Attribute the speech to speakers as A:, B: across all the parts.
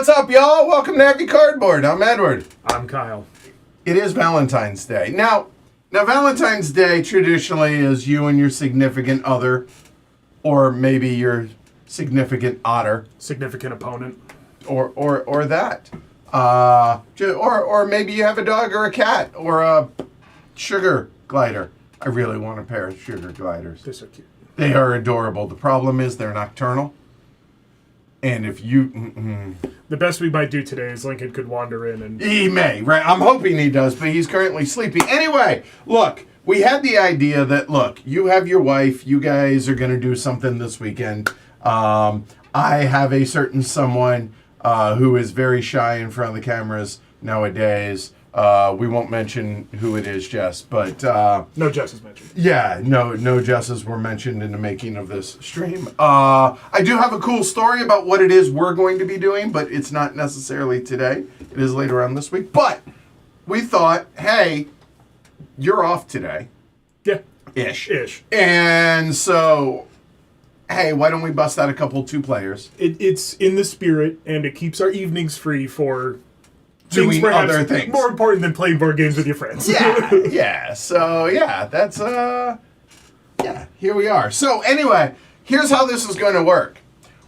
A: What's up, y'all? Welcome to Heavy Cardboard. I'm Edward.
B: I'm Kyle.
A: It is Valentine's Day. Now Valentine's Day traditionally is you and your significant other, or maybe your significant otter.
B: Significant opponent.
A: Or that. Or maybe you have a dog or a cat or a sugar glider. I really want a pair of sugar gliders.
B: They're so cute.
A: They are adorable. The problem is they're nocturnal. And if you...
B: The best we might do today is Lincoln could wander in and...
A: He may, right? I'm hoping he does, but he's currently sleeping. Anyway, look, we had the idea that, look, you have your wife, you guys are going to do something this weekend. I have a certain someone who is very shy in front of the cameras nowadays. We won't mention who it is, Jess, but...
B: no Jess is mentioned.
A: Yeah, no Jesses were mentioned in the making of this stream. I do have a cool story about what it is we're going to be doing, but it's not necessarily today. It is later on this week. But we thought, hey, you're off today.
B: Yeah.
A: Ish. And so, hey, why don't we bust out a couple 2 players?
B: It's in the spirit, and it keeps our evenings free for...
A: doing
B: perhaps
A: other things.
B: More important than playing board games with your friends.
A: Yeah. So, yeah, that's, here we are. So, anyway, here's how this is going to work.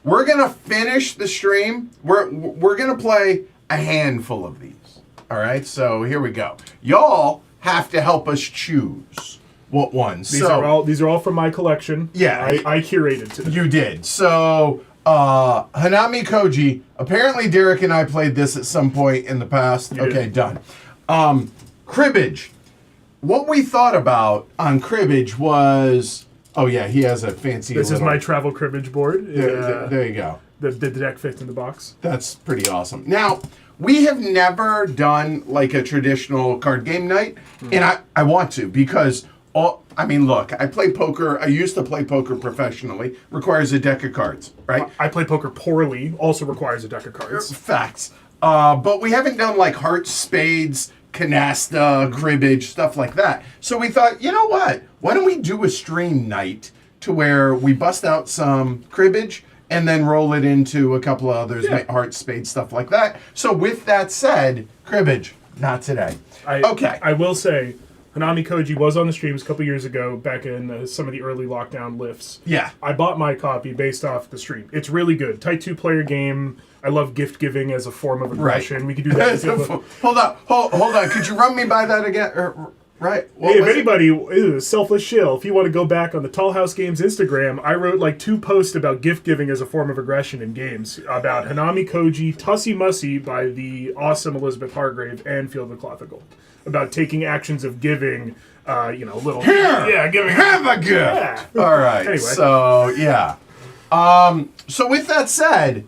A: We're going to finish the stream. We're going to play a handful of these. All right? So, here we go. Y'all have to help us choose what ones.
B: These are all from my collection.
A: Yeah.
B: I curated today.
A: You did. So... Hanami Koji. Apparently, Derek and I played this at some point in the past. Okay, done. Cribbage. What we thought about on cribbage was... Oh, yeah, he has a fancy
B: This is my travel cribbage board.
A: There you go.
B: The deck fits in the box.
A: That's pretty awesome. Now, we have never done, like, a traditional card game night, and I want to, because... look, I play poker. I used to play poker professionally. Requires a deck of cards, right?
B: I play poker poorly. Also requires a deck of cards.
A: Facts. But we haven't done like hearts, spades, canasta, cribbage, stuff like that. So we thought, you know what? Why don't we do a stream night to where we bust out some cribbage and then roll it into a couple of others, hearts, spades, stuff like that. So with that said, cribbage, not today. Okay.
B: I will say... Hanami Koji was on the streams a couple years ago, back in some of the early lockdown lifts.
A: Yeah.
B: I bought my copy based off the stream. It's really good. Tight 2-player game. I love gift giving as a form of aggression. Right. We could do that.
A: Hold on. Could you run me by that again? Right.
B: Hey, if anybody, selfless shill, if you want to go back on the Tall House Games Instagram, I wrote like 2 posts about gift giving as a form of aggression in games, about Hanami Koji, Tussie Mussy by the awesome Elizabeth Hargrave, and Field of Cloth of Gold. About taking actions of giving, little...
A: Here!
B: Yeah, giving...
A: Have a gift!
B: Yeah.
A: All right.
B: Anyway.
A: So, yeah. So with that said,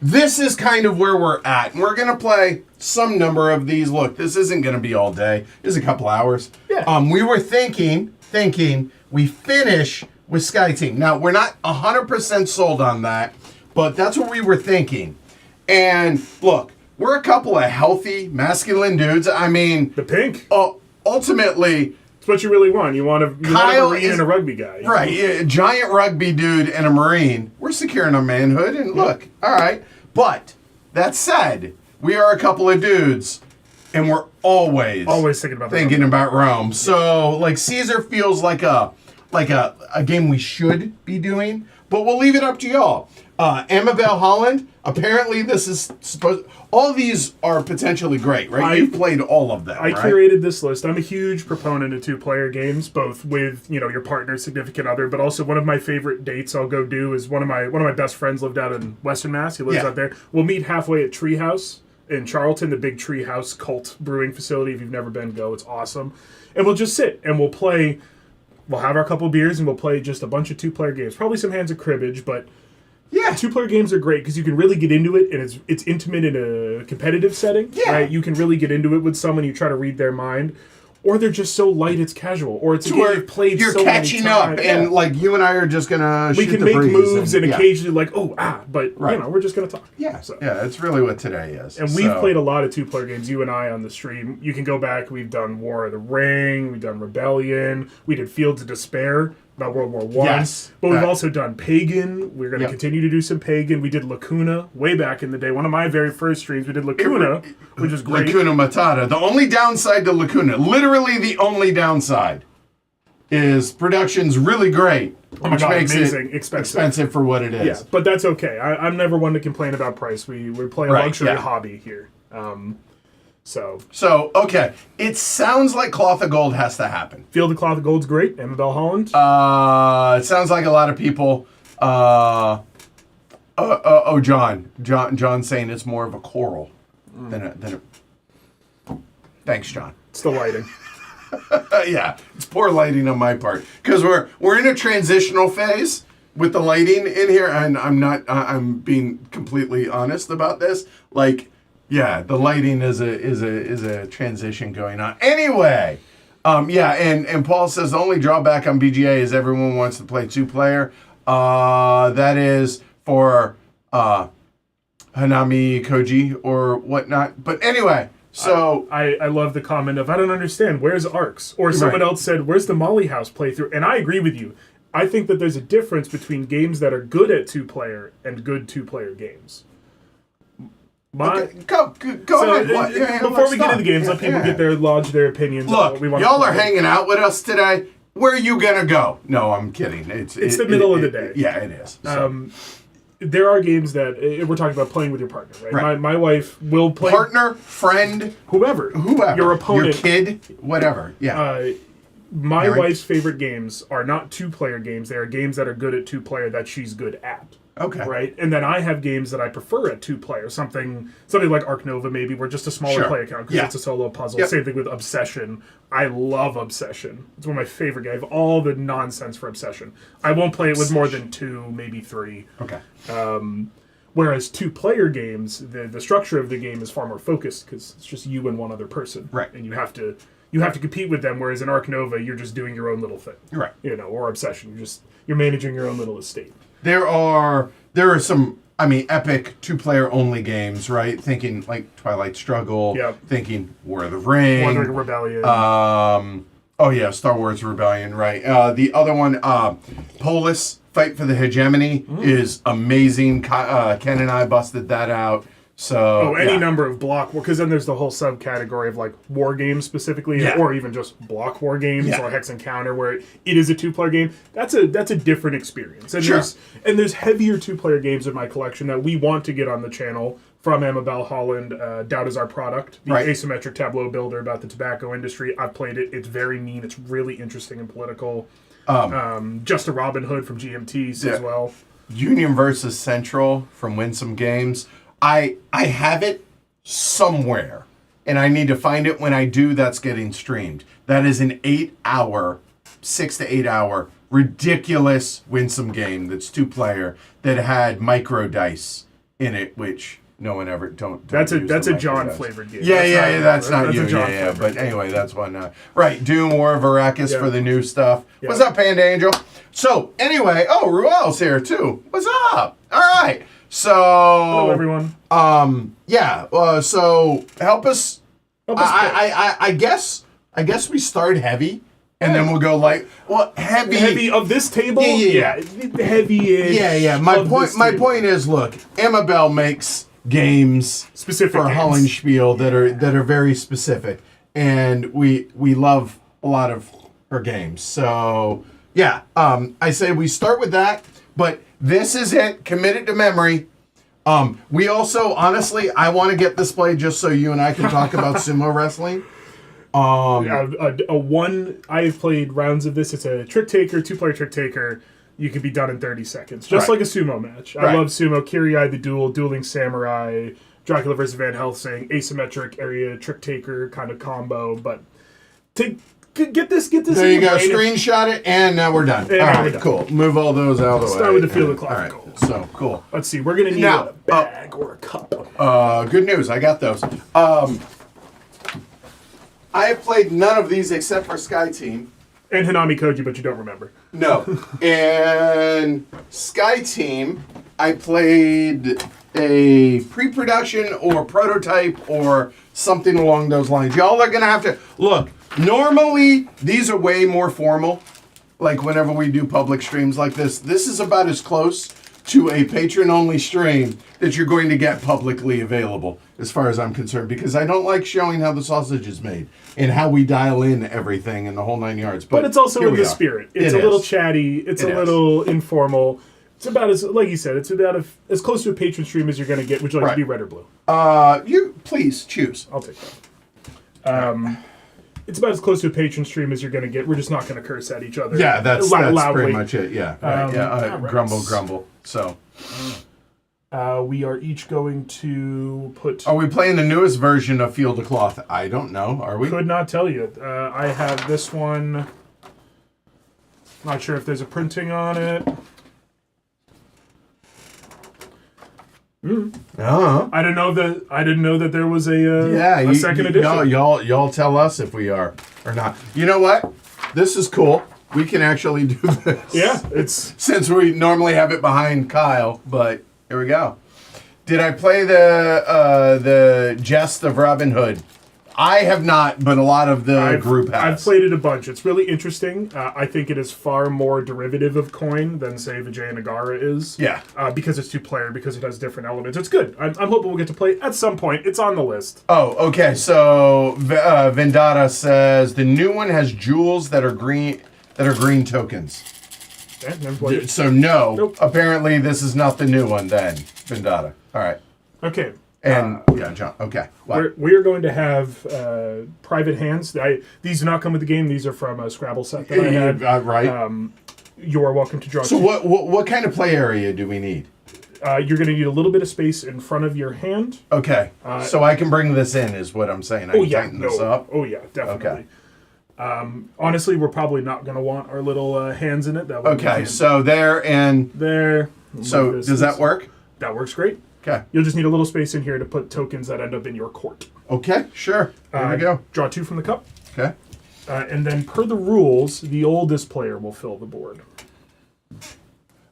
A: this is kind of where we're at. And we're going to play some number of these. Look, this isn't going to be all day. This is a couple hours.
B: Yeah.
A: We were thinking we finish with Sky Team. Now, we're not 100% sold on that, but that's what we were thinking. And, look... We're a couple of healthy, masculine dudes. I mean...
B: The pink.
A: Ultimately...
B: It's what you really want. You want a Marine and a rugby guy.
A: Right. A giant rugby dude and a Marine. We're securing our manhood. And look, all right. But, that said, we are a couple of dudes. And we're always thinking about Rome. So, like, Caesar feels like a game we should be doing. But we'll leave it up to y'all. Amabel Holland, apparently this is supposed... All these are potentially great, right? You've played all of them,
B: I curated this list. I'm a huge proponent of 2-player games, both with, your partner, significant other, but also one of my favorite dates I'll go do is one of my best friends lived out in Western Mass. He lives out there. We'll meet halfway at Treehouse in Charlton, the big Treehouse cult brewing facility. If you've never been, go. It's awesome. And we'll just sit and we'll play... We'll have our couple beers and we'll play just a bunch of 2-player games. Probably some hands of cribbage, but... Yeah, 2-player games are great because you can really get into it, and it's intimate in a competitive setting. Yeah, right? You can really get into it with someone. You try to read their mind, or they're just so light it's casual, or it's a game you've played. You're so catching up,
A: and like you and I are just gonna.
B: We can make moves and occasionally but we're just gonna talk.
A: Yeah, it's really what today is.
B: And we've played a lot of 2-player games. You and I on the stream. You can go back. We've done War of the Ring. We've done Rebellion. We did Fields of Despair. About World War I. Yes. But we've also done Pagan. We're going to continue to do some Pagan. We did Lacuna way back in the day. One of my very first streams, we did Lacuna, which is great.
A: Lacuna Matata. The only downside to Lacuna, literally the only downside, is production's really great.
B: Which makes it
A: expensive for what it is.
B: Yeah, but that's okay. I'm never one to complain about price. We play a luxury hobby here.
A: So, okay. It sounds like Cloth of Gold has to happen.
B: Field of Cloth of Gold's great. Amabel Holland.
A: It sounds like a lot of people... John's saying it's more of a coral than a... Thanks, John.
B: It's the lighting.
A: Yeah, it's poor lighting on my part because we're in a transitional phase with the lighting in here, and I'm being completely honest about this. Like, yeah, the lighting is a transition going on. Anyway, yeah, and Paul says the only drawback on BGA is everyone wants to play 2-player. That is for Hanami Koji or whatnot. But anyway. So
B: I love the comment of, I don't understand, where's ARCs? Or someone else said, where's the Molly House playthrough? And I agree with you. I think that there's a difference between games that are good at 2-player and good 2-player games.
A: Okay, go ahead. What?
B: Before we get into games, let people get lodge their opinions.
A: Look, y'all are hanging out with us today. Where are you gonna go? No, I'm kidding. It's
B: the middle of the day.
A: Yeah, it is. So.
B: There are games that we're talking about playing with your partner, right? My wife will play
A: partner, friend,
B: whoever,
A: your
B: opponent,
A: your kid, whatever. Yeah.
B: My wife's favorite games are not 2-player games. They are games that are good at 2-player that she's good at.
A: Okay.
B: Right? And then I have games that I prefer at 2-player. Something like Arc Nova, maybe, where just a smaller player count because it's a solo puzzle.
A: Yep.
B: Same thing with Obsession. I love Obsession. It's one of my favorite games. I have all the nonsense for Obsession. I won't play it with more than 2, maybe 3.
A: Okay.
B: Whereas 2-player games, the structure of the game is far more focused because it's just you and one other person.
A: Right.
B: And you have to compete with them, whereas in Arc Nova, you're just doing your own little thing.
A: Right.
B: Or Obsession. You're managing your own little estate.
A: There are some, epic 2-player only games, right? Thinking like Twilight Struggle.
B: Yep.
A: Thinking War of the Ring.
B: War of the Rebellion.
A: Star Wars Rebellion, right? The other one, Polis, Fight for the Hegemony, is amazing. Ken and I busted that out. So
B: any number of block, because then there's the whole subcategory of like war games specifically, or even just block war games or Hex Encounter, where it is a 2-player game. That's a different experience. And there's heavier 2-player games in my collection that we want to get on the channel from Amabel Holland. Doubt Is Our Product, the asymmetric tableau builder about the tobacco industry. I've played it. It's very mean. It's really interesting and political. Just a Robin Hood from GMTs as well.
A: Union versus Central from Winsome Games. I have it somewhere, and I need to find it. When I do, that's getting streamed. That is an 6 to 8 hour, ridiculous Winsome game that's 2-player that had micro dice in it, which no one ever don't.
B: That's a John flavored game.
A: That's not you. But anyway, that's one. Right, Doom War of Arrakis for the new stuff. Yeah. What's up, Panda Angel? So anyway, Ruel's here too. What's up? All right. So,
B: hello everyone.
A: So help us. I guess we start heavy, and then we'll go light. Well, heavy
B: of this table. Heavy-ish.
A: My point is, look, Amabel makes games
B: specific
A: for Hollenspiel that are very specific, and we love a lot of her games. So I say we start with that, but. This is it. Commit it to memory. We also, honestly, I want to get this played just so you and I can talk about sumo wrestling.
B: I've played rounds of this. It's a trick taker, 2-player trick taker. You can be done in 30 seconds, just like a sumo match. I love sumo. Kirai the Dueling Samurai, Dracula vs. Van Helsing, asymmetric area trick taker kind of combo. But get this.
A: There you go. Screenshot it, and now we're done. All right, cool. Move all those out of the way.
B: Start with the field of cloth.
A: All right, so cool.
B: Let's see. We're gonna need a bag or a cup.
A: Good news. I got those. I have played none of these except for Sky Team
B: and Hanami Koji, but you don't remember.
A: No. And Sky Team, I played a pre-production or prototype or something along those lines. Y'all are gonna have to look. Normally, these are way more formal. Like whenever we do public streams like this is about as close to a patron-only stream that you're going to get publicly available, as far as I'm concerned, because I don't like showing how the sausage is made and how we dial in everything and the whole 9 yards. But
B: it's also in the spirit. It's a little chatty. It's a little informal. It's about like you said, it's about as close to a patron stream as you're going to get. Would you like to be red or blue?
A: You please choose.
B: I'll take that. It's about as close to a patron stream as you're going to get. We're just not going to curse at each other.
A: Yeah, that's pretty much it. Yeah. Grumble. So.
B: We are each going to put...
A: Are we playing the newest version of Field of Cloth? I don't know. Are we?
B: Could not tell you. I have this one. Not sure if there's a printing on it. I didn't know that there was a second edition.
A: Y'all tell us if we are or not. You know what? This is cool. We can actually do this.
B: Yeah, it's
A: since we normally have it behind Kyle, but here we go. Did I play the Jest of Robin Hood? I have not, but a lot of the group has.
B: I've played it a bunch. It's really interesting. I think it is far more derivative of Coin than, say, Vijay Nagara is.
A: Yeah.
B: Because it's two-player, because it has different elements. It's good. I'm hoping we'll get to play it at some point. It's on the list.
A: Oh, okay. So Vendetta says the new one has jewels that are green tokens.
B: Yeah, never played it.
A: So no.
B: Nope.
A: Apparently this is not the new one then, Vendetta. All right.
B: Okay.
A: And John. Okay.
B: We are going to have private hands. These do not come with the game. These are from a Scrabble set that I had.
A: Right.
B: You are welcome to draw.
A: So what kind of play area do we need?
B: You're going to need a little bit of space in front of your hand.
A: Okay. So I can bring this in, is what I'm saying. I can tighten this up.
B: Oh yeah, definitely.
A: Okay.
B: Honestly, we're probably not going to want our little hands in it.
A: Okay. So there and
B: there.
A: So does that work?
B: That works great.
A: Okay.
B: You'll just need a little space in here to put tokens that end up in your court.
A: Okay, sure. Here we go.
B: Draw 2 from the cup.
A: Okay.
B: And then per the rules, the oldest player will fill the board.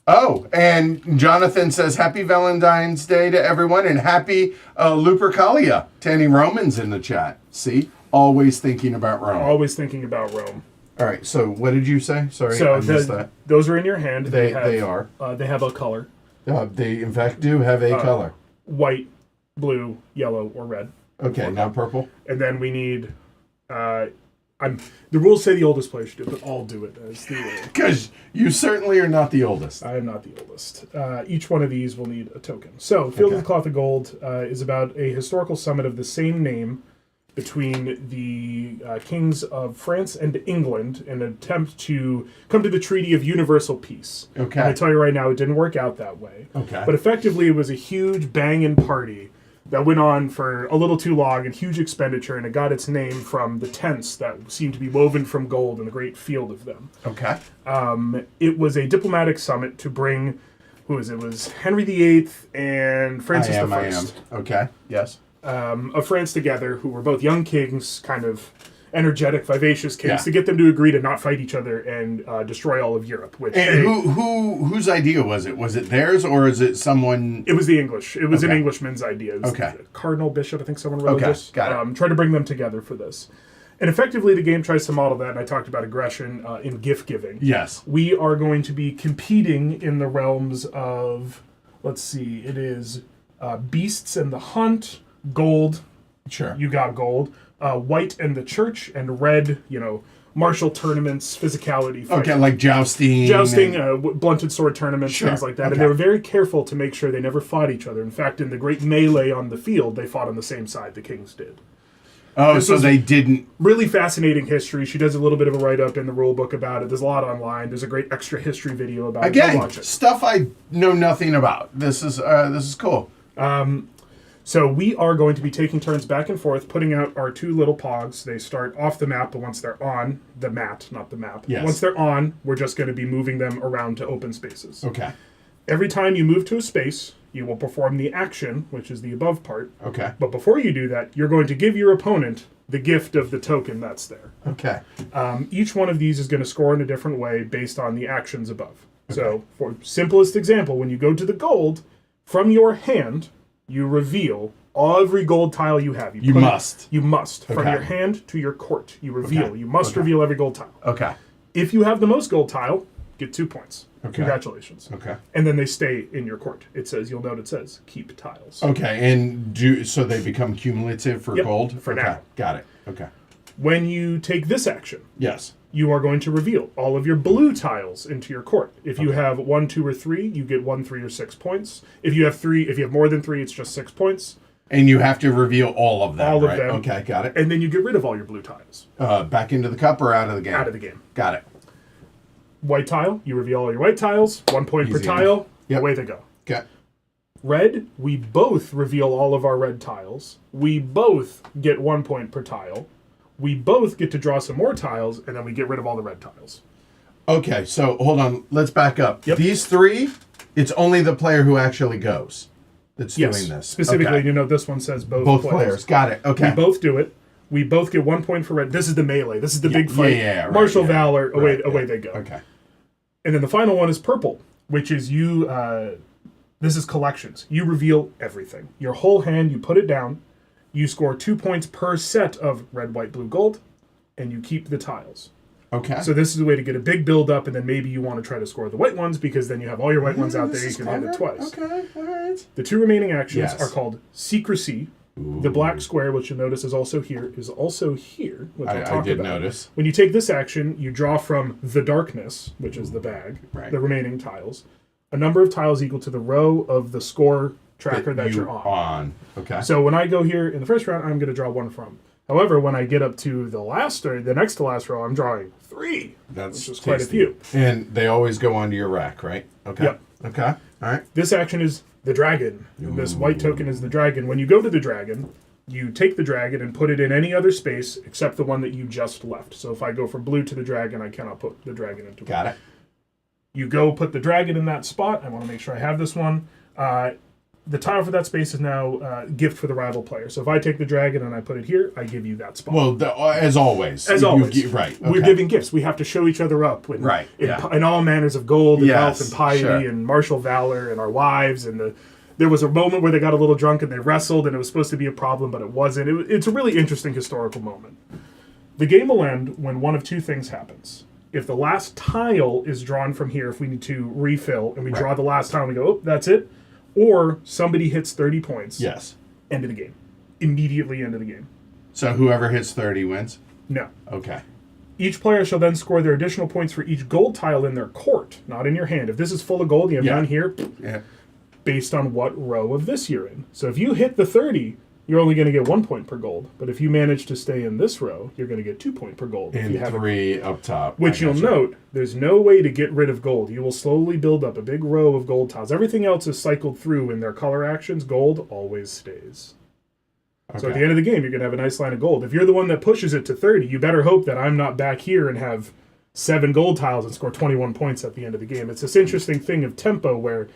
A: Oh, and Jonathan says, Happy Valentine's Day to everyone, and happy Lupercalia to any Romans in the chat. See? Always thinking about Rome.
B: Always thinking about Rome.
A: All right, so what did you say? Sorry,
B: so
A: I missed that.
B: Those are in your hand.
A: They are.
B: They have a color.
A: They, in fact, do have a color.
B: White, blue, yellow, or red.
A: Okay, not purple.
B: And then we need... the rules say the oldest player should do it, but I'll do it as the...
A: Because you certainly are not the oldest.
B: I am not the oldest. Each one of these will need a token. So, Field of the Cloth of Gold is about a historical summit of the same name between the kings of France and England in an attempt to come to the Treaty of Universal Peace.
A: Okay.
B: And I tell you right now, it didn't work out that way.
A: Okay.
B: But effectively, it was a huge banging party that went on for a little too long and huge expenditure, and it got its name from the tents that seemed to be woven from gold in the great field of them.
A: Okay.
B: It was a diplomatic summit to bring, who was it? It was Henry VIII and Francis I.
A: I am. Okay, yes.
B: Of France together, who were both young kings, kind of energetic, vivacious kings, to get them to agree to not fight each other and destroy all of Europe. Which
A: whose idea was it? Was it theirs, or is it someone?
B: It was the English. It was an Englishman's idea. It was Cardinal Bishop, I think someone religious.
A: Got it.
B: Tried to bring them together for this. And effectively, the game tries to model that, and I talked about aggression in gift giving.
A: Yes.
B: We are going to be competing in the realms of, let's see, it is Beasts and the Hunt, gold.
A: Sure.
B: You got gold. White and the church, and red, martial tournaments, physicality. Fighting.
A: Okay, like jousting.
B: Blunted sword tournaments, things like that.
A: Okay.
B: And they were very careful to make sure they never fought each other. In fact, in the great melee on the field, they fought on the same side, the kings did.
A: Oh, so they didn't...
B: Really fascinating history. She does a little bit of a write-up in the rule book about it. There's a lot online. There's a great extra history video about it. Go watch it.
A: Stuff I know nothing about. This is cool.
B: So we are going to be taking turns back and forth, putting out our two little pogs. They start off the map, but once they're on the mat, not the map.
A: Yes.
B: Once they're on, we're just going to be moving them around to open spaces.
A: Okay.
B: Every time you move to a space, you will perform the action, which is the above part.
A: Okay.
B: But before you do that, you're going to give your opponent the gift of the token that's there.
A: Okay.
B: Each one of these is going to score in a different way based on the actions above. Okay. So, for simplest example, when you go to the gold, from your hand, you reveal every gold tile you have. You must.
A: Okay.
B: From your hand to your court, you reveal. Okay. You must reveal every gold tile.
A: Okay.
B: If you have the most gold tile, get 2 points.
A: Okay.
B: Congratulations.
A: Okay.
B: And then they stay in your court. You'll note it says, keep tiles.
A: Okay, and so they become cumulative for gold?
B: For now.
A: Got it. Okay.
B: When you take this action,
A: yes,
B: you are going to reveal all of your blue tiles into your court. If you have 1, 2, or 3, you get 1, 3, or 6 points. If you have more than 3, it's just 6 points.
A: And you have to reveal all of them,
B: all
A: right?
B: of them.
A: Okay, got it.
B: And then you get rid of all your blue tiles.
A: Back into the cup or out of the game?
B: Out of the game.
A: Got it.
B: White tile, you reveal all your white tiles. 1 point per tile.
A: Yep.
B: Away they go.
A: Okay.
B: Red, we both reveal all of our red tiles. We both get 1 point per tile. We both get to draw some more tiles, and then we get rid of all the red tiles.
A: Okay, so hold on. Let's back up.
B: Yep.
A: These three, it's only the player who actually goes that's doing this.
B: Specifically,
A: Okay.
B: you know, this one says both
A: players. Got it. Okay.
B: We both do it. We both get 1 point for red. This is the melee. This is the big fight.
A: Right,
B: Martial Valor, away they go.
A: Okay.
B: And then the final one is purple, which is you... this is collections. You reveal everything. Your whole hand, you put it down. You score 2 points per set of red, white, blue, gold, and you keep the tiles.
A: Okay.
B: So this is a way to get a big build up, and then maybe you want to try to score the white ones, because then you have all your white ones out there. You can hit it twice.
A: Okay, all right.
B: The two remaining actions are called Secrecy. Ooh. The black square, which you'll notice is also here, which I'll talk
A: I did
B: about.
A: notice.
B: When you take this action, you draw from the darkness, which is the bag, the remaining tiles, a number of tiles equal to the row of the score tracker that you're on.
A: Okay.
B: So when I go here in the first round, I'm going to draw one from. However, when I get up to the next to last row, I'm drawing 3.
A: That's
B: which is quite a few.
A: And they always go onto your rack, right? Okay.
B: Yep.
A: Okay. All right.
B: This action is the dragon. This white token is the dragon. When you go to the dragon, you take the dragon and put it in any other space except the one that you just left. So if I go from blue to the dragon, I cannot put the dragon into blue.
A: Got it.
B: You go put the dragon in that spot. I want to make sure I have this one. The tile for that space is now gift for the rival player. So if I take the dragon and I put it here, I give you that spot.
A: Well, as always.
B: As always.
A: Right. Okay.
B: We're giving gifts. We have to show each other up. In all manners of gold and wealth and piety and martial valor and our wives. And there was a moment where they got a little drunk and they wrestled and it was supposed to be a problem, but it wasn't. It's a really interesting historical moment. The game will end when one of two things happens. If the last tile is drawn from here, if we need to refill, and we draw the last tile and we go, oh, that's it. Or somebody hits 30 points.
A: Yes.
B: End of the game. Immediately end of the game.
A: So whoever hits 30 wins?
B: No.
A: Okay.
B: Each player shall then score their additional points for each gold tile in their court, not in your hand. If this is full of gold, you have none here, based on what row of this you're in. So if you hit the 30, you're only going to get 1 point per gold. But if you manage to stay in this row, you're going to get 2 points per gold.
A: And
B: if you have
A: 3 up top.
B: Which you'll note, there's no way to get rid of gold. You will slowly build up a big row of gold tiles. Everything else is cycled through in their color actions. Gold always stays. Okay. So at the end of the game, you're going to have a nice line of gold. If you're the one that pushes it to 30, you better hope that I'm not back here and have 7 gold tiles and score 21 points at the end of the game. It's this interesting thing of tempo where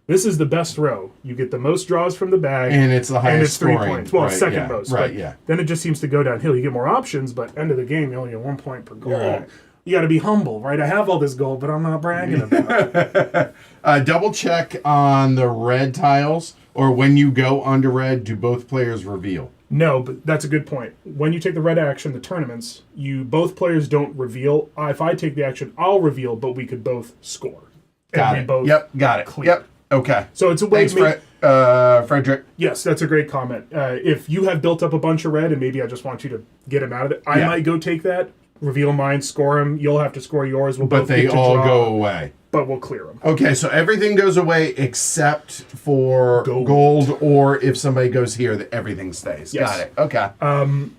B: this is the best row. You get the most draws from the bag.
A: And it's the highest
B: and it's 3
A: scoring.
B: points. Well,
A: right,
B: second most.
A: Right,
B: but then it just seems to go downhill. You get more options, but end of the game, you only get 1 point per gold.
A: Right.
B: You got to be humble, right? I have all this gold, but I'm not bragging about it.
A: Double check on the red tiles, or when you go onto red, do both players reveal?
B: No, but that's a good point. When you take the red action, the tournaments, both players don't reveal. If I take the action, I'll reveal, but we could both score.
A: Got it. Yep, got it.
B: Clear.
A: Yep. Okay.
B: So it's a way.
A: Thanks, Frederick.
B: Yes, that's a great comment. If you have built up a bunch of red and maybe I just want you to get him out of it, I might go take that, reveal mine, score him. You'll have to score yours.
A: But they all go away.
B: But we'll clear them.
A: Okay, so everything goes away except for gold, or if somebody goes here, that everything stays.
B: Yes.
A: Got it. Okay.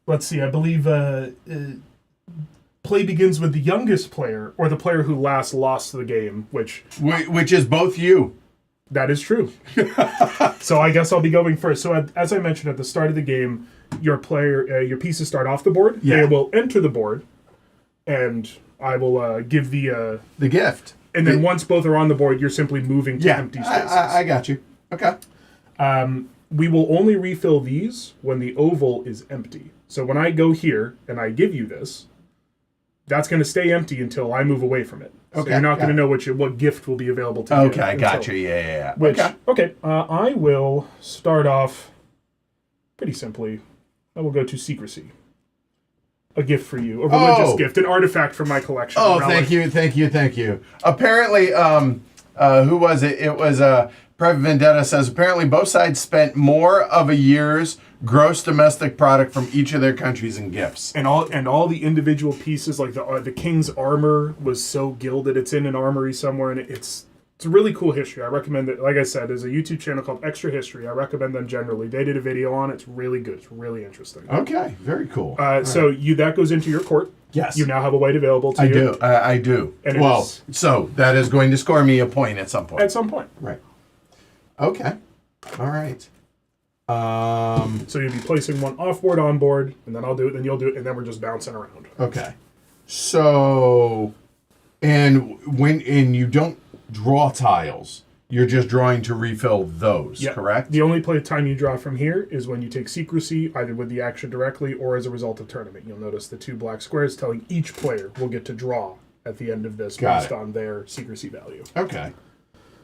B: Let's see. I believe play begins with the youngest player or the player who last lost the game, which
A: is both you.
B: That is true. So I guess I'll be going first. So as I mentioned at the start of the game, your pieces start off the board. Yeah. They will enter the board, and I will give the
A: gift.
B: And then once both are on the board, you're simply moving to empty spaces.
A: I got you. Okay.
B: We will only refill these when the oval is empty. So when I go here and I give you this, that's going to stay empty until I move away from it. So you're not going to know what gift will be available to you.
A: Okay, got you. Yeah.
B: Okay. I will start off pretty simply. I will go to secrecy. A gift for you. A religious gift. An artifact from my collection.
A: Oh, thank you. Apparently, who was it? It was Private Vendetta says, apparently both sides spent more of a year's gross domestic product from each of their countries in gifts.
B: And all the individual pieces, like the king's armor was so gilded. It's in an armory somewhere, and it's a really cool history. I recommend it. Like I said, there's a YouTube channel called Extra History. I recommend them generally. They did a video on it. It's really good. It's really interesting.
A: Okay, very cool.
B: That goes into your court.
A: Yes.
B: You now have a white available to you.
A: I do. So that is going to score me a point at some point.
B: At some point.
A: Right. Okay. All right.
B: So you'd be placing one off board, on board, and then I'll do it, then you'll do it, and then we're just bouncing around.
A: Okay. So, and you don't draw tiles, you're just drawing to refill those, correct?
B: The only time you draw from here is when you take secrecy, either with the action directly or as a result of tournament. You'll notice the 2 black squares telling each player will get to draw at the end of this based on their secrecy value.
A: Okay.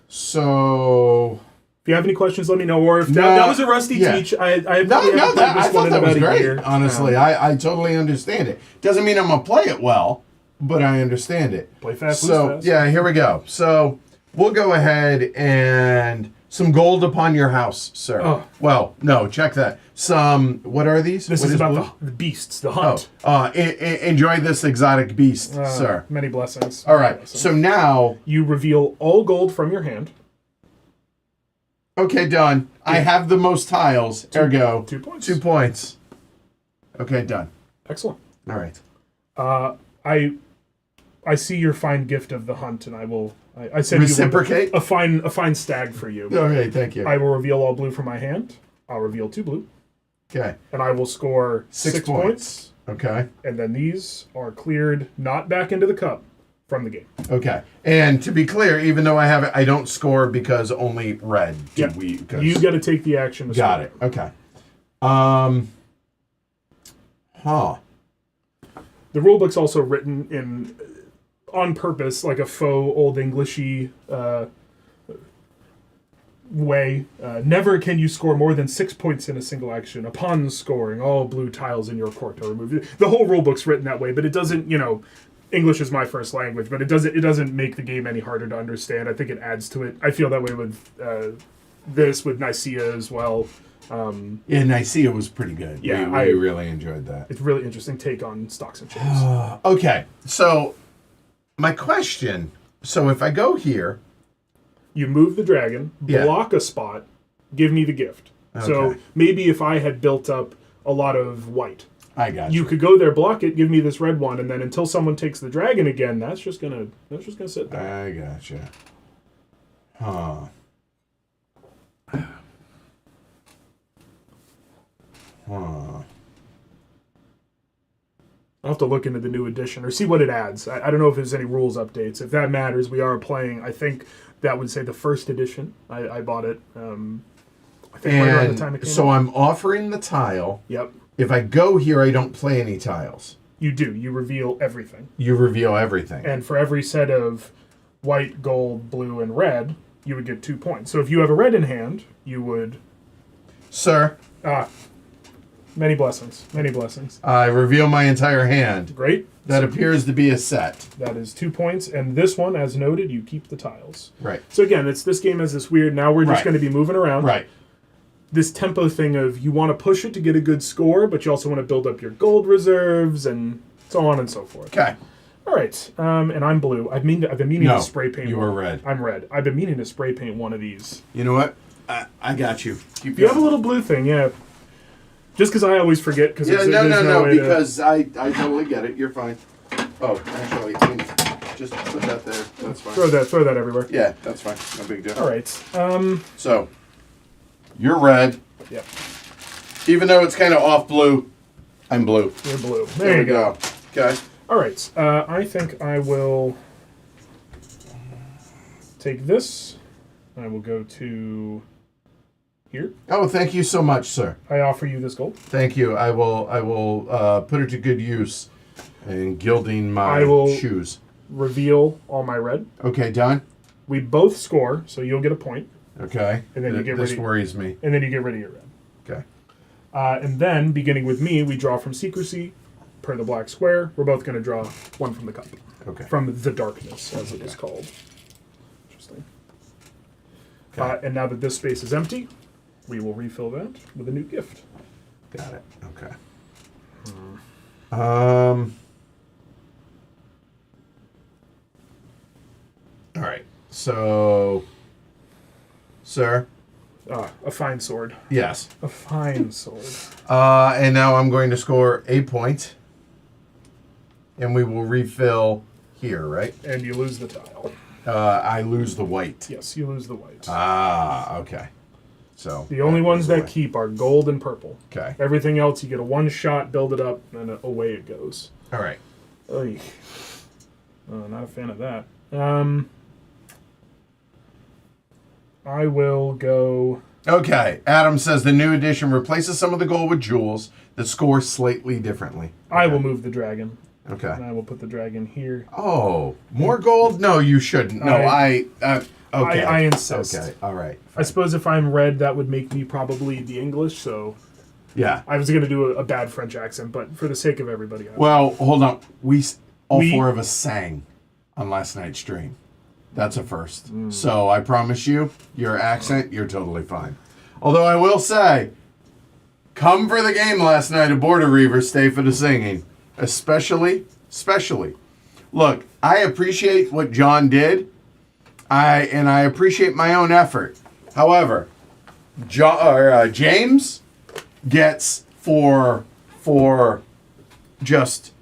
A: So,
B: if you have any questions, let me know. Or if that was a rusty teach, I
A: thought that was great. Honestly, I totally understand it. Doesn't mean I'm gonna play it well, but I understand it.
B: Play fast,
A: so
B: lose fast.
A: Yeah, here we go. So we'll go ahead and some gold upon your house, sir.
B: Oh.
A: Well, no, check that. What are these?
B: This is about the beasts, the hunt.
A: Enjoy this exotic beast, sir.
B: Many blessings.
A: All right. So now
B: you reveal all gold from your hand.
A: Okay, done. Yeah. I have the most tiles. Ergo,
B: 2 points.
A: 2 points. Okay, done.
B: Excellent.
A: All right.
B: I see your fine gift of the hunt, and I send
A: reciprocate
B: you a fine stag for you.
A: Okay, thank you.
B: I will reveal all blue from my hand. I'll reveal 2 blue.
A: Okay.
B: And I will score 6 points.
A: Okay.
B: And then these are cleared, not back into the cup, from the game.
A: Okay. And to be clear, even though I have it, I don't score because only red. You
B: got to take the action to
A: got
B: score.
A: It. Okay.
B: The rulebook's also written in on purpose, like a faux Old Englishy way. Never can you score more than 6 points in a single action. Upon scoring, all blue tiles in your court are removed. The whole rulebook's written that way, but it doesn't, English is my first language, but it doesn't make the game any harder to understand. I think it adds to it. I feel that way with with Nicaea as well.
A: Yeah, Nicaea was pretty good.
B: Yeah,
A: we really enjoyed that.
B: It's a really interesting take on stocks and shares.
A: Okay, so my question, so if I go here...
B: You move the dragon, block a spot, give me the gift. Okay. So maybe if I had built up a lot of white...
A: I got
B: you could go there, block it, give me this red one, and then until someone takes the dragon again, that's just gonna sit there.
A: I gotcha. Huh.
B: I'll have to look into the new edition or see what it adds. I don't know if there's any rules updates. If that matters, we are playing, I think that would say the first edition. I bought it, I think right around the time it came out.
A: I'm offering the tile.
B: Yep.
A: If I go here, I don't play any tiles.
B: You do. You reveal everything.
A: You reveal everything.
B: And for every set of white, gold, blue, and red, you would get 2 points. So if you have a red in hand, you would...
A: Sir.
B: Many blessings. Many blessings.
A: I reveal my entire hand.
B: Great.
A: That appears to be a set.
B: That is 2 points. And this one, as noted, you keep the tiles.
A: Right.
B: So again, this game has this weird... Now we're just going to be moving around.
A: Right.
B: This tempo thing of you want to push it to get a good score, but you also want to build up your gold reserves and so on and so forth.
A: Okay.
B: All right. And I'm blue. I've been meaning to spray paint.
A: You are red.
B: I'm red. I've been meaning to spray paint one of these.
A: You know what? I got you.
B: You have a little blue thing, yeah. Just because I always forget. Cause
A: no, because I totally get it. You're fine. Oh, actually, just put that there. That's fine.
B: Throw that everywhere.
A: Yeah, that's fine. No big deal.
B: All right.
A: So, you're red.
B: Yep.
A: Even though it's kind of off blue, I'm blue.
B: You're blue. There you go.
A: Okay.
B: All right. I think I will take this. I will go to here.
A: Oh, thank you so much, sir.
B: I offer you this gold.
A: Thank you. I will put it to good use in gilding my shoes.
B: Reveal all my red.
A: Okay, done.
B: We both score, so you'll get a point.
A: Okay.
B: And then
A: this worries me.
B: And then you get rid of your red.
A: Okay.
B: And then, beginning with me, we draw from secrecy per the black square. We're both going to draw one from the cup.
A: Okay.
B: From the darkness, as it is called. Interesting.
A: Okay.
B: And now that this space is empty, we will refill that with a new gift.
A: Got it. Okay. All right. So, sir.
B: A fine sword.
A: Yes.
B: A fine sword.
A: And now I'm going to score a point. And we will refill here, right?
B: And you lose the tile.
A: I lose the white.
B: Yes, you lose the white.
A: Ah, okay. So
B: the only ones that keep are gold and purple.
A: Okay.
B: Everything else, you get a one shot, build it up, and away it goes.
A: All right.
B: Oy. Not a fan of that. I will go...
A: Okay. Adam says the new edition replaces some of the gold with jewels that score slightly differently. Okay.
B: I will move the dragon.
A: Okay.
B: And I will put the dragon here.
A: Oh, more gold? No, you shouldn't. No, okay.
B: I insist.
A: Okay, all right.
B: Fine. I suppose if I'm red, that would make me probably the English, so...
A: Yeah.
B: I was going to do a bad French accent, but for the sake of everybody...
A: Well, hold on. All four of us sang on last night's stream. That's a first. So I promise you, your accent, you're totally fine. Although I will say, come for the game last night at Border Reaver, stay for the singing. Especially. Look, I appreciate what John did. I appreciate my own effort. However, James gets for just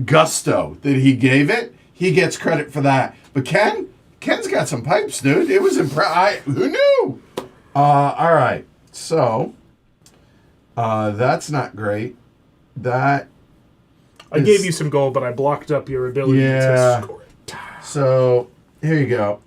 A: gusto that he gave it. He gets credit for that. But Ken's got some pipes, dude. It was impressive. Who knew? All right. So, that's not great. I
B: gave you some gold, but I blocked up your ability to score it.
A: So, here you go.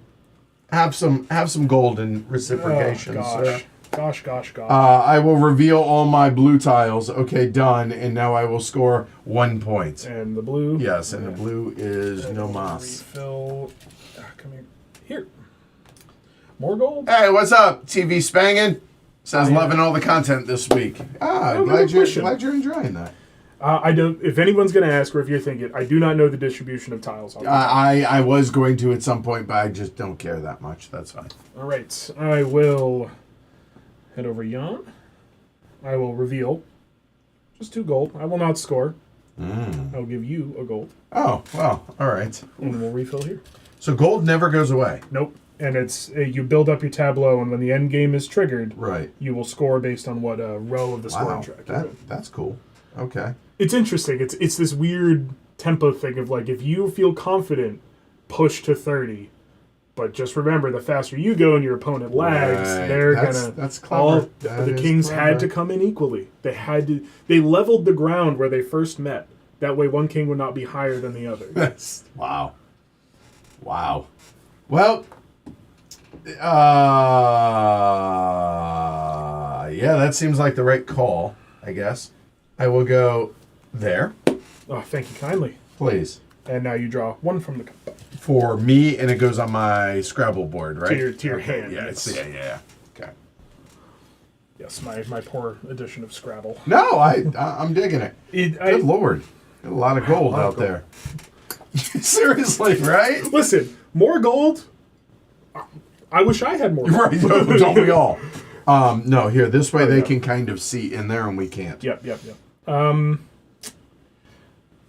A: Have some gold in reciprocation.
B: Oh, gosh.
A: I will reveal all my blue tiles. Okay, done. And now I will score 1 point.
B: And the blue?
A: Yes, and the blue is no mas.
B: Refill. Come here. More gold?
A: Hey, what's up? TV Spangin'? Says loving all the content this week. Glad you're enjoying that.
B: I don't. If anyone's going to ask, or if you're thinking, I do not know the distribution of tiles.
A: I was going to at some point, but I just don't care that much. That's fine.
B: All right, I will head over yon. I will reveal just 2 gold. I will not score. I will give you a gold.
A: Oh well, all right.
B: And we'll refill here.
A: So gold never goes away.
B: Nope. And it's you build up your tableau, and when the end game is triggered,
A: right,
B: you will score based on what row of the scoring track.
A: That's cool. Okay.
B: It's interesting. It's this weird tempo thing of like, if you feel confident, push to 30. But just remember, the faster you go and your opponent lags, they're gonna.
A: That's clever.
B: The Kings had to come in equally. They leveled the ground where they first met. That way, one king would not be higher than the other.
A: Wow. Well, yeah, that seems like the right call, I guess. I will go there.
B: Oh, thank you kindly.
A: Please.
B: And now you draw 1 from the cup.
A: For me, and it goes on my Scrabble board, right?
B: To your hand.
A: Yeah,
B: yes.
A: Yeah. Okay.
B: Yes, my poor edition of Scrabble.
A: No, I'm digging it. Good Lord. Got a lot of gold out there. Seriously, right?
B: Listen, more gold. I wish I had more gold.
A: Right, don't we all? No, here, this way they can kind of see in there and we can't.
B: Yep.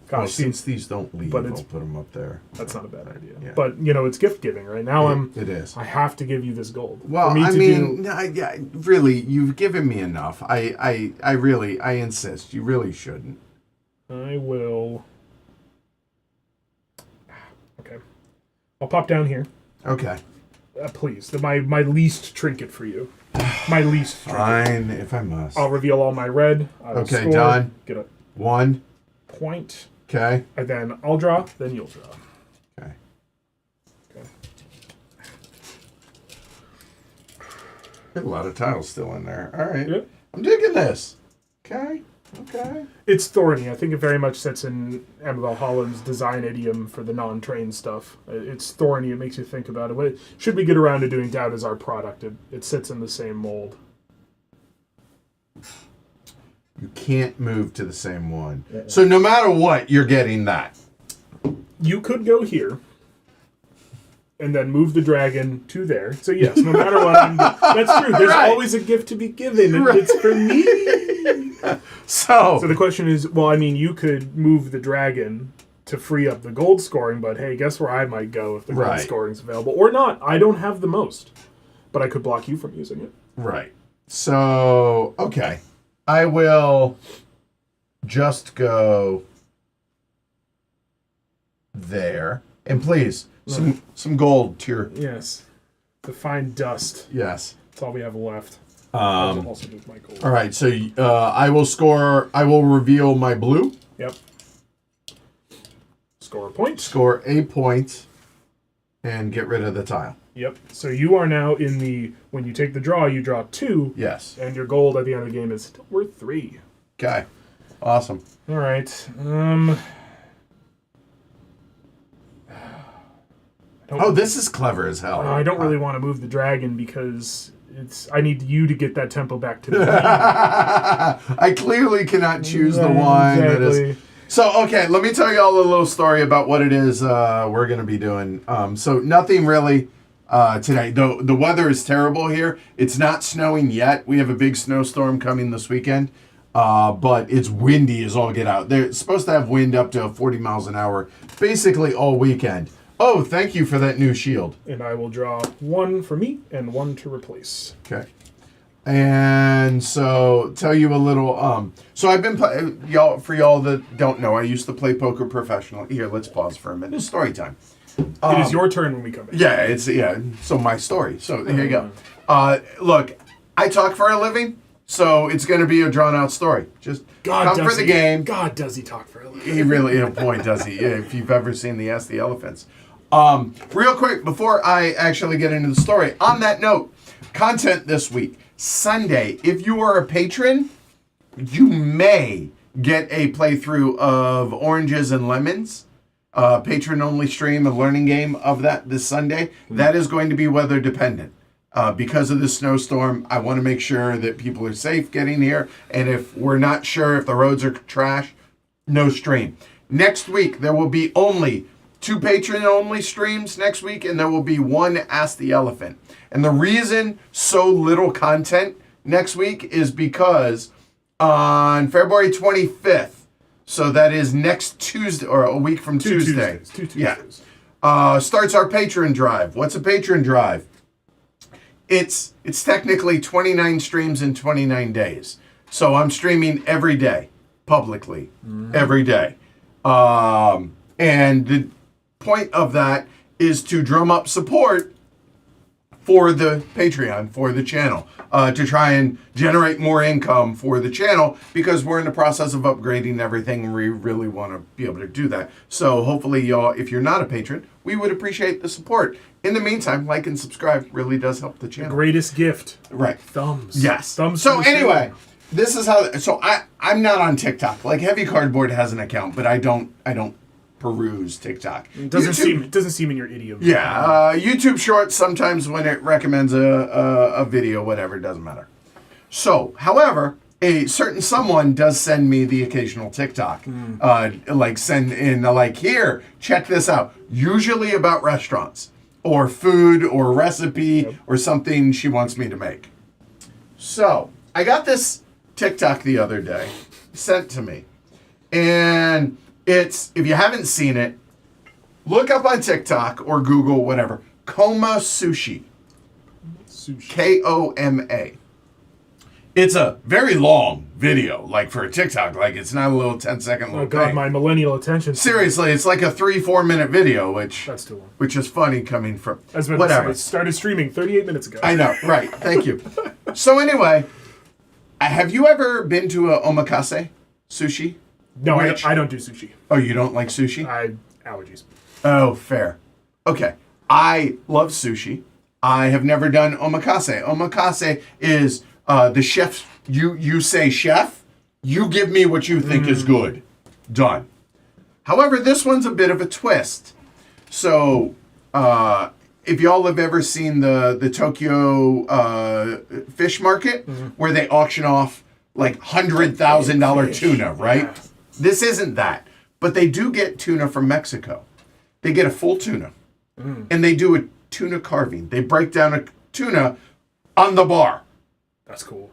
B: Gosh,
A: since these don't leave,
B: I'll
A: put them up there.
B: That's not a bad idea.
A: Yeah.
B: But, it's gift giving, right? Now
A: it is.
B: I have to give you this gold.
A: Well, really, you've given me enough. I insist. You really shouldn't.
B: I will... Okay. I'll pop down here.
A: Okay.
B: Please. My least trinket for you. My least trinket.
A: Fine, if I must.
B: I'll reveal all my red.
A: Okay,
B: score,
A: done.
B: Get a
A: 1
B: point.
A: Okay.
B: And then I'll draw, then you'll draw.
A: Okay. Got a lot of tiles still in there. All right.
B: Yep.
A: I'm digging this. Okay.
B: It's thorny. I think it very much sits in Annabelle Holland's design idiom for the non-trained stuff. It's thorny. It makes you think about it. Should we get around to doing Doubt as our product, it sits in the same mold.
A: You can't move to the same one. Yeah. So no matter what, you're getting that.
B: You could go here and then move the dragon to there. So yes, no matter what, that's true. There's always a gift to be given, and it's for me. So the question is, you could move the dragon to free up the gold scoring, but hey, guess where I might go if the gold scoring's available. Or not. I don't have the most. But I could block you from using it.
A: Right. So, okay. I will just go there. And please, Some gold to your...
B: Yes. The fine dust.
A: Yes.
B: That's all we have left. Also just my gold.
A: All right, so I will reveal my blue.
B: Yep. Score a point.
A: Score a point. And get rid of the tile.
B: Yep. So you are now in the... When you take the draw, you draw 2.
A: Yes.
B: And your gold at the end of the game is still worth 3.
A: Okay. Awesome.
B: All right.
A: Oh, this is clever as hell.
B: I don't really want to move the dragon because I need you to get that tempo back to me.
A: I clearly cannot choose the one that is... So, okay, let me tell you all a little story about what it is we're going to be doing. So, nothing really today. The weather is terrible here. It's not snowing yet. We have a big snowstorm coming this weekend, but it's windy as all get out. They're supposed to have wind up to 40 miles an hour basically all weekend. Oh, thank you for that new shield.
B: And I will draw 1 for me and 1 to replace.
A: Okay. And so, tell you a little. So I've been y'all. For y'all that don't know, I used to play poker professionally. Here, let's pause for a minute. It's story time.
B: It is your turn when we come back.
A: Yeah. So my story. So here you go. Look, I talk for a living, so it's going to be a drawn out story. Just come for the game.
B: God, does he talk for a living?
A: He really, boy, does he. If you've ever seen the Ask the Elephants. Real quick before I actually get into the story. On that note, content this week. Sunday, if you are a patron, you may get a playthrough of Oranges and Lemons, patron-only stream, a learning game of that this Sunday. That is going to be weather dependent. Because of the snowstorm, I want to make sure that people are safe getting here. And if we're not sure if the roads are trash, no stream. Next week, there will be only 2 patron-only streams next week, and there will be 1 Ask the Elephant. And the reason so little content next week is because on February 25th, so that is next Tuesday, or a week from Tuesday.
B: Two Tuesdays.
A: Starts our patron drive. What's a patron drive? It's technically 29 streams in 29 days. So I'm streaming every day, publicly, every day. And the point of that is to drum up support for the Patreon, for the channel, to try and generate more income for the channel, because we're in the process of upgrading everything and we really want to be able to do that. So hopefully y'all, if you're not a patron, we would appreciate the support. In the meantime, like and subscribe really does help the channel.
B: The greatest gift.
A: Right.
B: Thumbs.
A: Yes.
B: Thumbs.
A: So anyway, this is how, so I'm not on TikTok. Like Heavy Cardboard has an account, but I don't peruse TikTok.
B: It doesn't seem in your idiom.
A: Yeah, YouTube Shorts sometimes when it recommends a video, whatever, it doesn't matter. So, however, a certain someone does send me the occasional TikTok, like send in like, here, check this out. Usually about restaurants or food or recipe or something she wants me to make. So I got this TikTok the other day sent to me, and it's, if you haven't seen it, look up on TikTok or Google, whatever, Koma Sushi. Koma. It's a very long video, like for a TikTok. Like it's not a little 10-second little
B: God,
A: thing.
B: my millennial attention.
A: Seriously, it's like a 3-4 minute video, which
B: that's too long.
A: Which is funny coming from
B: whatever. It started streaming 38 minutes ago.
A: I know, right? Thank you. So anyway, have you ever been to a omakase sushi?
B: No, I don't do sushi.
A: Oh, you don't like sushi?
B: Allergies.
A: Oh, fair. Okay. I love sushi. I have never done omakase. Omakase is the chef. You say chef, you give me what you think is good. Done. However, this one's a bit of a twist. So, if y'all have ever seen the Tokyo fish market, where they auction off like $100,000 tuna, right? Yeah. This isn't that. But they do get tuna from Mexico. They get a full tuna. And they do a tuna carving. They break down a tuna on the bar.
B: That's cool.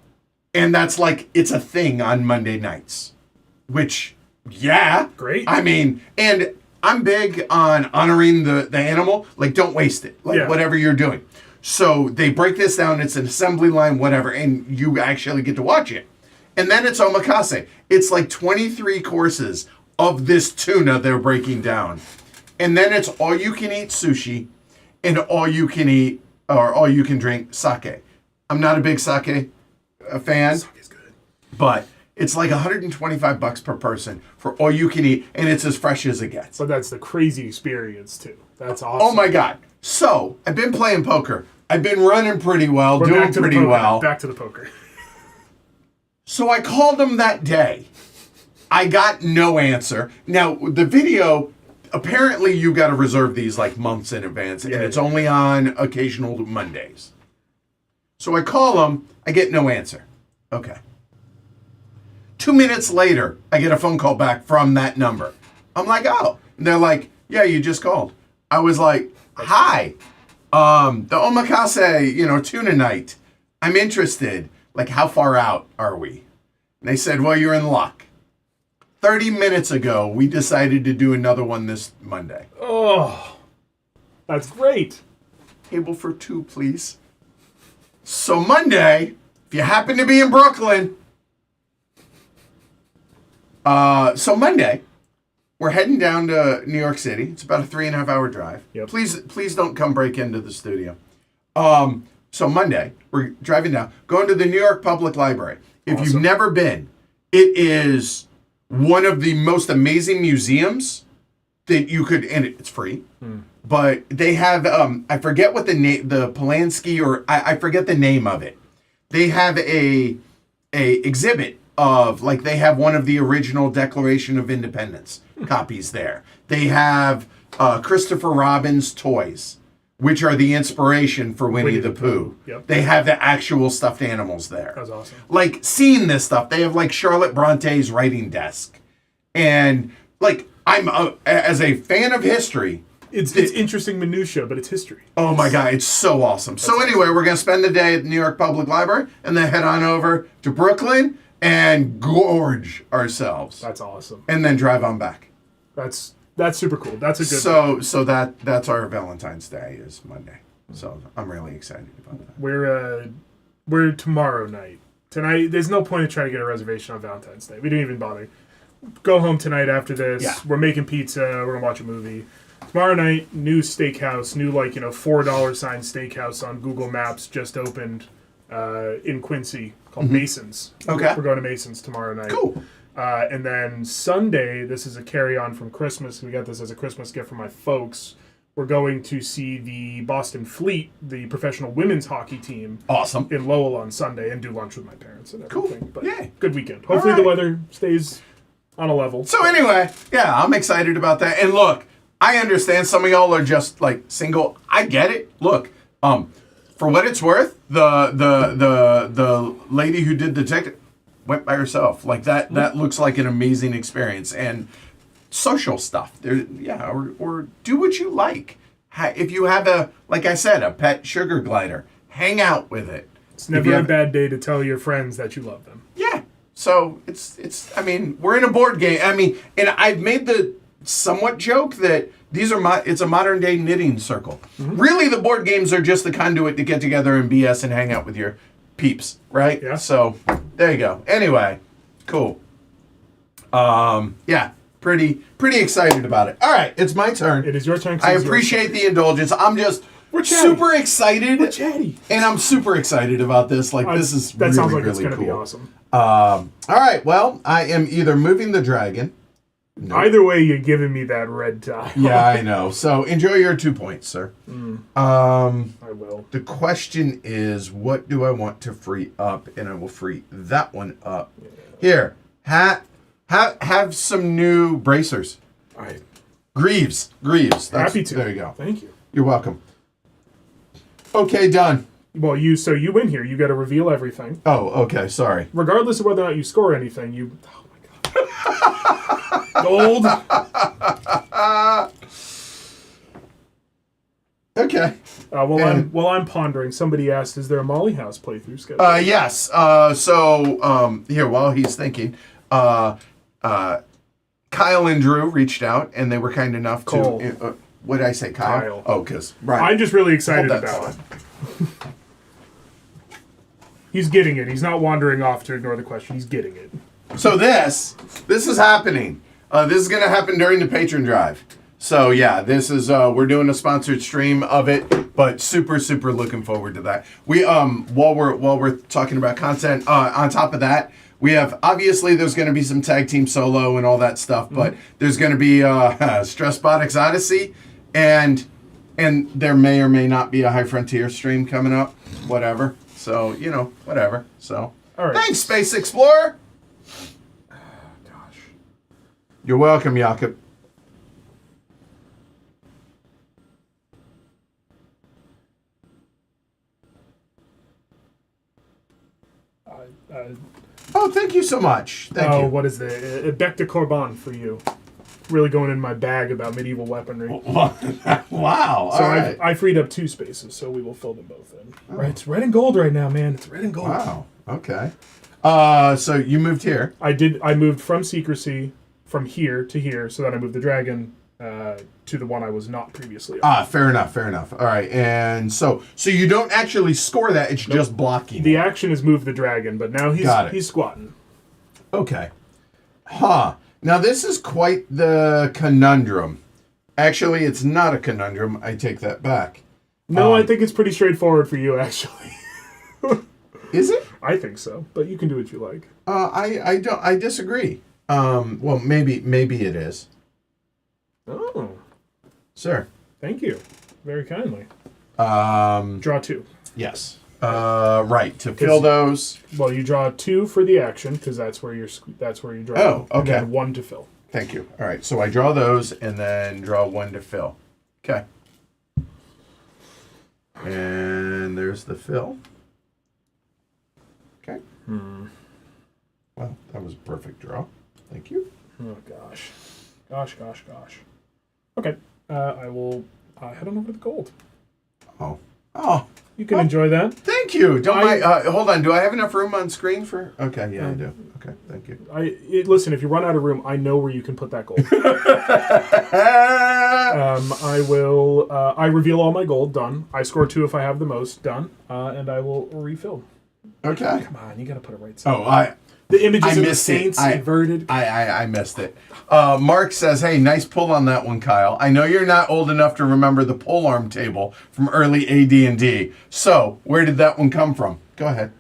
A: And that's like, it's a thing on Monday nights. Which, yeah.
B: Great.
A: I mean, and I'm big on honoring the animal. Like, don't waste it. Like, whatever you're doing. So they break this down. It's an assembly line, whatever. And you actually get to watch it. And then it's omakase. It's like 23 courses of this tuna they're breaking down. And then it's all you can eat sushi and all you can eat or all you can drink sake. I'm not a big sake fan.
B: Sake's good.
A: But it's like $125 per person for all you can eat, and it's as fresh as it gets.
B: But that's the crazy experience, too. That's awesome.
A: Oh, my God. So, I've been playing poker. I've been running pretty well, doing pretty well.
B: Back to the poker.
A: So, I called him that day. I got no answer. Now, the video, apparently you got to reserve these like months in advance, and it's only on occasional Mondays. So, I call him. I get no answer. Okay. 2 minutes later, I get a phone call back from that number. I'm like, oh. And they're like, yeah, you just called. I was like, hi. The omakase, tuna night. I'm interested. Like, how far out are we? And they said, well, you're in luck. 30 minutes ago, we decided to do another one this Monday.
B: Oh, that's great.
A: Table for two, please. So Monday, if you happen to be in Brooklyn, Monday, we're heading down to New York City. It's about a 3.5 hour drive.
B: Yep.
A: Please don't come break into the studio. So Monday, we're driving down, going to the New York Public Library. If you've never been, it is one of the most amazing museums that you could, and it's free. But they have, I forget what the Polanski, or I forget the name of it. They have a exhibit of, like, they have one of the original Declaration of Independence copies there. They have Christopher Robin's toys, which are the inspiration for Winnie the Pooh.
B: Yep.
A: They have the actual stuffed animals there.
B: That was awesome.
A: Like, seeing this stuff, they have, like, Charlotte Bronte's writing desk. And, like, I'm, as a fan of history...
B: It's interesting minutia, but it's history.
A: Oh, my God, it's so awesome. So anyway, we're going to spend the day at the New York Public Library and then head on over to Brooklyn and gorge ourselves.
B: That's awesome.
A: And then drive on back.
B: That's super cool. That's a good
A: So that's our Valentine's Day is Monday. So I'm really excited about that.
B: We're tomorrow night. Tonight, there's no point in trying to get a reservation on Valentine's Day. We didn't even bother. Go home tonight after this.
A: Yeah.
B: We're making pizza. We're going to watch a movie. Tomorrow night, new steakhouse, new $4 sign steakhouse on Google Maps just opened in Quincy called Mason's.
A: Okay.
B: We're going to Mason's tomorrow night.
A: Cool.
B: And then Sunday, this is a carry-on from Christmas. We got this as a Christmas gift from my folks. We're going to see the Boston Fleet, the professional women's hockey team.
A: Awesome.
B: In Lowell on Sunday and do lunch with my parents and everything.
A: Cool.
B: But
A: Yay.
B: Good weekend. Hopefully the weather stays on a level.
A: So anyway, yeah, I'm excited about that. And look, I understand some of y'all are just like single. I get it. Look, for what it's worth, the lady who did the ticket went by herself. Like that looks like an amazing experience and social stuff. There, yeah, or do what you like. If you have like I said, a pet sugar glider, hang out with it.
B: It's never a bad day to tell your friends that you love them.
A: Yeah. So it's. I mean, we're in a board game. I mean, and I've made the somewhat joke that it's a modern day knitting circle. Mm-hmm. Really, the board games are just the conduit to get together and BS and hang out with your peeps, right?
B: Yeah.
A: So there you go. Anyway, cool. Yeah, pretty excited about it. All right, it's my turn.
B: It is your turn.
A: I appreciate the indulgence. I'm just super excited.
B: We're chatty.
A: And I'm super excited about this. Like, this is
B: that
A: really,
B: sounds like
A: really
B: it's going to
A: cool.
B: be awesome.
A: All right, well, I am either moving the dragon.
B: Nope. Either way, you're giving me that red tie.
A: Yeah, I know. So enjoy your 2 points, sir.
B: I will.
A: The question is, what do I want to free up? And I will free that one up. Yeah. Here, have some new bracers.
B: All right.
A: Greaves.
B: Happy to.
A: There you go.
B: Thank you.
A: You're welcome. Okay, done.
B: Well, you win here. You got to reveal everything.
A: Oh, okay. Sorry.
B: Regardless of whether or not you score anything, you. Oh my god. Gold.
A: Okay.
B: While I'm pondering, somebody asked, "Is there a Molly House playthrough schedule?"
A: Yes. Here, while he's thinking, Kyle and Drew reached out, and they were kind enough to. What did I say, Kyle? Oh, because right.
B: I'm just really excited about it. He's getting it. He's not wandering off to ignore the question. He's getting it.
A: So this is happening. This is going to happen during the patron drive. So yeah, this is we're doing a sponsored stream of it, but super looking forward to that. We while we're talking about content, on top of that, we have obviously there's going to be some tag team solo and all that stuff, but there's going to be Stressbotics Odyssey, and there may or may not be a High Frontier stream coming up, whatever. So whatever. So
B: all right.
A: Thanks, Space Explorer.
B: Gosh,
A: you're welcome, Jakob. Oh, thank you so much. Thank you.
B: Oh, what is the Bec de Corban for you? Really going in my bag about medieval weaponry.
A: Wow.
B: So I freed up 2 spaces, so we will fill them both in. Oh. Right, it's red and gold right now, man. It's red and gold.
A: Wow. Okay. So you moved here.
B: I did. I moved from Secrecy from here to here, so then I moved the dragon to the one I was not previously on.
A: Fair enough. All right. And so you don't actually score that, it's just blocking.
B: The action is move the dragon, but now he's squatting.
A: Okay. Huh. Now this is quite the conundrum. Actually, it's not a conundrum. I take that back.
B: No, I think it's pretty straightforward for you, actually.
A: Is it?
B: I think so, but you can do what you like.
A: I disagree. Well, maybe it is.
B: Oh.
A: Sir.
B: Thank you. Very kindly. Draw 2.
A: Yes. Right. To fill those.
B: Well, you draw 2 for the action because that's where you draw.
A: Oh, okay.
B: And then 1 to fill.
A: Thank you. All right. So I draw those and then draw 1 to fill. Okay. And there's the fill. Okay. Well, that was a perfect draw. Thank you.
B: Oh gosh. Okay. I will head on over to the gold.
A: Oh.
B: You can enjoy that.
A: Thank you. Hold on. Do I have enough room on screen for? Okay, yeah, I do. Okay, thank you.
B: Listen, if you run out of room, I know where you can put that gold. I reveal all my gold. Done. I score 2 if I have the most. Done. And I will refill.
A: Okay.
B: Come on, you got to put it right side.
A: The
B: images of the saints inverted.
A: I missed it. Mark says, hey, nice pull on that one, Kyle. I know you're not old enough to remember the polearm table from early AD&D. So, where did that one come from? Go ahead.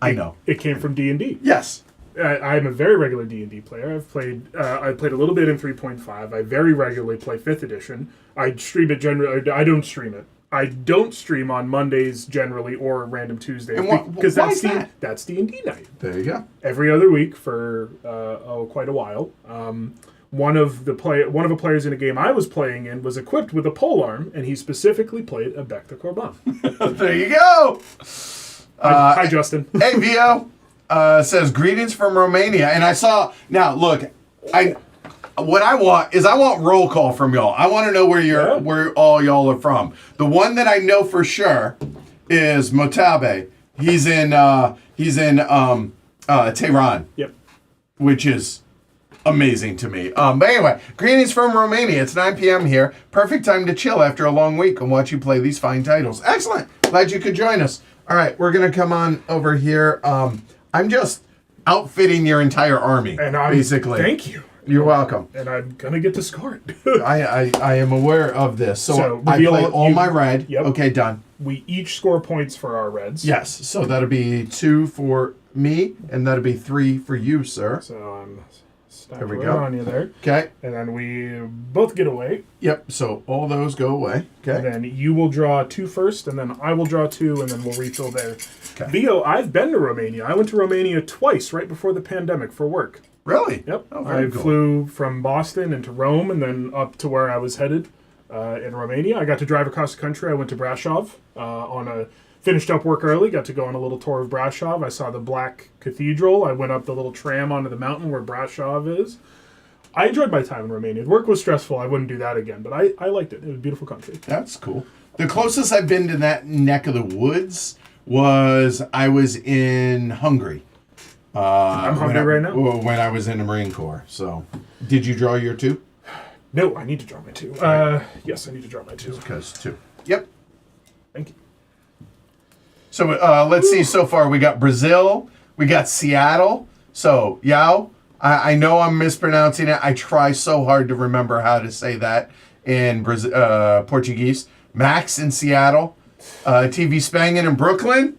A: I know.
B: It came from D&D.
A: Yes.
B: I'm a very regular D&D player. I played a little bit in 3.5. I very regularly play 5th edition. I stream it generally. I don't stream it. I don't stream on Mondays generally or random Tuesdays because that's D&D night.
A: There you go.
B: Every other week for quite a while. One of the players in a game I was playing in was equipped with a polearm, and he specifically played a Bec de Corban.
A: There you go.
B: Hi, Justin.
A: Hey, Vio says greetings from Romania, and I saw. Now, look, what I want roll call from y'all. I want to know where all y'all are from. The one that I know for sure is Motabe. He's in Tehran.
B: Yep.
A: Which is amazing to me. But anyway, greetings from Romania. It's 9 p.m. here. Perfect time to chill after a long week and watch you play these fine titles. Excellent. Glad you could join us. All right, we're gonna come on over here. I'm just outfitting your entire army, basically.
B: Thank you.
A: You're welcome.
B: And I'm gonna get to score it.
A: I am aware of this. So I play all my red. Yep. Okay, done.
B: We each score points for our reds.
A: Yes. So that'll be 2 for me, and that'll be 3 for you, sir.
B: So I'm stacked
A: there we
B: right
A: go.
B: on you there.
A: Okay.
B: And then we both get away.
A: Yep. So all those go away. Okay.
B: And then you will draw 2 first, and then I will draw 2, and then we'll refill there.
A: Okay.
B: Vio, I've been to Romania. I went to Romania twice right before the pandemic for work.
A: Really?
B: Yep.
A: Oh, very cool.
B: Flew from Boston into Rome and then up to where I was headed in Romania. I got to drive across the country. I went to Brasov finished up work early, got to go on a little tour of Brasov. I saw the Black Cathedral. I went up the little tram onto the mountain where Brasov is. I enjoyed my time in Romania. Work was stressful. I wouldn't do that again, but I liked it. It was a beautiful country.
A: That's cool. The closest I've been to that neck of the woods was I was in Hungary.
B: I'm hungry right now.
A: When I was in the Marine Corps. So, did you draw your 2?
B: No, I need to draw my 2. Yes, I need to draw my 2.
A: Because 2. Yep.
B: Thank you.
A: So, let's see. So far, we got Brazil. We got Seattle. So, Yao, I know I'm mispronouncing it. I try so hard to remember how to say that. in Portuguese. Max in Seattle. TV Spangen in Brooklyn.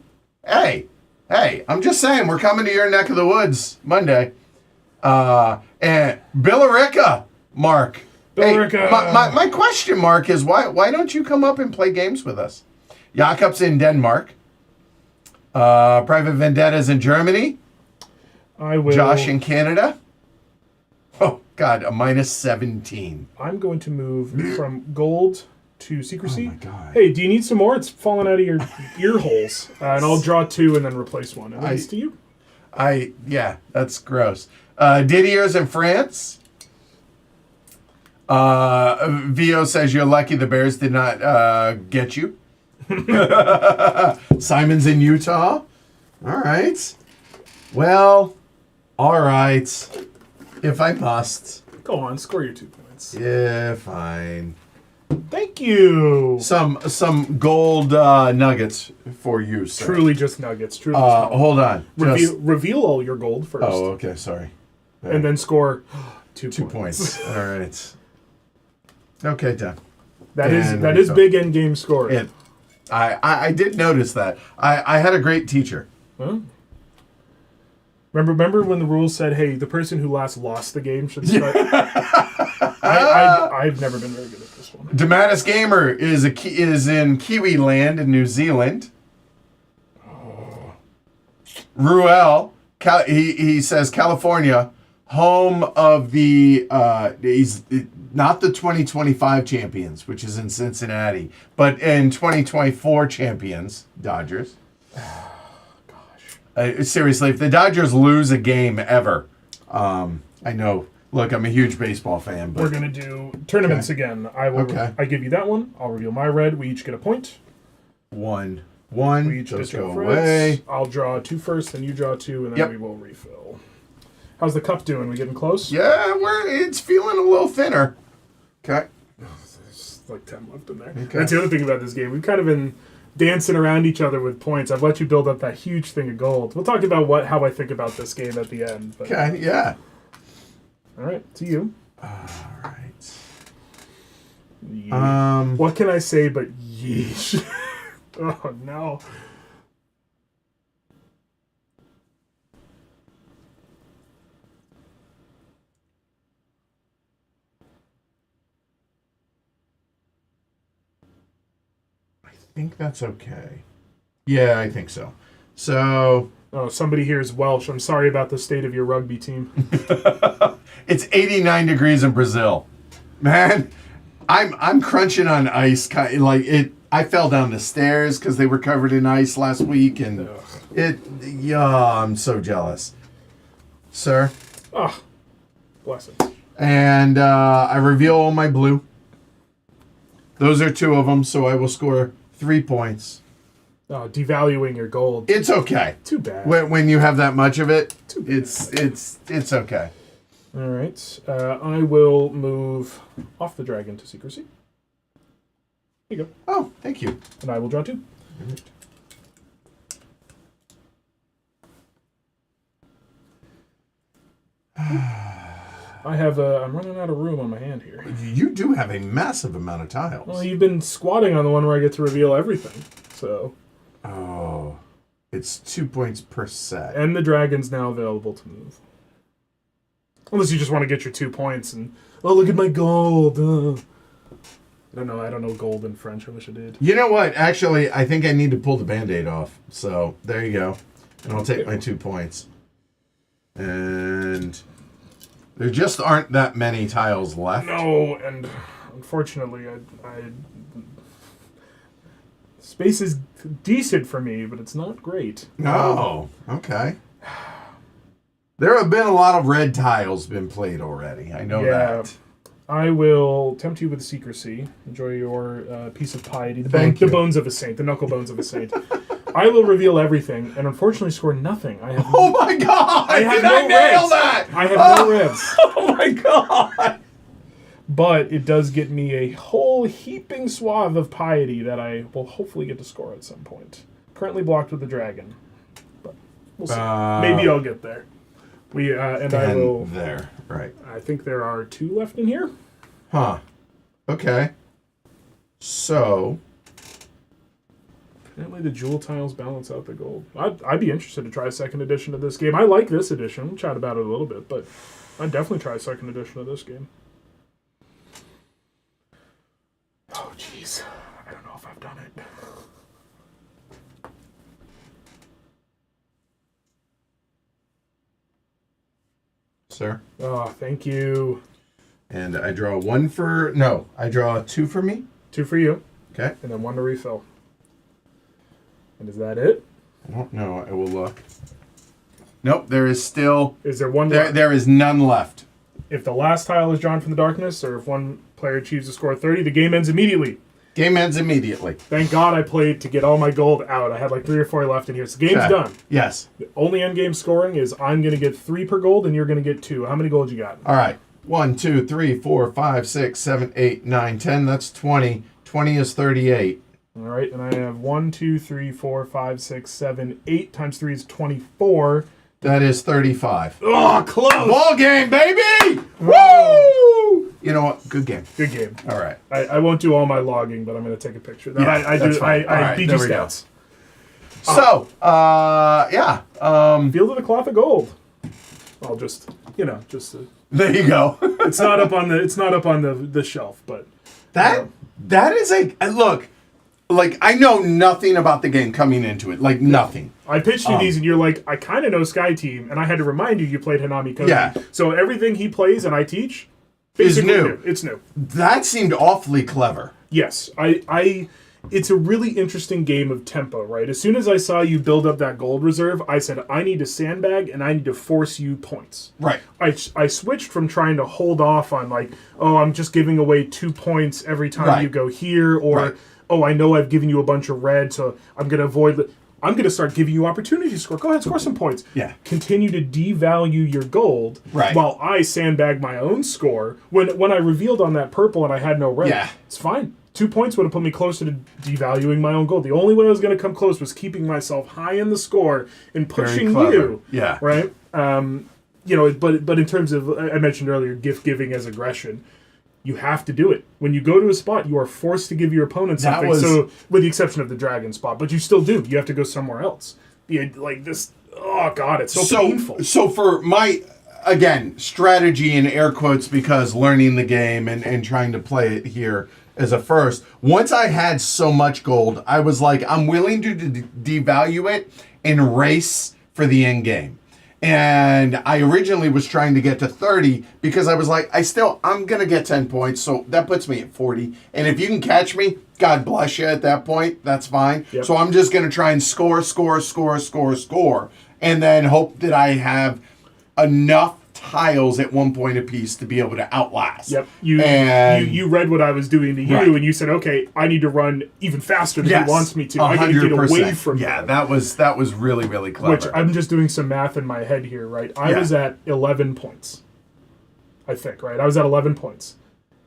A: Hey, I'm just saying, we're coming to your neck of the woods Monday. And Billerica, Mark.
B: Billerica.
A: My question, Mark, is why don't you come up and play games with us? Jakob's in Denmark. Private Vendettas in Germany.
B: I will.
A: Josh in Canada. Oh, God, a -17.
B: I'm going to move from gold to secrecy.
A: Oh, my God.
B: Hey, do you need some more? It's falling out of your ear holes. And I'll draw 2 and then replace 1. And then it's to you.
A: Yeah, that's gross. Didier's in France. Vio says you're lucky the Bears did not get you. Simon's in Utah. All right. Well, all right. If I must.
B: Go on, score your 2 points.
A: Yeah, fine.
B: Thank you.
A: Some gold nuggets for you, sir.
B: Truly just nuggets. Truly just nuggets.
A: Hold on.
B: Reveal all your gold first.
A: Oh, okay, sorry.
B: And then score 2
A: points. All right. Okay, done.
B: That is big end game scoring.
A: I did notice that. I had a great teacher.
B: Huh? Remember when the rules said, "Hey, the person who last lost the game should start." I've never been very good at this one.
A: Dematis Gamer is in Kiwi Land in New Zealand. Ruel, he says California, home of the he's not the 2025 champions, which is in Cincinnati, but in 2024 champions, Dodgers. Seriously, if the Dodgers lose a game ever, I know. Look, I'm a huge baseball fan. But
B: we're gonna do tournaments again. I will. Okay. I give you that one. I'll reveal my red. We each get a point.
A: 1.
B: We each
A: Those
B: get
A: go away.
B: I'll draw 2 first, then you draw 2, and then we will refill. How's the cup doing? We getting close?
A: Yeah, it's feeling a little thinner. Okay.
B: There's like 10 left in there. Okay. That's the other thing about this game. We've kind of been dancing around each other with points. I've let you build up that huge thing of gold. We'll talk about how I think about this game at the end. But.
A: Okay, yeah.
B: All right, to you.
A: All right.
B: What can I say but yeesh? Oh, no.
A: I think that's okay. Yeah, I think so. So...
B: Oh, somebody here is Welsh. I'm sorry about the state of your rugby team.
A: It's 89 degrees in Brazil. Man, I'm crunching on ice. Like I fell down the stairs because they were covered in ice last week, and I'm so jealous, sir.
B: Oh, blessings.
A: And I reveal all my blue. Those are 2 of them, so I will score 3 points.
B: Oh, devaluing your gold.
A: It's okay.
B: Too bad.
A: When you have that much of it, it's okay.
B: All right. I will move off the dragon to secrecy. Here you go.
A: Oh, thank you.
B: And I will draw 2. I'm running out of room on my hand here.
A: You do have a massive amount of tiles.
B: Well, you've been squatting on the one where I get to reveal everything, so...
A: Oh, it's 2 points per set.
B: And the dragon's now available to move. Unless you just want to get your 2 points and, oh, look at my gold. I don't know gold in French. I wish I did.
A: You know what? Actually, I think I need to pull the Band-Aid off. So, there you go. And I'll take my 2 points. And there just aren't that many tiles left.
B: No, and unfortunately, I space is decent for me, but it's not great.
A: Oh, okay. There have been a lot of red tiles been played already. I know that.
B: I will tempt you with secrecy. Enjoy your piece of piety. The bones of a saint. The knuckle bones of a saint. I will reveal everything, and unfortunately score nothing.
A: Oh my god!
B: I have no
A: nail that?
B: I have no ribs.
A: Oh my god!
B: But it does get me a whole heaping swath of piety that I will hopefully get to score at some point. Currently blocked with the dragon. But we'll see. Maybe I'll get there. I will...
A: There, right.
B: I think there are 2 left in here.
A: Huh. Okay. So.
B: Apparently the jewel tiles balance out the gold. I'd be interested to try a second edition of this game. I like this edition. We'll chat about it a little bit, but I'd definitely try a second edition of this game. Oh, jeez. I don't know if I've done it.
A: Sir.
B: Oh, thank you.
A: And I draw one for... No, I draw two for me.
B: Two for you.
A: Okay.
B: And then one to refill. And is that it?
A: I don't know. I will... Nope, there is still...
B: Is there one
A: left? There is none left.
B: If the last tile is drawn from the darkness, or if one player achieves a score of 30, the game ends immediately.
A: Game ends immediately.
B: Thank God I played to get all my gold out. I had like 3 or 4 left in here. So the game's done.
A: Yes.
B: The only end game scoring is I'm going to get 3 per gold, and you're going to get 2. How many gold you got?
A: All right. 1, 2, 3, 4, 5, 6, 7, 8, 9, 10. That's 20. 20 is 38.
B: All right, and I have 1, 2, 3, 4, 5, 6, 7, 8 times 3 is 24.
A: That is 35.
B: Oh, close!
A: Ball game, baby! Woo! You know what? Good game.
B: Good game.
A: All right.
B: I won't do all my logging, but I'm going to take a picture.
A: Yeah, that's fine.
B: I beat you stats.
A: So, yeah.
B: Field of the Cloth of Gold. I'll just,
A: there you go.
B: it's not up on the shelf, but
A: that is a look. Like, I know nothing about the game coming into it. Like, nothing.
B: I pitched you these, and you're like, I kind of know Sky Team, and I had to remind you played Hanami Koji.
A: Yeah.
B: So everything he plays and I teach
A: is new.
B: It's new.
A: That seemed awfully clever.
B: Yes. It's a really interesting game of tempo, right? As soon as I saw you build up that gold reserve, I said, I need to sandbag, and I need to force you points.
A: Right.
B: I switched from trying to hold off on, like, oh, I'm just giving away 2 points every time you go here, or... Oh, I know I've given you a bunch of red, so I'm going to avoid... I'm going to start giving you opportunities to score. Go ahead, score some points.
A: Yeah.
B: Continue to devalue your gold while I sandbag my own score. When I revealed on that purple and I had no red, it's fine. 2 points would have put me closer to devaluing my own gold. The only way I was going to come close was keeping myself high in the score and pushing you.
A: Yeah.
B: Right? But in terms of... I mentioned earlier, gift giving as aggression. You have to do it. When you go to a spot, you are forced to give your opponent something. So, with the exception of the dragon spot, but you still do. You have to go somewhere else. Like this. Oh God, it's so painful.
A: So for my strategy in air quotes, because learning the game and trying to play it here as a first. Once I had so much gold, I was like, I'm willing to devalue it and race for the end game. And I originally was trying to get to 30 because I was like, I'm going to get 10 points. So that puts me at 40. And if you can catch me, God bless you at that point. That's fine. Yep. So I'm just going to try and score. And then hope that I have enough tiles at one point apiece to be able to outlast.
B: Yep. You read what I was doing to you, and you said, okay, I need to run even faster than he wants me to. 100%. I need to get away from
A: you. That was really, really clever.
B: Which I'm just doing some math in my head here, right? I was at 11 points. I think, right? I was at 11 points.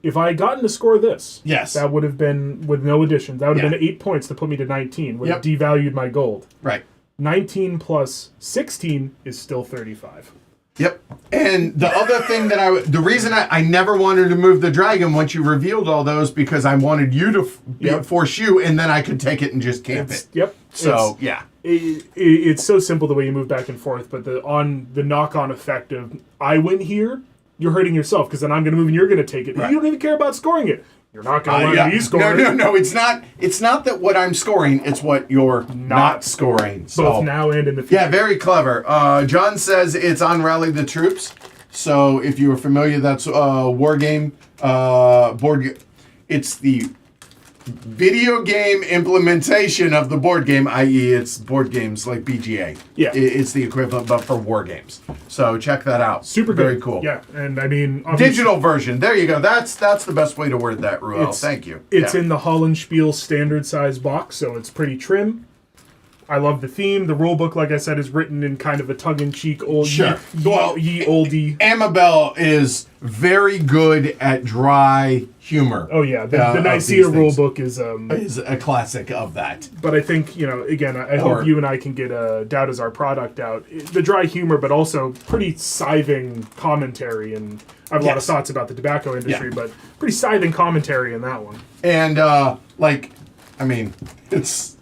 B: If I had gotten to score this, that would have been, with no additions, that would have been 8 points to put me to 19, would have devalued my gold.
A: Right.
B: 19 plus 16 is still 35.
A: Yep. And the other thing that the reason I never wanted to move the dragon once you revealed all those, because I wanted you to force you, and then I could take it and just camp it.
B: Yep.
A: So,
B: it's so simple the way you move back and forth, but the knock-on effect of I win here, you're hurting yourself, because then I'm going to move and you're going to take it. Right. You don't even care about scoring it. You're not going to let me score it.
A: No. It's not that what I'm scoring, it's what you're not scoring.
B: Both now and in the future.
A: Yeah, very clever. John says it's on Rally the Troops. So if you are familiar, that's a war game. It's the video game implementation of the board game, i.e. it's board games like BGA.
B: Yeah.
A: It's the equivalent, but for war games. So check that out.
B: Super
A: Very
B: good.
A: cool.
B: Yeah, and I mean...
A: Digital version. There you go. That's the best way to word that, Ruel. Thank you.
B: It's in the Hollenspiel standard size box, so it's pretty trim. I love the theme. The rule book, like I said, is written in kind of a tongue-in-cheek old ye oldie.
A: Amabel is very good at dry humor.
B: Oh yeah, the Nicaea rule book is
A: a classic of that.
B: But I think, again, I hope you and I can get Doubt Is Our Product out. The dry humor, but also pretty scything commentary, and I have a lot of thoughts about the tobacco industry, but pretty scything commentary in that one.
A: And it's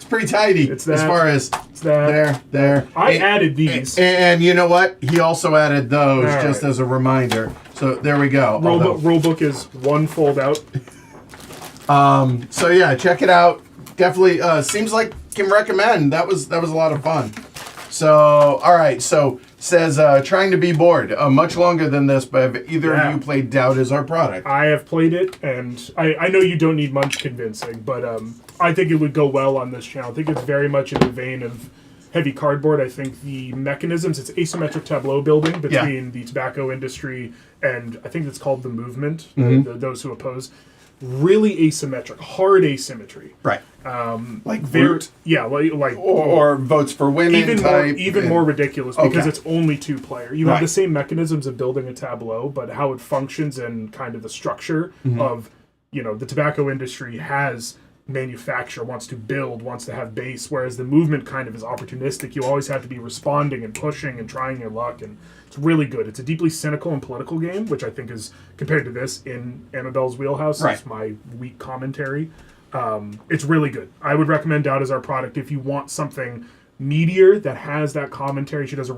A: pretty tidy as far as there.
B: I added these,
A: and you know what? He also added those just as a reminder. So there we go.
B: Rule book is one fold out.
A: So yeah, check it out. Definitely seems like can recommend. That was a lot of fun. So all right. So says trying to be bored. Much longer than this, but have either of you played Doubt Is Our Product?
B: I have played it, and I know you don't need much convincing, but I think it would go well on this channel. I think it's very much in the vein of Heavy Cardboard. I think the mechanisms, it's asymmetric tableau building between the tobacco industry and I think it's called the movement, those who oppose. Really asymmetric, hard asymmetry.
A: Right.
B: Like Root? Yeah, like
A: or votes for women
B: even more ridiculous because it's only 2-player. You have the same mechanisms of building a tableau, but how it functions and kind of the structure of, the tobacco industry has manufacture, wants to build, wants to have base, whereas the movement kind of is opportunistic. You always have to be responding and pushing and trying your luck, and it's really good. It's a deeply cynical and political game, which I think is, compared to this, in Amabel's wheelhouse. It's my weak commentary. It's really good. I would recommend Doubt Is Our Product if you want something meatier that has that commentary. She does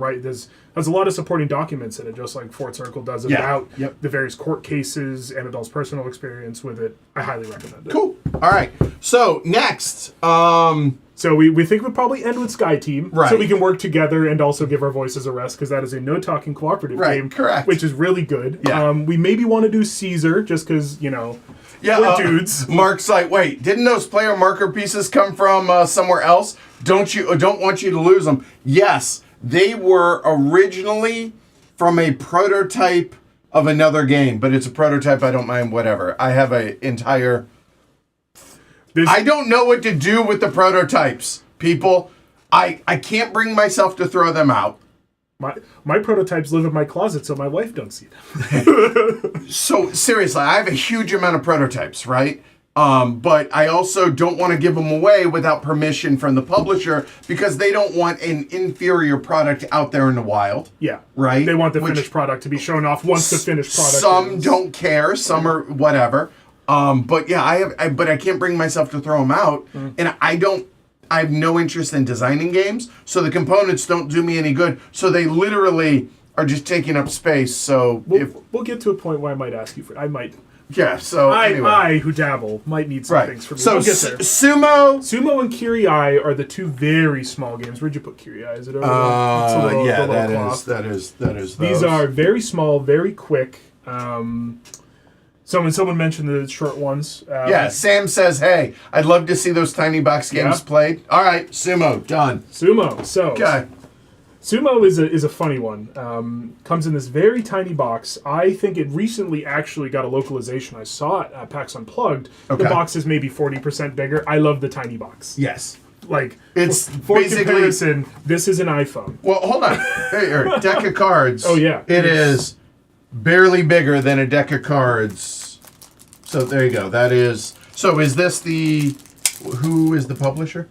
B: has a lot of supporting documents in it, just like Fort Circle does about the various court cases, Amabel's personal experience with it. I highly recommend it.
A: Cool. All right. So next,
B: so we think we'll probably end with Sky Team,
A: right?
B: So we can work together and also give our voices a rest, because that is a no-talking cooperative game,
A: correct?
B: Which is really good.
A: Yeah.
B: We maybe want to do Caesar just because we're dudes.
A: Mark's like, wait, didn't those player marker pieces come from somewhere else? Don't want you to lose them. Yes, they were originally from a prototype of another game, but it's a prototype. I don't mind, whatever. I have an entire... I don't know what to do with the prototypes, people. I can't bring myself to throw them out.
B: My prototypes live in my closet, so my wife don't see them.
A: So, seriously, I have a huge amount of prototypes, right? But I also don't want to give them away without permission from the publisher, because they don't want an inferior product out there in the wild.
B: Yeah.
A: Right?
B: They want the finished product to be shown off once the finished product
A: Some don't care, some are whatever. But yeah, but I can't bring myself to throw them out, and I have no interest in designing games, so the components don't do me any good. So they literally are just taking up space. So
B: we'll get to a point where I might ask you for it. I might.
A: Yeah. So anyway.
B: I who dabble might need some things from you.
A: So
B: we'll get there.
A: Sumo
B: and Kyrie are the two very small games. Where'd you put Kyrie? Is it over there?
A: That is those.
B: These are very small, very quick. Someone mentioned the short ones.
A: Sam says, hey, I'd love to see those tiny box games played. All right, Sumo, done.
B: Sumo. So,
A: okay.
B: Sumo is a funny one. Comes in this very tiny box. I think it recently actually got a localization. I saw it at PAX Unplugged. Okay. The box is maybe 40% bigger. I love the tiny box.
A: Yes.
B: Like,
A: it's
B: for
A: basically...
B: comparison, this is an iPhone.
A: Well, hold on. Hey, deck of cards.
B: Oh, yeah.
A: It is barely bigger than a deck of cards. So there you go. That is... So is this the... Who is the publisher?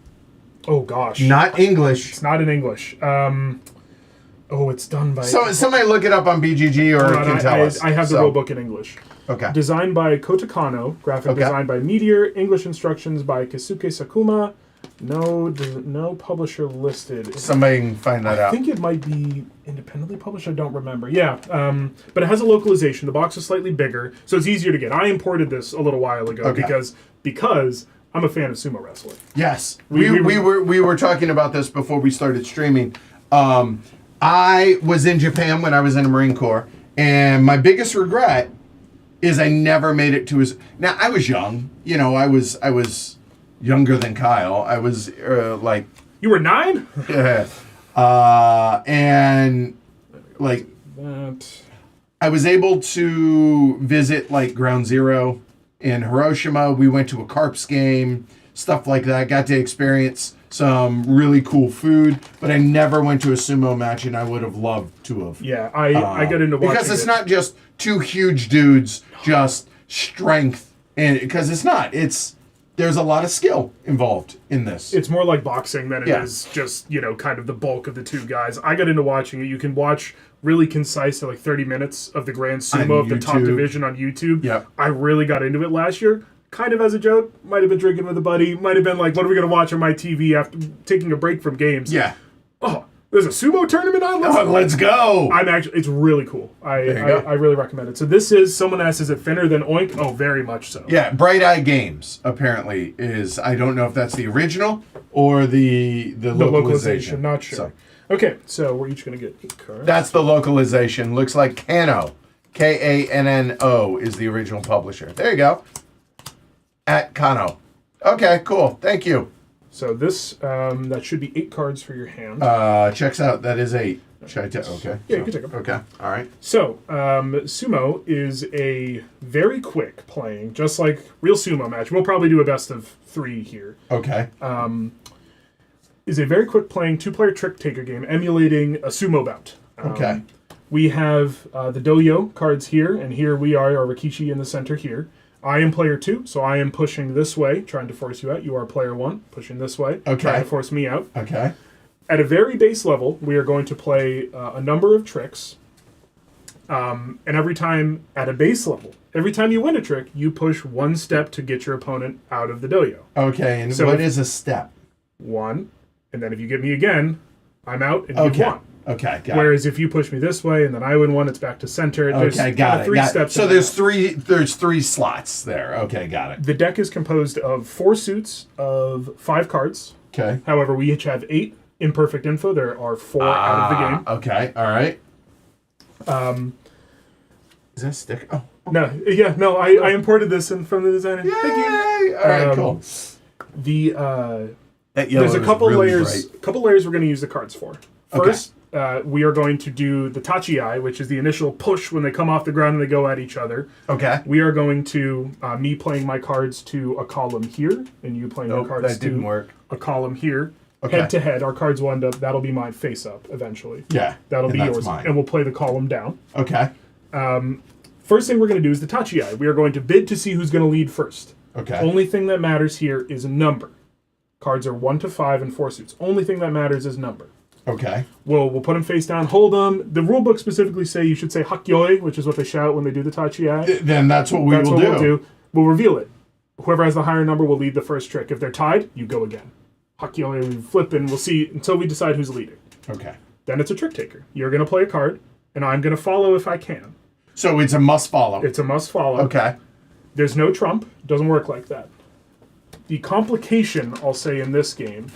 B: Oh, gosh.
A: Not English.
B: It's not in English. It's done by...
A: So somebody look it up on BGG or can tell us.
B: I have the rule book in English.
A: Okay.
B: Designed by Kota Kano. Graphic design by Meteor. English instructions by Keisuke Sakuma. No publisher listed.
A: Somebody can find that out.
B: I think it might be independently published. I don't remember. Yeah, but it has a localization. The box is slightly bigger, so it's easier to get. I imported this a little while ago because I'm a fan of sumo wrestling.
A: Yes, we were talking about this before we started streaming. I was in Japan when I was in the Marine Corps, and my biggest regret is I never made it to his. Now I was young. I was younger than Kyle. I was like...
B: You were 9?
A: Yeah. And like...
B: That.
A: I was able to visit like Ground Zero in Hiroshima. We went to a Carps game, stuff like that. Got to experience some really cool food, but I never went to a sumo match, and I would have loved to have.
B: Yeah, I got into watching
A: because it's not just two huge dudes, just strength, and because it's not. There's a lot of skill involved in this.
B: It's more like boxing than it is just, kind of the bulk of the two guys. I got into watching it. You can watch really concise, like 30 minutes of the Grand Sumo of the top division on YouTube.
A: Yep.
B: I really got into it last year, kind of as a joke. Might have been drinking with a buddy. Might have been like, what are we going to watch on my TV after taking a break from games?
A: Yeah.
B: Oh, there's a sumo tournament on?
A: Let's go.
B: It's really cool. I really recommend it. So this is, someone asks, is it thinner than Oink? Oh, very much so.
A: Yeah, Bright Eye Games apparently is, I don't know if that's the original or the localization.
B: Not sure.
A: So,
B: okay, so we're each going to get 8 cards.
A: that's the localization. Looks like Kanno. Kanno is the original publisher. There you go. At Kanno. Okay, cool. Thank you.
B: So this, that should be 8 cards for your hand.
A: Checks out. That is 8. Should I take? Okay.
B: Yeah, you can take them.
A: Okay. All right.
B: So, sumo is a very quick playing, just like real sumo match. We'll probably do a best of 3 here.
A: Okay.
B: Is a very quick playing 2-player trick taker game emulating a sumo bout.
A: Okay.
B: We have the doyo cards here, and here we are, our Rikishi in the center here. I am player 2, so I am pushing this way, trying to force you out. You are player 1, pushing this way, trying to force me out.
A: Okay.
B: At a very base level, we are going to play a number of tricks. And every time, at a base level, every time you win a trick, you push 1 step to get your opponent out of the doyo.
A: Okay, and so what is a step?
B: 1, and then if you get me again, I'm out, and you've won.
A: Okay, got
B: Whereas if you push me this way and then I win 1, it's back to center.
A: Okay, got it.
B: 3 steps.
A: So there's three slots there. Okay, got it.
B: The deck is composed of 4 suits of 5 cards.
A: Okay.
B: However, we each have 8 imperfect info. There are 4 out of the game.
A: Okay, all right. Is that a stick? Oh.
B: No, I imported this from the designer.
A: Yay!
B: Thank you.
A: All right, cool.
B: There's a couple layers. Couple layers we're going to use the cards for. First, we are going to do the tachi-ai, which is the initial push when they come off the ground and they go at each other.
A: Okay.
B: We are going to, me playing my cards to a column here, and you playing your cards
A: that didn't work.
B: A column here.
A: Okay.
B: Head to head, our cards will end up, that'll be mine face up eventually.
A: Yeah.
B: That'll be yours.
A: Mine.
B: And we'll play the column down.
A: Okay.
B: First thing we're going to do is the tachi-ai. We are going to bid to see who's going to lead first.
A: Okay.
B: Only thing that matters here is a number. Cards are 1 to 5 and 4 suits. Only thing that matters is number.
A: Okay.
B: We'll put them face down, hold them. The rule book specifically say you should say hakyoi, which is what they shout when they do the tachi-ai.
A: Then that's what we'll do.
B: We'll reveal it. Whoever has the higher number will lead the first trick. If they're tied, you go again. Hakyoi, we flip and we'll see until we decide who's leading.
A: Okay.
B: Then it's a trick taker. You're going to play a card, and I'm going to follow if I can.
A: So it's a must follow.
B: It's a must follow.
A: Okay.
B: There's no trump. It doesn't work like that. The complication, I'll say, in this game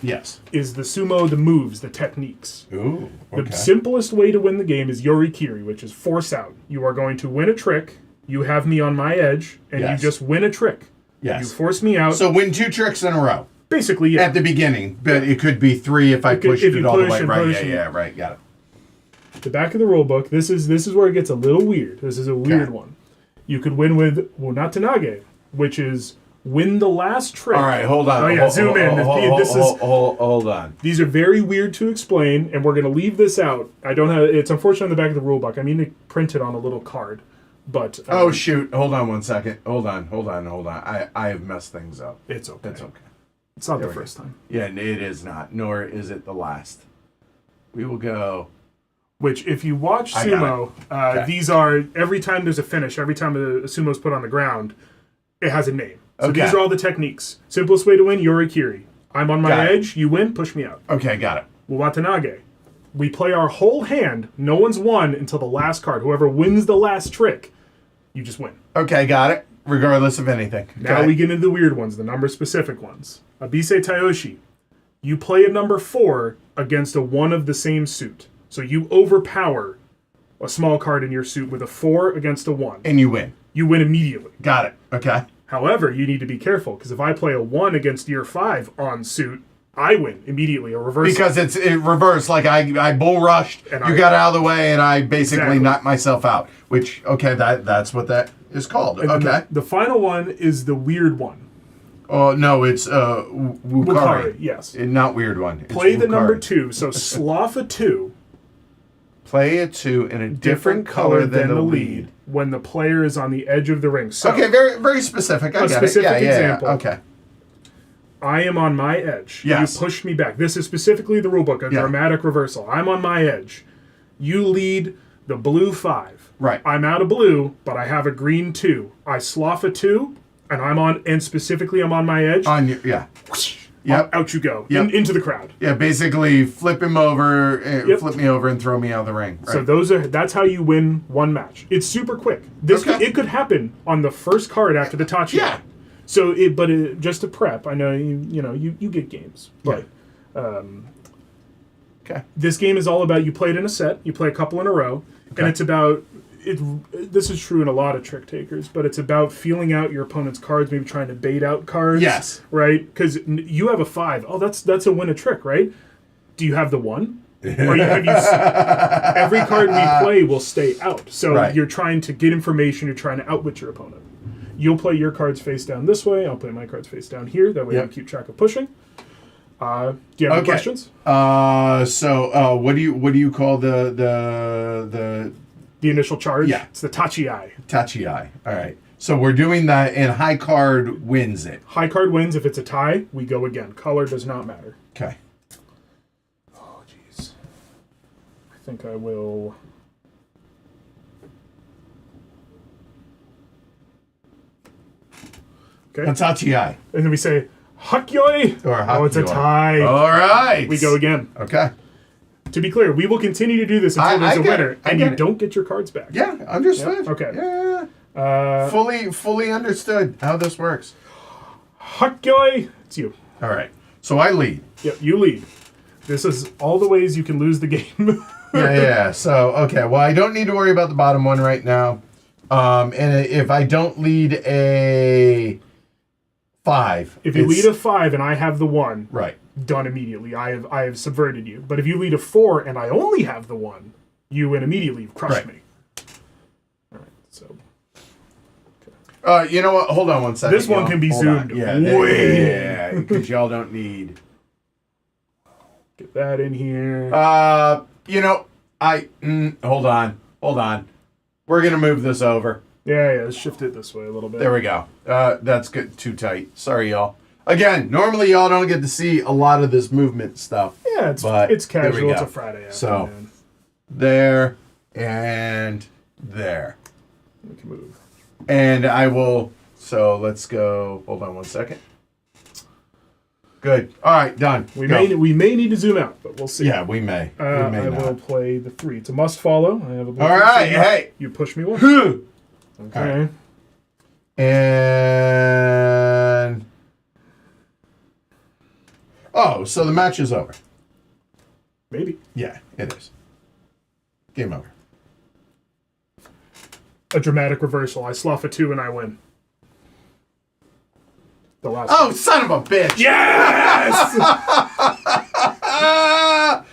B: is the sumo, the moves, the techniques.
A: Ooh, okay.
B: The simplest way to win the game is yorikiri, which is force out. You are going to win a trick. You have me on my edge, and you just win a trick.
A: Yes.
B: You force me out.
A: So win 2 tricks in a row.
B: Basically, yeah.
A: At the beginning, but it could be 3 if I pushed it all the way. Right, right, got it.
B: The back of the rule book, this is where it gets a little weird. This is a weird one. You could win with Wunatanage, which is win the last trick.
A: All right, hold on.
B: Oh yeah, zoom in.
A: Hold on.
B: These are very weird to explain, and we're going to leave this out. I don't have. It's unfortunately on the back of the rule book. I mean to print it on a little card, but.
A: Oh shoot! Hold on 1 second. Hold on. I have messed things up.
B: It's okay.
A: It's okay.
B: It's not the first time.
A: Yeah, it is not. Nor is it the last. We will go.
B: Which, if you watch sumo, these are every time there's a finish, every time a sumo's put on the ground, it has a name. So these are all the techniques. Simplest way to win, yorikiri. I'm on my edge, you win, push me out.
A: Okay, got it.
B: Watanage. We play our whole hand, no one's won until the last card. Whoever wins the last trick, you just win.
A: Okay, got it. Regardless of anything.
B: Now we get into the weird ones, the number-specific ones. Abise Tayoshi. You play a number 4 against a 1 of the same suit. So you overpower a small card in your suit with a 4 against a 1.
A: And you win.
B: You win immediately.
A: Got it. Okay.
B: However, you need to be careful, because if I play a 1 against your 5 on suit, I win immediately, or reverse.
A: Because it's reversed. Like I bull rushed, and you got out of the way, and I basically knocked myself out. Which, that's what that is called.
B: And
A: okay.
B: The final one is the weird one.
A: Oh, no, it's Wukari.
B: Yes.
A: Not Weird One. It's
B: Play the
A: Wukari.
B: number 2. So slough a 2.
A: Play a 2 in a different color than the lead.
B: When the player is on the edge of the ring. So,
A: Okay, very very specific. I get
B: specific
A: it. Yeah,
B: example.
A: Yeah. Okay.
B: I am on my edge.
A: Yes.
B: You push me back. This is specifically the rulebook, a dramatic reversal. I'm on my edge. You lead the blue 5.
A: Right.
B: I'm out of blue, but I have a green 2. I slough a 2, and I'm specifically I'm on my edge.
A: On your, yeah. Yep.
B: Out you go.
A: Yep.
B: Into the crowd.
A: Yeah, basically flip him over, flip me over, and throw me out of the ring. Right.
B: So that's how you win one match. It's super quick. It could happen on the first card after the Tachi.
A: Yeah.
B: So just to prep, I know you get games, but
A: okay.
B: This game is all about you play it in a set, you play a couple in a row, and it's about this is true in a lot of trick takers, but it's about feeling out your opponent's cards, maybe trying to bait out cards.
A: Yes.
B: Right? Because you have a 5. Oh, that's a win a trick, right? Do you have the 1? Or every card we play will stay out. So you're trying to get information, you're trying to outwit your opponent. You'll play your cards face down this way, I'll play my cards face down here, that way we keep track of pushing. Do you have any questions?
A: So what do you call the
B: initial charge?
A: Yeah.
B: It's the Tachi-ai.
A: Tachi-ai. All right. So we're doing that, and high card wins it.
B: High card wins. If it's a tie, we go again. Color does not matter.
A: Okay.
B: Oh, jeez. I think I will... Okay.
A: That's Tachi-ai.
B: And then we say, Hakyoi!
A: Or
B: Oh, it's a tie.
A: All right.
B: We go again.
A: Okay.
B: To be clear, we will continue to do this until there's a winner, and you don't get your cards back.
A: Yeah, understood.
B: Yep. Okay.
A: Yeah. Fully understood how this works.
B: Hakyoi! It's you.
A: All right. So I lead.
B: Yep, you lead. This is all the ways you can lose the game.
A: Yeah. So, okay. Well, I don't need to worry about the bottom one right now. And if I don't lead a 5.
B: If you lead a 5 and I have the 1,
A: right,
B: done immediately. I have subverted you. But if you lead a 4 and I only have the 1, you win immediately. You've crushed me. All right. So.
A: You know what? Hold on one second.
B: This one can be zoomed.
A: Yeah, because y'all don't need.
B: Get that in here.
A: Hold on. We're gonna move this over.
B: Yeah. Let's shift it this way a little bit.
A: There we go. That's good. Too tight. Sorry, y'all. Again, normally y'all don't get to see a lot of this movement stuff.
B: Yeah, it's casual. It's a Friday afternoon.
A: So, there and there.
B: We can move.
A: And I will. So let's go. Hold on one second. Good. All right, done.
B: We may need to zoom out, but we'll see.
A: Yeah, we may.
B: I will play the 3. It's a must follow. I have a blue.
A: All right. Hey.
B: You push me 1. Okay.
A: Right. And so the match is over.
B: Maybe.
A: Yeah, it is. Game over.
B: A dramatic reversal. I slough a 2 and I win. The last.
A: Oh, son of a bitch!
B: Yes!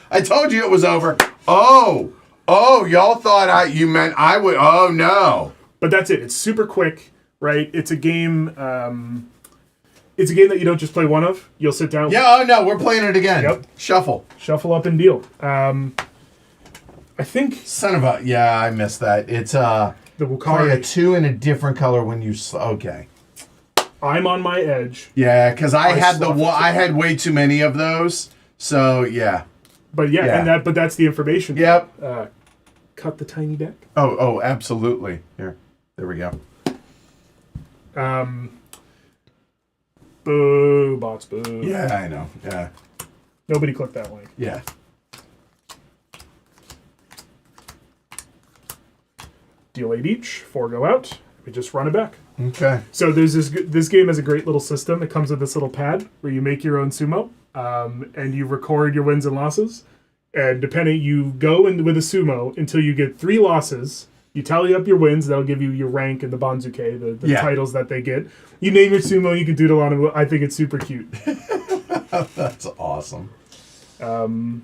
A: I told you it was over. Oh, y'all thought you meant I would. Oh no!
B: But that's it. It's super quick, right? It's a game. It's a game that you don't just play one of. You'll sit down.
A: Yeah. Oh no, we're playing it again.
B: Yep.
A: Shuffle
B: up and deal. I think.
A: Son of a. Yeah, I missed that. It's the
B: Wukari.
A: Play a 2 in a different color when you. Okay.
B: I'm on my edge.
A: Yeah, because I had way too many of those. So yeah.
B: But but that's the information.
A: Yep.
B: Cut the tiny deck.
A: Oh, absolutely. Here, there we go.
B: Boo, bots, boo.
A: Yeah, I know. Yeah.
B: Nobody clicked that link.
A: Yeah.
B: Deal 8 each. 4 go out. We just run it back.
A: Okay.
B: So there's this game has a great little system. It comes with this little pad where you make your own sumo, and you record your wins and losses. And you go in with a sumo until you get 3 losses. You tally up your wins. That'll give you your rank and the banzuke, the titles that they get. You name your sumo. You can doodle on it. I think it's super cute.
A: That's awesome.
B: So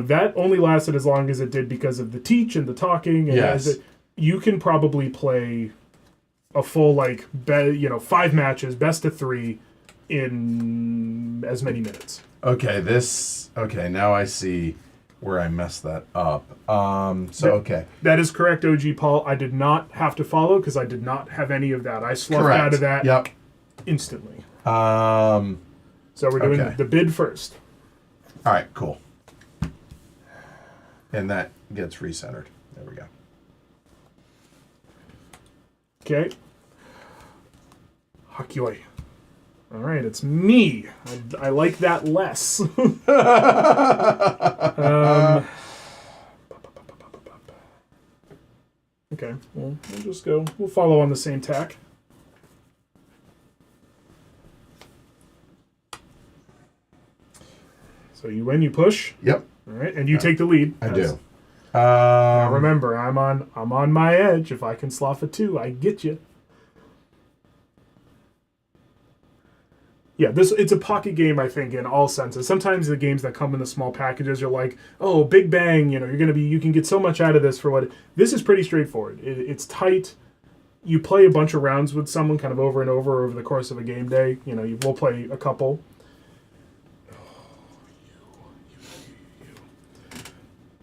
B: that only lasted as long as it did because of the teach and the talking. And
A: yes.
B: You can probably play a full 5 matches, best of 3 in as many minutes.
A: Okay, now I see where I messed that up. Okay.
B: That is correct, OG Paul. I did not have to follow because I did not have any of that. I sloughed
A: Correct.
B: out of that instantly. So we're doing the bid first.
A: All right, cool. And that gets recentered. There we go.
B: Okay. Hakyoi. All right, it's me. I like that less. Okay, well, we'll just go. We'll follow on the same tack. So you win, you push.
A: Yep.
B: All right, and you take the lead.
A: I do.
B: Now remember, I'm on my edge. If I can slough a 2, I get you. Yeah, it's a pocket game, I think, in all senses. Sometimes the games that come in the small packages are like, oh, big bang, you can get so much out of this for what. This is pretty straightforward. It's tight. You play a bunch of rounds with someone kind of over and over the course of a game day. We'll play a couple.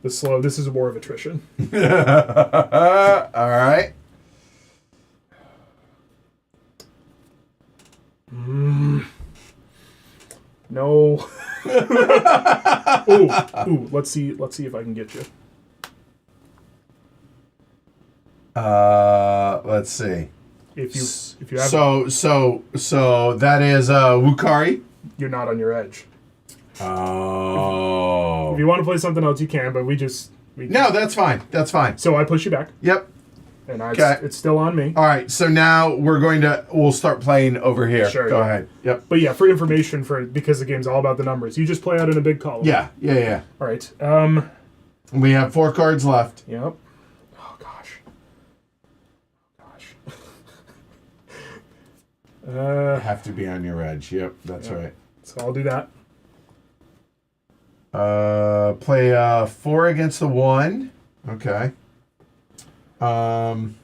B: This is a war of attrition.
A: All right.
B: No. Ooh, let's see if I can get you.
A: Let's see.
B: If you have
A: so that is Wukari.
B: You're not on your edge.
A: Oh.
B: If you want to play something else, you can, but
A: No, that's fine. That's fine.
B: So I push you back.
A: Yep.
B: And it's still on me.
A: All right, so now we'll start playing over here.
B: Sure.
A: Go ahead. Yep.
B: But yeah, for information, because the game's all about the numbers, you just play out in a big column.
A: Yeah.
B: All right.
A: We have 4 cards left.
B: Yep. Oh gosh.
A: Have to be on your edge. Yep, that's right.
B: So I'll do that.
A: Play 4 against the 1. Okay.
B: And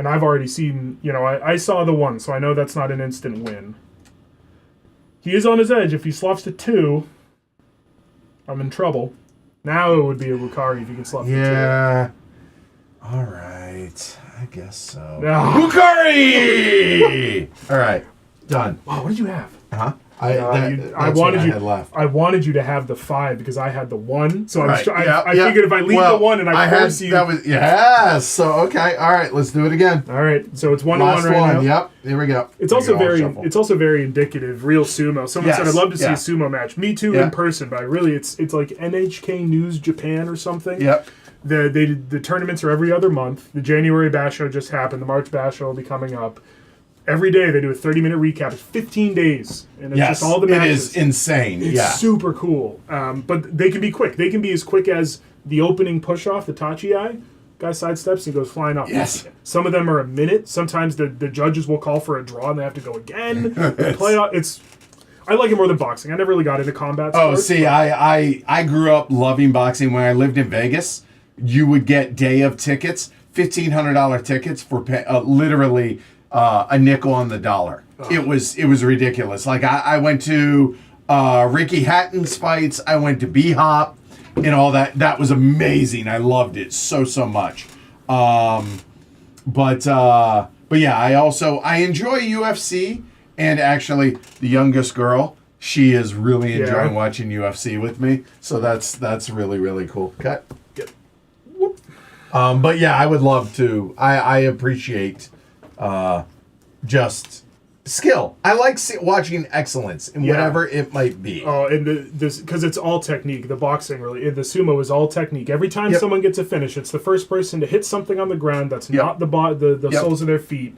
B: I've already seen, I saw the 1, so I know that's not an instant win. He is on his edge. If he sloughs to 2, I'm in trouble. Now it would be a Wukari if you can slough to 2.
A: Yeah. All right. I guess so.
B: No.
A: Wukari! All right. Done.
B: Wow, what did you have?
A: Huh?
B: I wanted you to have the 5 because I had the 1. So I figured if I leave the 1 and I force you.
A: Yes. So okay. All right. Let's do it again.
B: All right. So it's 1-1
A: Last
B: right
A: one.
B: now.
A: Yep. Here we go.
B: It's also very indicative. Real sumo. Someone said I'd love to see a sumo match. Me too in person, but really it's like NHK News Japan or something.
A: Yep.
B: The tournaments are every other month. The January Basho just happened. The March Basho will be coming up. Every day they do a 30-minute recap. It's 15 days, and it's just all the matches.
A: It is insane.
B: It's super cool. But they can be quick. They can be as quick as the opening push-off, the Tachi-ai. Guy sidesteps and he goes flying off.
A: Yes.
B: Some of them are a minute. Sometimes the judges will call for a draw and they have to go again. I like it more than boxing. I never really got into combat sports.
A: I grew up loving boxing. When I lived in Vegas, you would get day of tickets, $1,500 tickets for literally a nickel on the dollar. Oh. It was ridiculous. Like I went to Ricky Hatton's fights. I went to B-Hop and all that. That was amazing. I loved it so much. But yeah, I enjoy UFC, and actually the youngest girl, she is really enjoying watching UFC with me. So that's really, really cool. Cut.
B: Yep.
A: Whoop. But yeah, I would love to. I appreciate just skill. I like watching excellence in whatever it might be.
B: Oh, and this because it's all technique. The boxing the sumo is all technique. Every time someone gets a finish, it's the first person to hit something on the ground that's not the soles of their feet.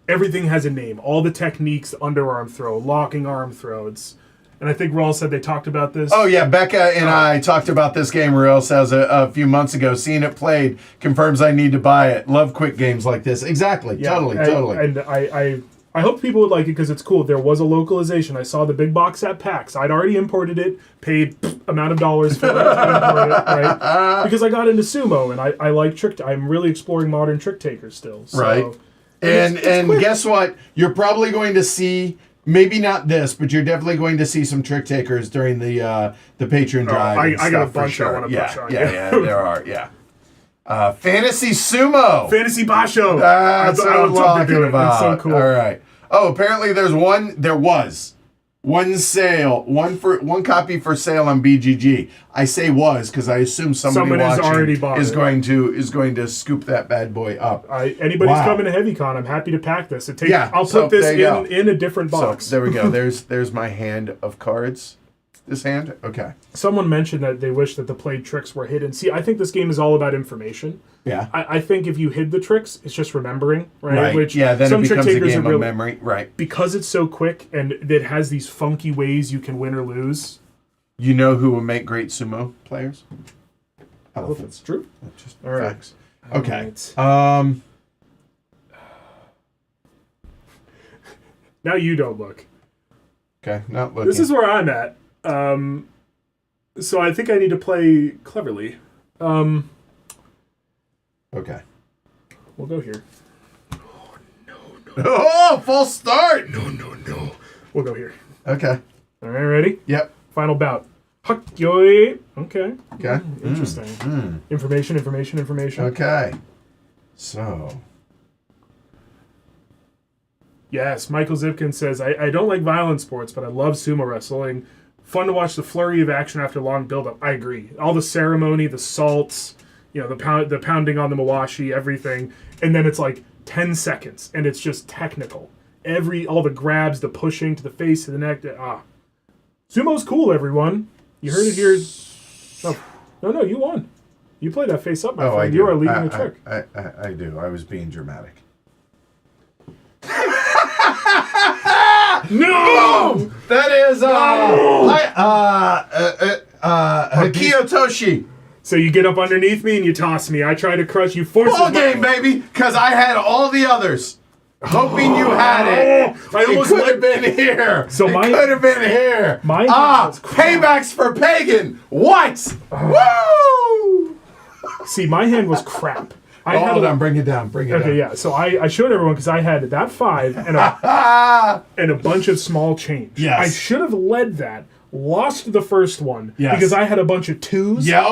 B: Everything has a name. All the techniques, underarm throw, locking arm throw. And I think Raul said they talked about this.
A: Oh, yeah. Becca and I talked about this game, Raul says, a few months ago. Seeing it played confirms I need to buy it. Love quick games like this. Exactly.
B: Yeah,
A: Totally.
B: And I I hope people would like it because it's cool. There was a localization. I saw the big box at PAX. I'd already imported it, paid amount of dollars for it to import it, right? Because I got into sumo and I like trick. I'm really exploring modern trick takers still. So.
A: Right. And guess what? You're probably going to see, maybe not this, but you're definitely going to see some trick takers during the Patreon drive.
B: I got a bunch I want to push on.
A: Yeah, there are. Yeah. Fantasy Sumo.
B: Fantasy Basho.
A: That's what I'm talking about.
B: It's so cool.
A: All right. Oh, apparently there was one sale, one copy for sale on BGG. I say was because I assume somebody watching
B: already bought
A: is going to scoop that bad boy up.
B: Anybody's coming to HeavyCon, I'm happy to pack this. I'll put this in a different box.
A: So there we go. There's my hand of cards. This hand? Okay.
B: Someone mentioned that they wish that the played tricks were hidden. See, I think this game is all about information.
A: Yeah.
B: I think if you hid the tricks, it's just remembering, right?
A: Which, then it becomes a game of memory. Right.
B: Because it's so quick and it has these funky ways you can win or lose.
A: You know who will make great sumo players?
B: Elephants. True.
A: Just
B: all right.
A: Facts. Okay.
B: Right. Now you don't look.
A: Okay, not looking.
B: This is where I'm at. So I think I need to play cleverly.
A: Okay.
B: We'll go here.
A: Oh, no. Oh, false start!
B: No. We'll go here.
A: Okay.
B: All right, ready?
A: Yep.
B: Final bout. Okay.
A: Okay.
B: Interesting. Information.
A: Okay. So.
B: Yes, Michael Zipkin says, I don't like violent sports, but I love sumo wrestling. Fun to watch the flurry of action after long build-up. I agree. All the ceremony, the salts, the pounding on the mawashi, everything. And then it's like 10 seconds, and it's just technical. All the grabs, the pushing to the face, to the neck. Sumo's cool, everyone. You heard it here. Oh, no, you won. You played that face up, my friend. You are leading the trick.
A: I do. I was being dramatic.
B: No!
A: Boom! That is Kiyotoshi.
B: So you get up underneath me and you toss me. I try to crush you.
A: Ball game, baby, because I had all the others. Hoping you had it. It could have been here.
B: So
A: it could have been here. Paybacks for Pagan. What? Woo!
B: See, my hand was crap.
A: Hold on, bring it down.
B: Okay, yeah. So I showed everyone because I had that 5 and a bunch of small change.
A: Yes.
B: I should have led that. Lost the first one because I had a bunch of 2s.
A: Yeah.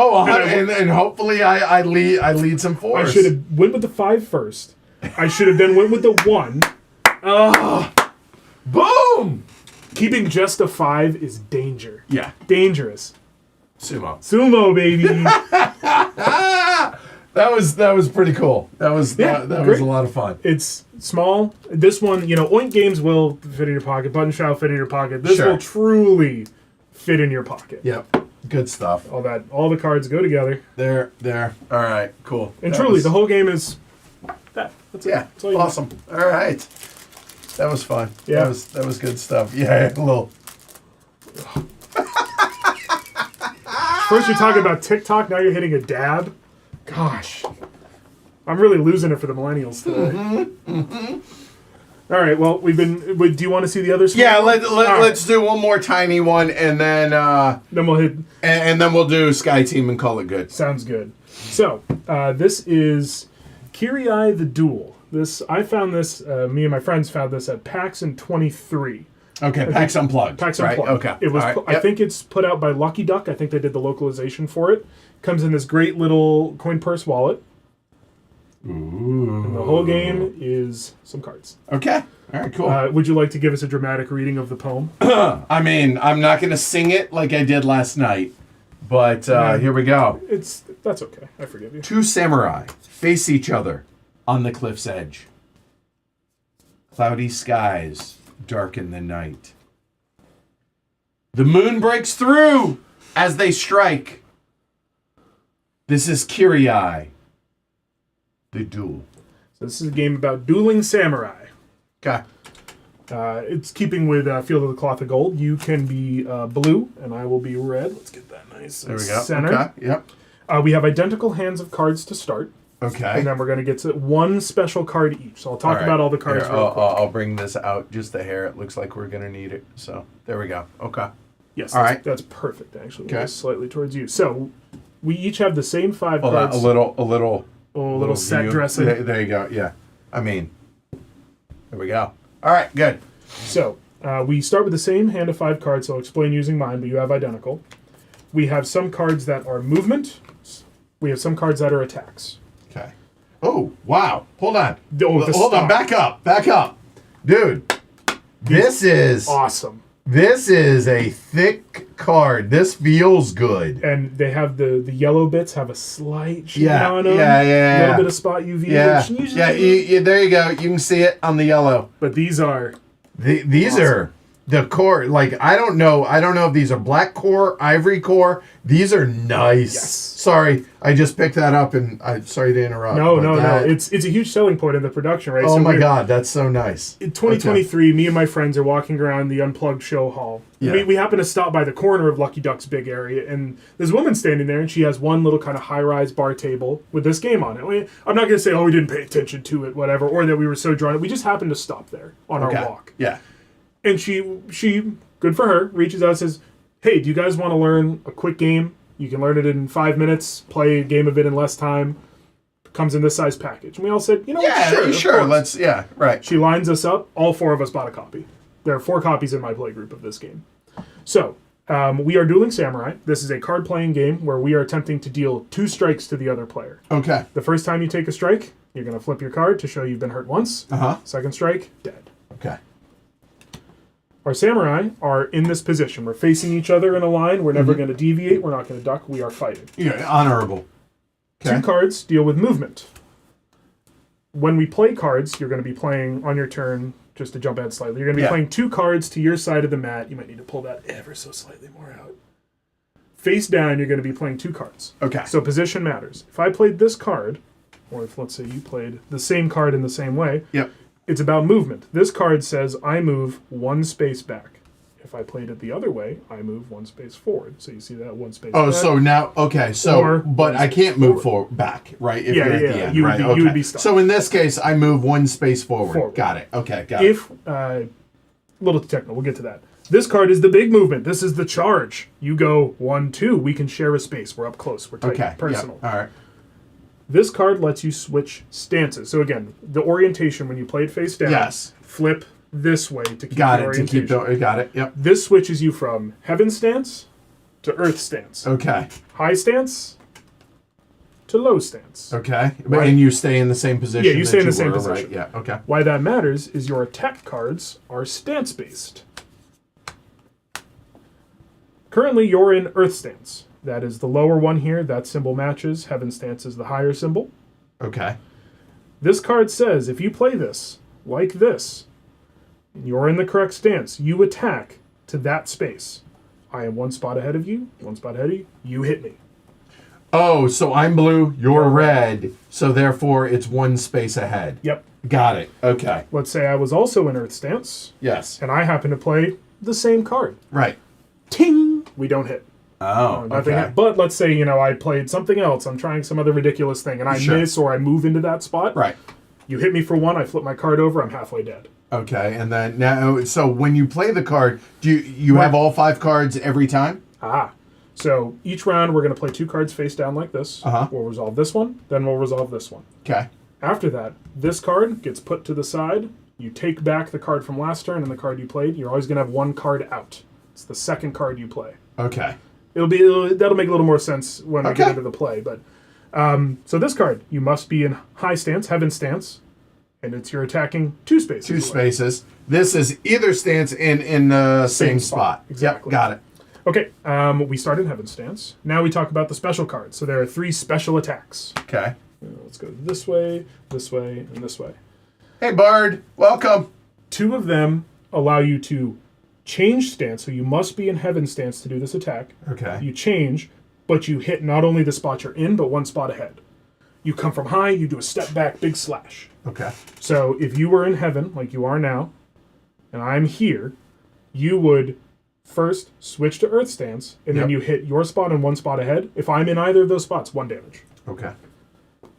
A: And hopefully I lead some 4s.
B: I should have went with the 5 first. I should have then went with the 1.
A: Boom!
B: Keeping just a 5 is danger.
A: Yeah.
B: Dangerous.
A: Sumo,
B: baby.
A: That was pretty cool. That was a lot of fun.
B: It's small. This one, Oink Games will fit in your pocket. Button Shot will fit in your pocket. This will truly fit in your pocket.
A: Yep. Good stuff.
B: All the cards go together.
A: There. All right. Cool.
B: And truly, the whole game is that. That's it.
A: Yeah.
B: That's all
A: awesome. All right. That was fun.
B: Yeah.
A: That was good stuff. Yeah. A little.
B: First you're talking about TikTok. Now you're hitting a dab. Gosh, I'm really losing it for the millennials today. All right, well, do you want to see the other?
A: Yeah, let's do one more tiny one, and then
B: we'll hit,
A: and then we'll do Sky Team and call it good.
B: Sounds good. So this is Kirai the Duel. I found this. Me and my friends found this at PAX in 23.
A: Okay, PAX Unplugged.
B: PAX Unplugged.
A: Right, okay.
B: It was. I think it's put out by Lucky Duck. I think they did the localization for it. Comes in this great little coin purse wallet.
A: Ooh.
B: And the whole game is some cards.
A: Okay. All right, cool.
B: Would you like to give us a dramatic reading of the poem?
A: I mean, I'm not going to sing it like I did last night, but here we go.
B: That's okay. I forgive you.
A: 2 samurai face each other on the cliff's edge. Cloudy skies darken the night. The moon breaks through as they strike. This is Kirai, the Duel.
B: So this is a game about dueling samurai.
A: Okay.
B: It's keeping with Field of the Cloth of Gold. You can be blue, and I will be red. Let's get that nice
A: there we go.
B: center.
A: Okay. Yep.
B: We have identical hands of cards to start.
A: Okay.
B: And then we're going to get to one special card each. So I'll talk about all the cards real quick.
A: I'll bring this out just a hair. It looks like we're going to need it. So there we go. Okay.
B: Yes,
A: all right.
B: That's perfect, actually.
A: Okay.
B: Slightly towards you. So we each have the same 5
A: Hold
B: cards.
A: on, a little
B: set
A: view.
B: dressing.
A: There you go. Yeah. I mean, there we go. All right, good.
B: So we start with the same hand of 5 cards. So I'll explain using mine, but you have identical. We have some cards that are movement. We have some cards that are attacks.
A: Okay. Oh, wow. Hold on.
B: Hold
A: on. Back up. Dude, this is
B: awesome.
A: This is a thick card. This feels good.
B: And they have the yellow bits have a slight sheen on them.
A: Yeah.
B: A little bit of spot UV.
A: Yeah. There you go. You can see it on the yellow.
B: But these are
A: these
B: awesome.
A: are the core. Like I don't know if these are black core, ivory core. These are nice.
B: Yes.
A: Sorry, I just picked that up, and I'm sorry to interrupt.
B: No. It's a huge selling point in the production, right?
A: Oh my God, that's so nice.
B: In 2023, me and my friends are walking around the Unplugged show hall.
A: Yeah.
B: We happen to stop by the corner of Lucky Duck's big area, and there's a woman standing there, and she has one little kind of high-rise bar table with this game on it. I'm not going to say, we didn't pay attention to it, whatever, or that we were so drawn. We just happened to stop there on our walk.
A: Yeah.
B: And she, good for her, reaches out and says, hey, do you guys want to learn a quick game? You can learn it in 5 minutes, play a game of it in less time. Comes in this size package. And we all said,
A: sure. Let's, right.
B: She lines us up. All 4 of us bought a copy. There are 4 copies in my play group of this game. So, we are Dueling Samurai. This is a card-playing game where we are attempting to deal 2 strikes to the other player.
A: Okay.
B: The first time you take a strike, you're going to flip your card to show you've been hurt once. Second strike, dead.
A: Okay.
B: Our samurai are in this position. We're facing each other in a line. We're never going to deviate. We're not going to duck. We are fighting.
A: Yeah, honorable. Okay.
B: 2 cards deal with movement. When we play cards, you're going to be playing on your turn, just to jump ahead slightly. You're going to be playing 2 cards to your side of the mat. You might need to pull that ever so slightly more out. Face down, you're going to be playing 2 cards.
A: Okay.
B: So position matters. If I played this card, or if let's say you played the same card in the same way, it's about movement. This card says I move 1 space back. If I played it the other way, I move 1 space forward. So you see that 1 space back.
A: So now, okay, but I can't move back, right? If you're at the end, right?
B: You would be stuck.
A: So in this case, I move 1 space forward. Got it. Okay, got it.
B: A little technical, we'll get to that. This card is the big movement. This is the charge. You go 1, 2. We can share a space. We're up close. We're tight. Personal.
A: All right.
B: This card lets you switch stances. So again, the orientation when you play it face down, flip this way to keep the orientation.
A: Got it. Yep.
B: This switches you from heaven stance to earth stance.
A: Okay.
B: High stance to low stance.
A: Okay. And you stay in the same position.
B: Yeah, you stay in the same position.
A: Right? Yeah. Okay.
B: Why that matters is your attack cards are stance based. Currently, you're in earth stance. That is the lower one here. That symbol matches. Heaven stance is the higher symbol.
A: Okay.
B: This card says if you play this like this, you're in the correct stance. You attack to that space. I am 1 spot ahead of you. 1 spot ahead of you. You hit me.
A: Oh, so I'm blue, you're red, so therefore it's 1 space ahead.
B: Yep.
A: Got it. Okay.
B: Let's say I was also in earth stance.
A: Yes.
B: And I happen to play the same card.
A: Right.
B: Ting! We don't hit.
A: Oh, okay.
B: But let's say, I played something else. I'm trying some other ridiculous thing, and I miss or I move into that spot.
A: Right.
B: You hit me for 1, I flip my card over, I'm halfway dead.
A: Okay, and then now, so when you play the card, do you have all 5 cards every time?
B: So each round we're going to play 2 cards face down like this. We'll resolve this one, then we'll resolve this one.
A: Okay.
B: After that, this card gets put to the side. You take back the card from last turn and the card you played. You're always going to have 1 card out. It's the second card you play.
A: Okay.
B: That'll make a little more sense when we get into the play. But so this card, you must be in high stance, heaven stance, and you're attacking 2 spaces.
A: 2 spaces. This is either stance in the same spot.
B: Exactly.
A: Yep, got it.
B: Okay, we start in heaven stance. Now we talk about the special cards. So there are 3 special attacks.
A: Okay.
B: Let's go this way, and this way.
A: Hey, Bard. Welcome.
B: 2 of them allow you to change stance, so you must be in heaven stance to do this attack.
A: Okay.
B: You change, but you hit not only the spot you're in, but 1 spot ahead. You come from high, you do a step back, big slash.
A: Okay.
B: So if you were in heaven, like you are now, and I'm here, you would first switch to earth stance, and then you hit your spot and 1 spot ahead. If I'm in either of those spots, 1 damage.
A: Okay.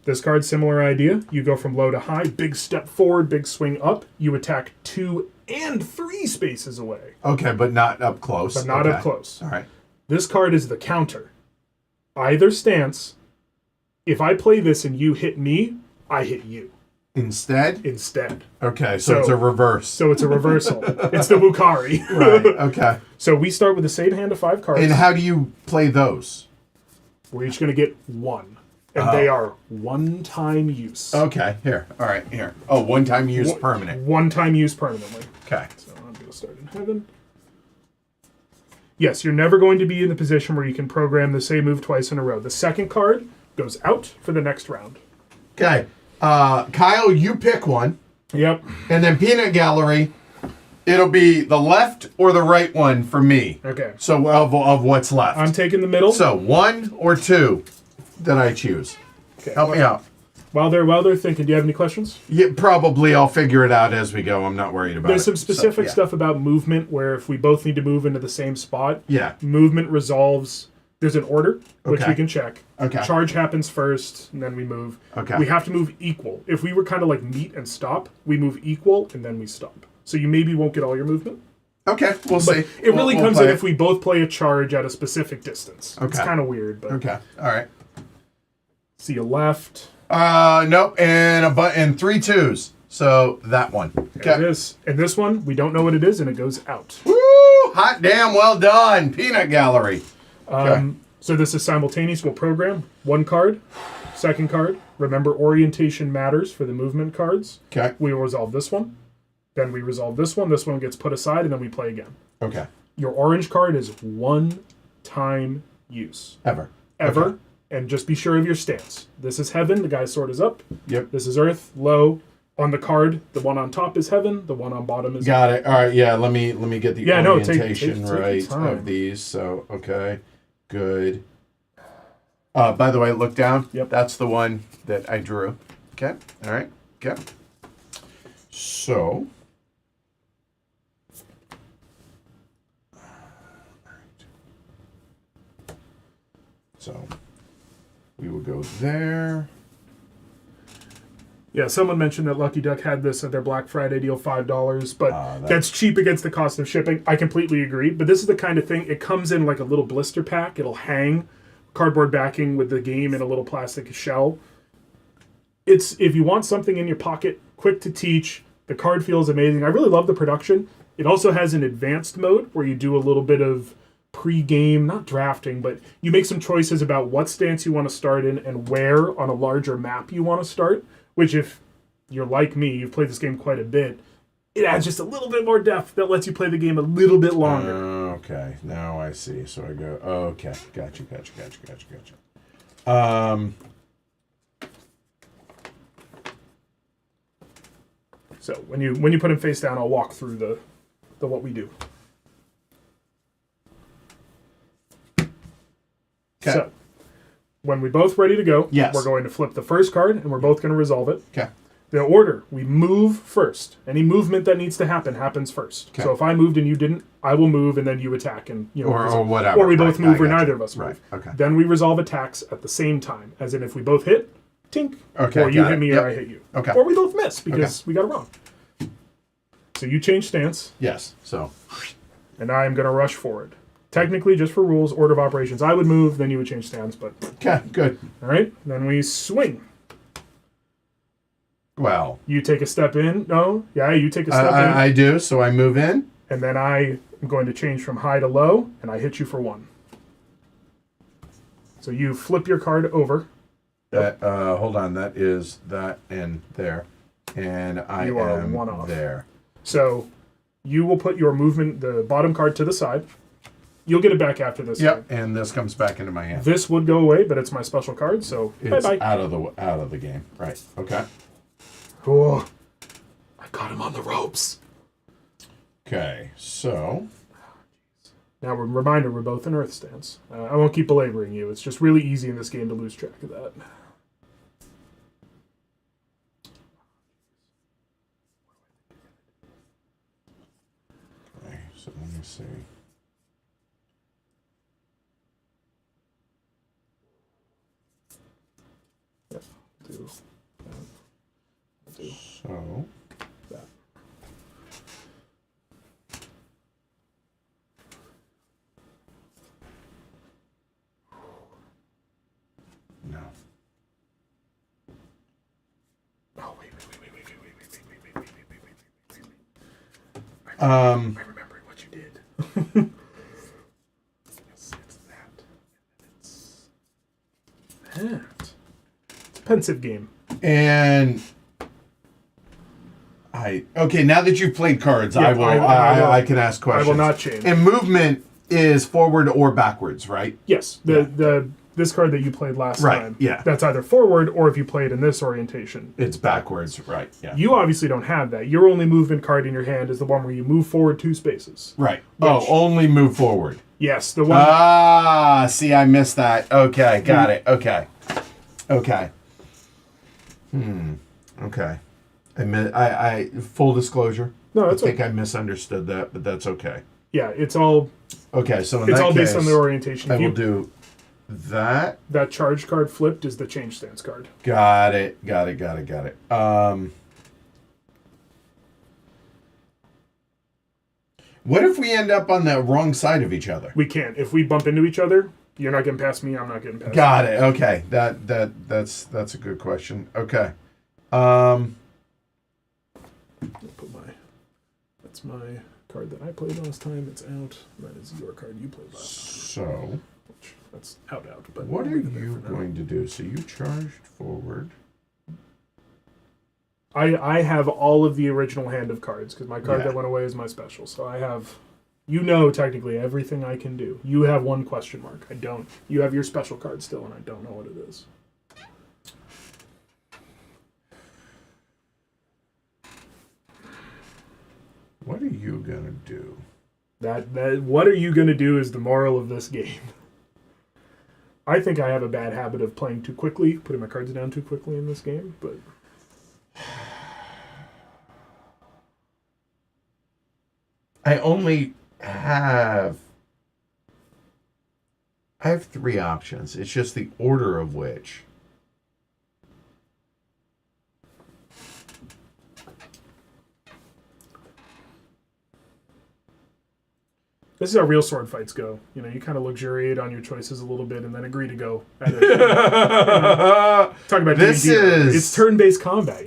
B: This card, similar idea. You go from low to high, big step forward, big swing up. You attack 2 and 3 spaces away.
A: Okay, but not up close.
B: But not up close.
A: All right.
B: This card is the counter. Either stance, if I play this and you hit me, I hit you.
A: Instead? Okay, so it's a reverse.
B: So it's a reversal. It's the Wukari.
A: Right, okay.
B: So we start with the same hand of 5 cards.
A: And how do you play those?
B: We're each going to get 1. And they are one-time use.
A: Okay, here. All right, here. Oh, one-time use permanent.
B: One-time use permanently.
A: Okay.
B: So I'm going to start in heaven. Yes, you're never going to be in the position where you can program the same move twice in a row. The second card goes out for the next round.
A: Okay. Kyle, you pick one.
B: Yep.
A: And then Peanut Gallery, it'll be the left or the right one for me.
B: Okay.
A: So of what's left.
B: I'm taking the middle.
A: So 1 or 2 that I choose.
B: Okay.
A: Help me out.
B: While they're thinking, do you have any questions?
A: Yeah, probably I'll figure it out as we go. I'm not worried about it.
B: There's some specific stuff about movement where if we both need to move into the same spot, movement resolves. There's an order, which we can check.
A: Okay.
B: Charge happens first, and then we move.
A: Okay.
B: We have to move equal. If we were kind of like meet and stop, we move equal, and then we stop. So you maybe won't get all your movement.
A: Okay, we'll see.
B: It really comes in if we both play a charge at a specific distance.
A: Okay.
B: It's kind of weird, but...
A: Okay, all right.
B: See a left.
A: Nope, and 3 2s. So that one. Okay.
B: There it is. And this one, we don't know what it is, and it goes out.
A: Woo! Hot damn, well done, Peanut Gallery. Okay.
B: So this is simultaneous. We'll program 1 card, second card. Remember, orientation matters for the movement cards.
A: Okay.
B: We resolve this one. Then we resolve this one. This one gets put aside, and then we play again.
A: Okay.
B: Your orange card is one-time use.
A: Ever.
B: Okay. And just be sure of your stance. This is heaven. The guy's sword is up.
A: Yep.
B: This is earth, low. On the card, the one on top is heaven. The one on bottom is
A: Got it. All right. Yeah. Let me get the orientation
B: take
A: right of these. So okay. Good. By the way, look down.
B: Yep.
A: That's the one that I drew. Okay. All right. Okay. So. So we will go there.
B: Yeah, someone mentioned that Lucky Duck had this at their Black Friday deal, $5, but that's cheap against the cost of shipping. I completely agree, but this is the kind of thing, it comes in like a little blister pack. It'll hang, cardboard backing with the game in a little plastic shell. It's, if you want something in your pocket, quick to teach, the card feels amazing. I really love the production. It also has an advanced mode where you do a little bit of pre-game, not drafting, but you make some choices about what stance you want to start in and where on a larger map you want to start. Which, if you're like me, you've played this game quite a bit, it adds just a little bit more depth that lets you play the game a little bit longer.
A: Okay, now I see. So I go, okay, gotcha.
B: So when you put him face down, I'll walk through the what we do.
A: Okay.
B: So, when we're both ready to go,
A: yes,
B: we're going to flip the first card, and we're both going to resolve it.
A: Okay.
B: The order, we move first. Any movement that needs to happen happens first. Okay. So if I moved and you didn't, I will move, and then you attack, and
A: or whatever.
B: Or we both move, or neither of us move.
A: Right. Okay.
B: Then we resolve attacks at the same time, as in if we both hit, tink.
A: Okay.
B: Or you hit me, or I hit you.
A: Okay.
B: Or we both miss because we got it wrong. So you change stance.
A: Yes. So.
B: And I am going to rush forward. Technically, just for rules, order of operations, I would move, then you would change stance, but...
A: Okay, good.
B: All right, then we swing.
A: Well...
B: You take a step in. No? Yeah, you take a step in.
A: I do, so I move in.
B: And then I am going to change from high to low, and I hit you for 1. So you flip your card over.
A: That, hold on, that is that and there. And I am
B: one off.
A: There.
B: So you will put your movement, the bottom card, to the side. You'll get it back after this.
A: Yep, and this comes back into my hand.
B: This would go away, but it's my special card, so
A: it's
B: bye-bye.
A: out of the game. Right, okay.
B: Oh, I got him on the ropes.
A: Okay, so...
B: Now, reminder, we're both in Earth stance. I won't keep belaboring you. It's just really easy in this game to lose track of that.
A: Okay, so let me see.
B: Do do that. I'll do
A: So.
B: that.
A: No.
B: Oh, wait.
A: I
B: remembered what you did. Yes, it's that. It's that. It's a pensive game.
A: And okay, now that you've played cards,
B: Yeah,
A: I can ask questions.
B: I will not change.
A: And movement is forward or backwards, right?
B: Yes. This card that you played last time.
A: Yeah.
B: That's either forward or if you play it in this orientation.
A: It's backwards, right? Yeah.
B: You obviously don't have that. Your only movement card in your hand is the one where you move forward 2 spaces.
A: Right. Only move forward.
B: Yes, the one.
A: See, I missed that. Okay, got it. Okay. Okay. Okay. I full disclosure.
B: No, that's
A: I think I misunderstood that, but that's okay.
B: Yeah, it's all.
A: Okay, so in
B: it's
A: that
B: all
A: case,
B: based on the orientation.
A: I will do that.
B: That charge card flipped is the change stance card.
A: Got it. What if we end up on the wrong side of each other?
B: We can't. If we bump into each other, you're not getting past me. I'm not getting past.
A: Got it. Okay. That's a good question. Okay.
B: That's my card that I played last time. It's out. That is your card you played last time.
A: So.
B: That's out. But
A: What are you going to do? So you charged forward.
B: I have all of the original hand of cards because my card that went away is my special. So I have, technically everything I can do. You have one question mark. I don't. You have your special card still, and I don't know what it is.
A: What are you gonna do?
B: That what are you gonna do is the moral of this game. I think I have a bad habit of playing too quickly, putting my cards down too quickly in this game, but
A: I have 3 options. It's just the order of which.
B: this is how real sword fights go. You kind of luxuriate on your choices a little bit and then agree to go at it. Talk about
A: this is
B: it's turn-based combat,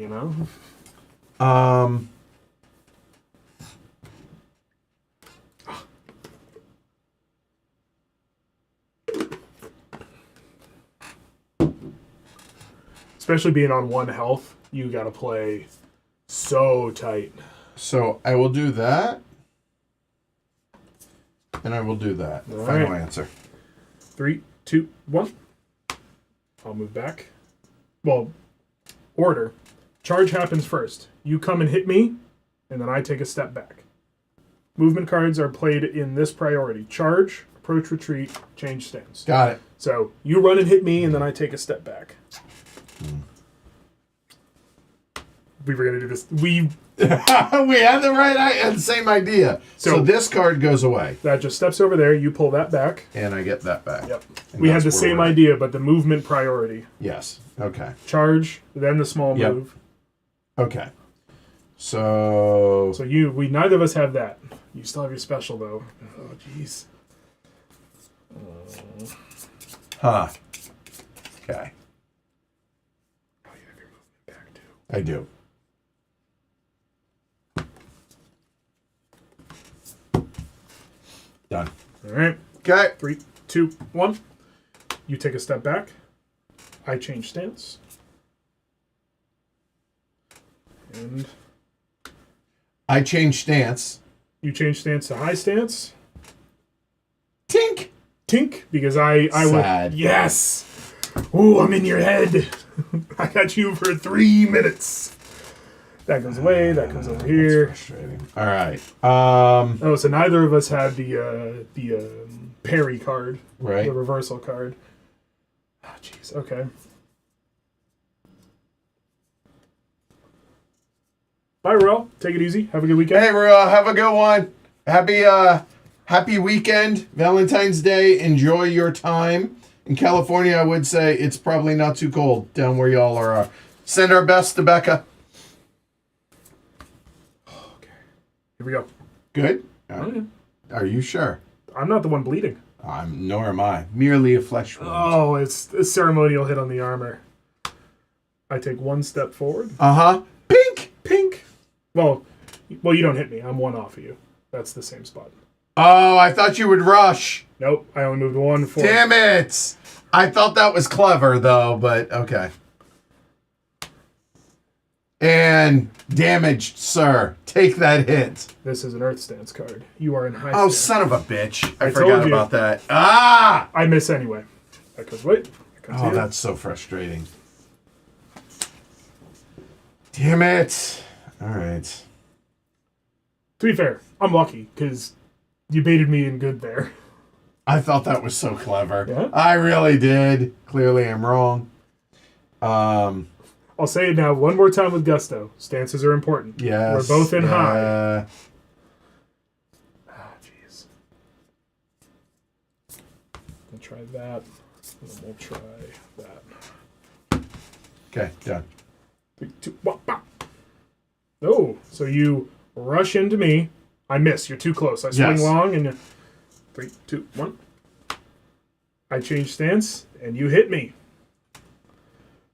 B: Especially being on 1 health, you got to play so tight.
A: So I will do that. And I will do that.
B: All
A: Final
B: right.
A: answer.
B: 3, 2, 1. I'll move back. Well, order. Charge happens first. You come and hit me, and then I take a step back. Movement cards are played in this priority. Charge, approach, retreat, change stance.
A: Got it.
B: So you run and hit me, and then I take a step back. We were going to do this. We
A: had the same idea. So this card goes away.
B: That just steps over there. You pull that back.
A: And I get that back.
B: Yep. We had the same idea, but the movement priority.
A: Yes. Okay.
B: Charge, then the small move.
A: Okay. So
B: we neither of us have that. You still have your special, though. Oh, jeez.
A: Huh. Okay.
B: Oh, you have your movement back, too.
A: I do. Done.
B: All right.
A: Okay.
B: 3, 2, 1. You take a step back. I change stance. And
A: I change stance.
B: you change stance to high stance.
A: Tink.
B: Tink, because I
A: Sad.
B: would. Yes. Ooh, I'm in your head. I got you for 3 minutes. That goes away. That comes over here.
A: That's frustrating. All right.
B: Oh, so neither of us had the parry card,
A: Right.
B: The reversal card. Oh, jeez. Okay. Bye, Ro. Take it easy. Have a good weekend.
A: Hey, Ro, have a good one. Happy weekend. Valentine's Day. Enjoy your time. In California, I would say it's probably not too cold down where y'all are. Send our best to Becca.
B: Okay. Here we go.
A: Good?
B: Okay.
A: Are you sure?
B: I'm not the one bleeding.
A: Nor am I. Merely a flesh wound.
B: Oh, it's a ceremonial hit on the armor. I take one step forward.
A: Uh-huh. Pink!
B: Pink! Well, you don't hit me. I'm one off of you. That's the same spot.
A: Oh, I thought you would rush.
B: Nope, I only moved one forward.
A: Damn it! I thought that was clever, though, but okay. And damaged, sir. Take that hit.
B: This is an Earth Stance card. You are in high
A: Oh,
B: stance.
A: son of a bitch. I
B: told
A: forgot
B: you.
A: about that. Ah!
B: I miss anyway. Because, wait.
A: Oh, that's so frustrating. Damn it. All right.
B: To be fair, I'm lucky, because you baited me in good there.
A: I thought that was so clever.
B: Yeah?
A: I really did. Clearly, I'm wrong.
B: I'll say it now one more time with gusto. Stances are important.
A: Yes.
B: We're both in high. Ah, jeez. We'll try that. And then we'll try that.
A: Okay, done.
B: 3, 2, 1, bop. Oh, so you rush into me. I miss. You're too close. I swing
A: Yes.
B: long and 3, 2, 1. I change stance and you hit me.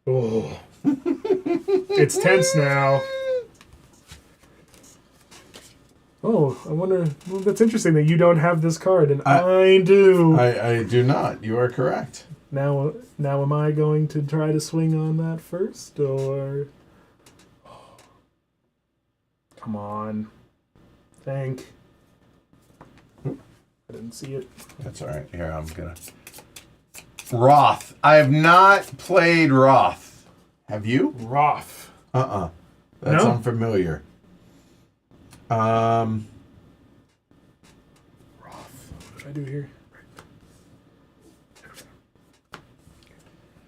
B: Oh. It's tense now. Oh, I wonder. Well, that's interesting that you don't have this card and I do.
A: I do not. You are correct.
B: Now am I going to try to swing on that first, or... Come on. Think. I didn't see it.
A: That's all right. Here, I'm gonna... Roth. I have not played Roth. Have you?
B: Roth.
A: That's
B: No?
A: unfamiliar.
B: Roth. What did I do here?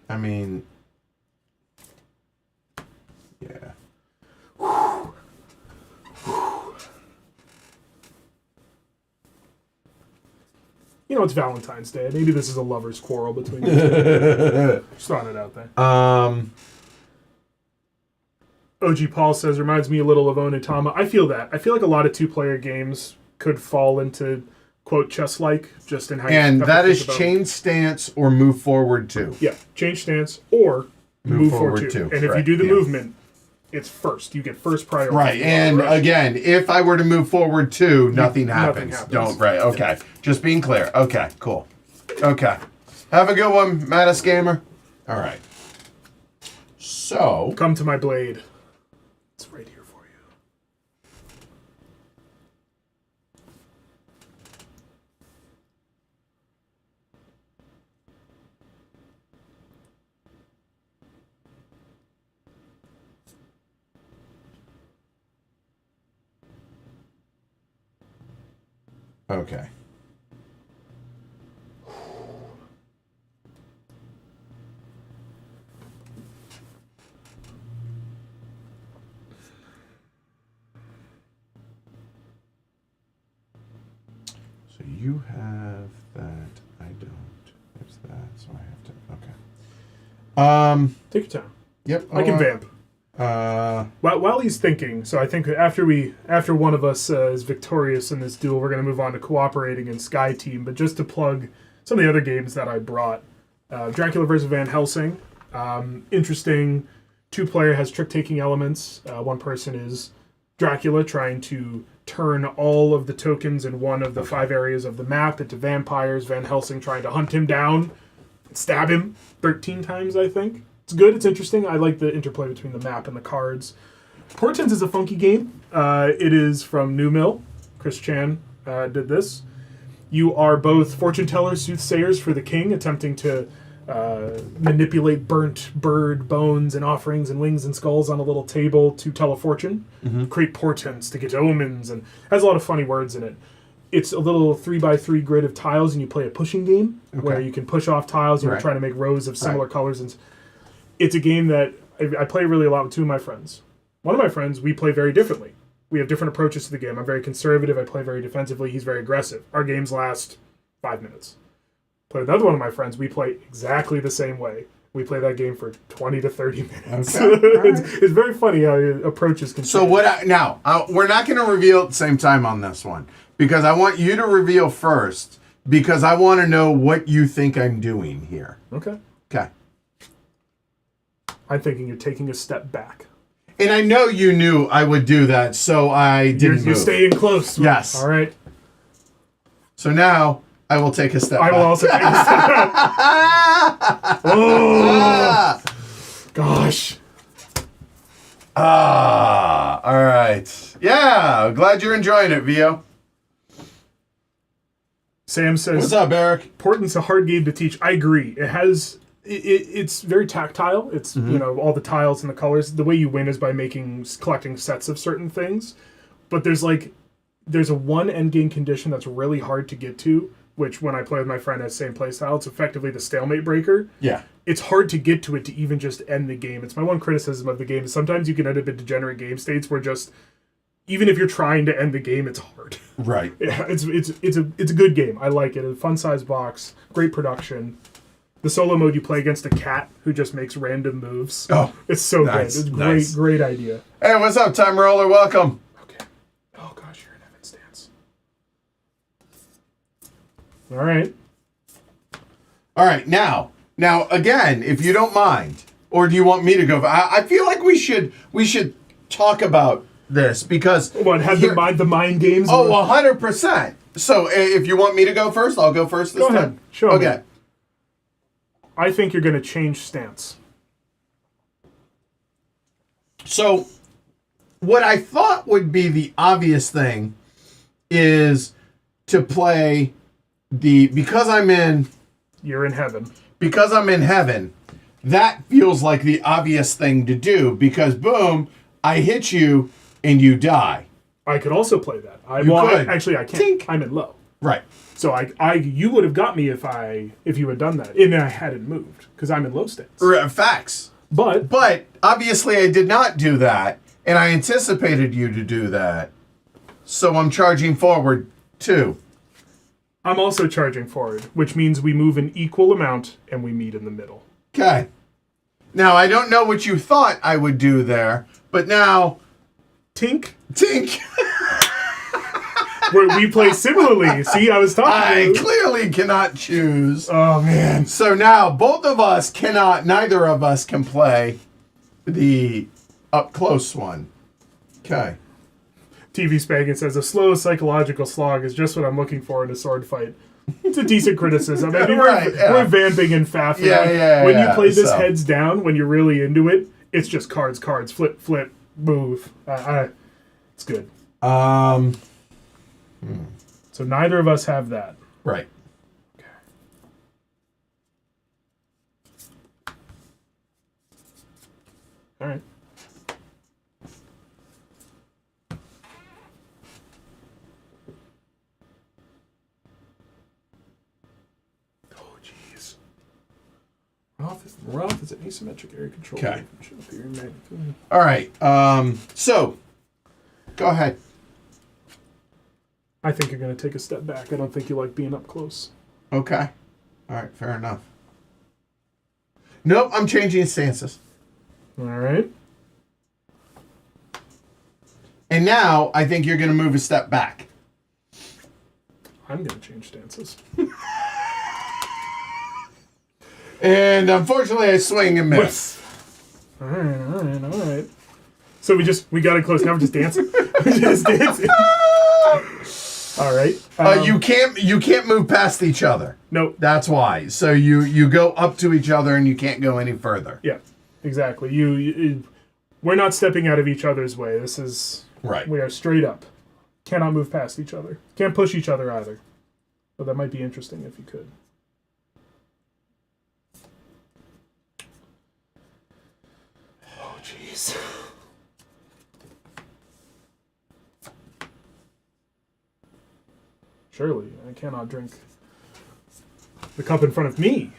A: I mean... Yeah.
B: You know, it's Valentine's Day. Maybe this is a lover's quarrel between you two. Just throwing it out there. OG Paul says, reminds me a little of Onitama. I feel that. I feel like a lot of two-player games could fall into, quote, chess-like, just in how
A: And
B: you
A: that
B: think
A: is
B: about
A: change stance or move forward two.
B: Yeah, change stance or move forward two.
A: two.
B: And if you
A: Right,
B: do the
A: yeah.
B: movement, it's first. You get first priority.
A: Right, and again, if I were to move forward two, nothing happens.
B: happens.
A: Don't, right, okay. Just being clear. Okay, cool. Okay. Have a good one, Mattis Gamer. All right. So...
B: Come to my blade. It's right here for you.
A: Okay. So you have that. I don't. There's that. So I have to. Okay.
B: Take your time.
A: Yep.
B: I can vamp. While he's thinking, so I think after one of us is victorious in this duel, we're going to move on to cooperating in Sky Team. But just to plug some of the other games that I brought, Dracula vs. Van Helsing, interesting. 2-player has trick-taking elements. One person is Dracula trying to turn all of the tokens in one of the 5 areas of the map into vampires. Van Helsing trying to hunt him down, stab him 13 times, I think. It's good. It's interesting. I like the interplay between the map and the cards. Portents is a funky game. It is from New Mill. Chris Chan did this. You are both fortune tellers, soothsayers for the king, attempting to manipulate burnt bird bones and offerings and wings and skulls on a little table to tell a fortune. Create portents to get omens, and has a lot of funny words in it. It's a little 3x3 grid of tiles, and you play a pushing game where you can push off tiles and you're trying to make rows of similar colors. And it's a game that I play really a lot with 2 of my friends. One of my friends, we play very differently. We have different approaches to the game. I'm very conservative. I play very defensively. He's very aggressive. Our games last 5 minutes. Play with another one of my friends. We play exactly the same way. We play that game for 20 to 30 minutes.
A: Okay.
B: It's very funny how your approaches can
A: So
B: change.
A: we're not going to reveal at the same time on this one because I want you to reveal first because I want to know what you think I'm doing here.
B: Okay.
A: Okay.
B: I'm thinking you're taking a step back.
A: And I know you knew I would do that, so I didn't
B: You're
A: move.
B: staying close.
A: Yes.
B: All right.
A: So now I will take a step
B: I
A: back.
B: will also take a step back. Oh, gosh.
A: All right. Yeah, glad you're enjoying it, Vio.
B: Sam says,
A: What's up, Eric?
B: Important's a hard game to teach. I agree. It's very tactile. It's all the tiles and the colors. The way you win is by collecting sets of certain things. But there's a one end game condition that's really hard to get to, which when I play with my friend at the same play style, it's effectively the stalemate breaker.
A: Yeah.
B: It's hard to get to it to even just end the game. It's my one criticism of the game. Sometimes you can end up in degenerate game states where just even if you're trying to end the game, it's hard.
A: Right.
B: Yeah, it's a good game. I like it. A fun size box, great production. The solo mode you play against a cat who just makes random moves.
A: Oh,
B: it's so
A: nice,
B: good. It's
A: nice.
B: great idea.
A: Hey, what's up, Time Roller? Welcome.
B: Okay. Oh gosh, you're in Evan's stance. All right.
A: All right, now again, if you don't mind, or do you want me to go? I feel like we should talk about this because
B: the mind games?
A: Oh, 100%. So if you want me to go first, I'll go first this
B: Go
A: time.
B: ahead. Show
A: Okay.
B: me. I think you're going to change stance.
A: So what I thought would be the obvious thing is to play because I'm in
B: heaven.
A: Because I'm in heaven, that feels like the obvious thing to do because boom, I hit you and you die.
B: I could also play that.
A: Could.
B: Actually, I can't.
A: Tink.
B: I'm in low.
A: Right.
B: So you would have got me if you had done that, and I hadn't moved because I'm in low stance.
A: Facts.
B: But
A: obviously I did not do that, and I anticipated you to do that. So I'm charging forward too.
B: I'm also charging forward, which means we move an equal amount and we meet in the middle.
A: Okay. Now I don't know what you thought I would do there, but now
B: Tink.
A: We
B: play similarly. See, I was talking
A: I
B: to you.
A: clearly cannot choose.
B: Oh, man.
A: So now neither of us can play the up close one. Okay.
B: TV Spagan says, a slow psychological slog is just what I'm looking for in a sword fight. It's a decent criticism. I mean, we're vamping and faffing. When you play this heads down, when you're really into it, it's just cards, flip, flip, move. It's good. So neither of us have that.
A: Right.
B: Okay. All right. Oh, jeez. Roth is an asymmetric area control.
A: Okay. All right. So, go ahead.
B: I think you're going to take a step back. I don't think you like being up close.
A: Okay. All right. Fair enough. Nope. I'm changing stances.
B: All right.
A: And now I think you're going to move a step back.
B: I'm going to change stances.
A: And unfortunately, I swing and miss.
B: All right. So we got it close. Now we're just dancing. All right.
A: You can't move past each other.
B: Nope.
A: That's why. So you go up to each other and you can't go any further.
B: Yeah, exactly. We're not stepping out of each other's way. This is
A: right.
B: We are straight up. Cannot move past each other. Can't push each other either. But that might be interesting if you could. Oh, jeez. Surely, I cannot drink the cup in front of me.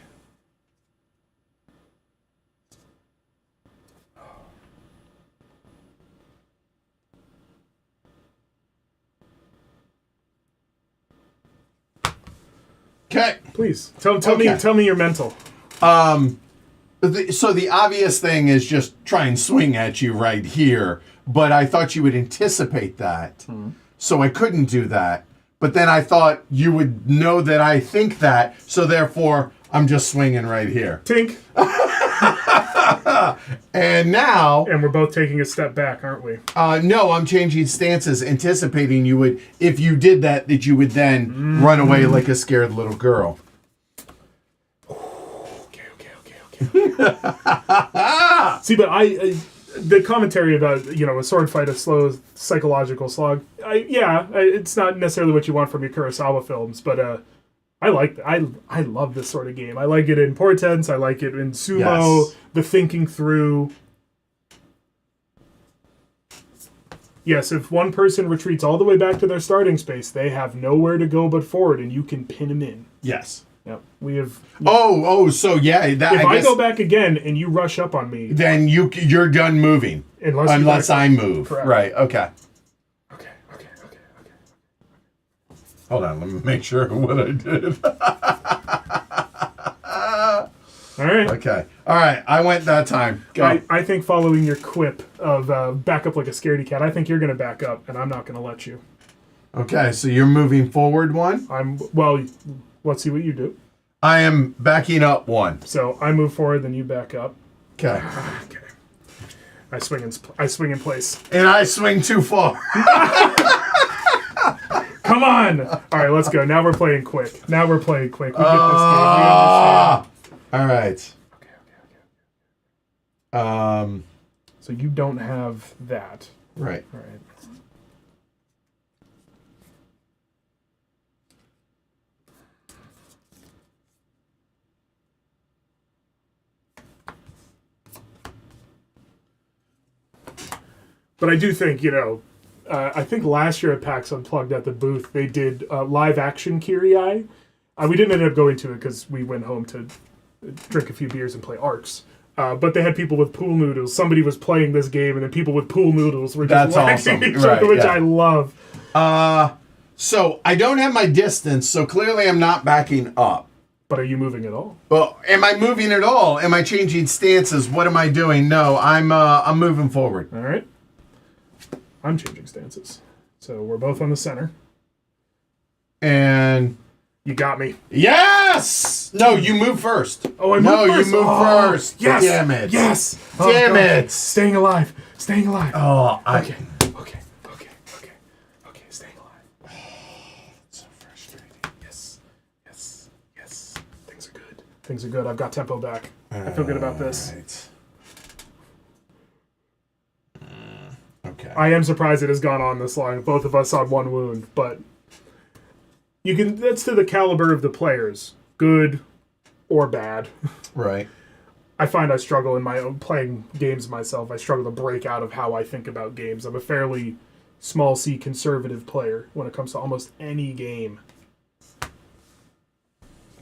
A: Okay.
B: Please tell me your mental.
A: So the obvious thing is just try and swing at you right here, but I thought you would anticipate that, so I couldn't do that. But then I thought you would know that I think that, so therefore I'm just swinging right here.
B: Tink.
A: And now...
B: And we're both taking a step back, aren't we?
A: No, I'm changing stances, anticipating you would, if you did that you would then run away like a scared little girl.
B: Okay. See, but the commentary about, a sword fight, a slow psychological slog, it's not necessarily what you want from your Kurosawa films, but I love this sort of game. I like it in Portents, I like it in Sumo, yes. The thinking through. Yes, if one person retreats all the way back to their starting space, they have nowhere to go but forward, and you can pin them in.
A: Yes.
B: Yep. We have.
A: So yeah. That,
B: if I go back again and you rush up on me,
A: then you're done moving. Unless I move.
B: Correct.
A: Right. Okay.
B: Okay.
A: Hold on. Let me make sure what I did.
B: All right.
A: Okay. All right. I went that time. Go.
B: I think following your quip of back up like a scaredy cat, I think you're going to back up, and I'm not going to let you.
A: Okay. So you're moving forward one?
B: Let's see what you do.
A: I am backing up one.
B: So I move forward, then you back up.
A: Okay.
B: Okay. I swing in place.
A: And I swing too far.
B: Come on! All right, let's go. Now we're playing quick. We get this game. We understand.
A: All right.
B: Okay. So you don't have that.
A: Right.
B: All right. But I do think, I think last year at PAX Unplugged at the booth, they did live action Kyrie. We didn't end up going to it because we went home to drink a few beers and play ARCs. But they had people with pool noodles. Somebody was playing this game, and then people with pool noodles were just
A: awesome.
B: each other, which I love.
A: So I don't have my distance, so clearly I'm not backing up.
B: But are you moving at all?
A: Well, am I moving at all? Am I changing stances? What am I doing? No, I'm moving forward.
B: All right. I'm changing stances. So we're both on the center.
A: And
B: you got me.
A: Yes! No, you move first.
B: Oh, I moved first.
A: No, you move first.
B: Yes.
A: Damn it.
B: Yes.
A: Damn it.
B: Staying alive.
A: Oh,
B: Okay. Staying alive.
A: Oh, that's so frustrating.
B: Yes. Things are good. I've got tempo back. I feel good about this.
A: Right. Okay.
B: I am surprised it has gone on this long. Both of us on one wound, but that's to the caliber of the players, good or bad.
A: Right.
B: I find I struggle in my own playing games myself. I struggle to break out of how I think about games. I'm a fairly small C conservative player when it comes to almost any game.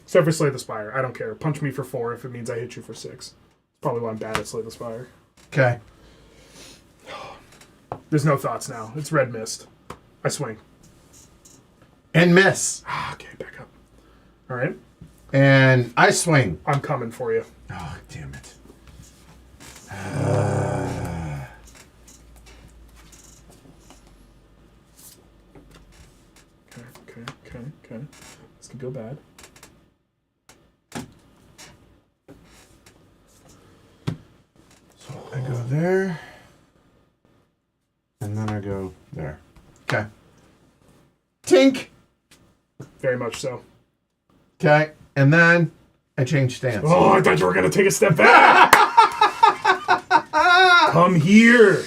B: Except for Slay the Spire. I don't care. Punch me for 4 if it means I hit you for 6. Probably why I'm bad at Slay the Spire.
A: Okay.
B: There's no thoughts now. It's red mist. I swing.
A: And miss.
B: Okay, back up. All right.
A: And I swing.
B: I'm coming for you.
A: Oh, damn it.
B: Okay. This could go bad.
A: So I go there. And then I go there. Okay. Tink!
B: Very much so.
A: Okay. And then I change stance.
B: Oh, I thought you were going to take a step back. Come here.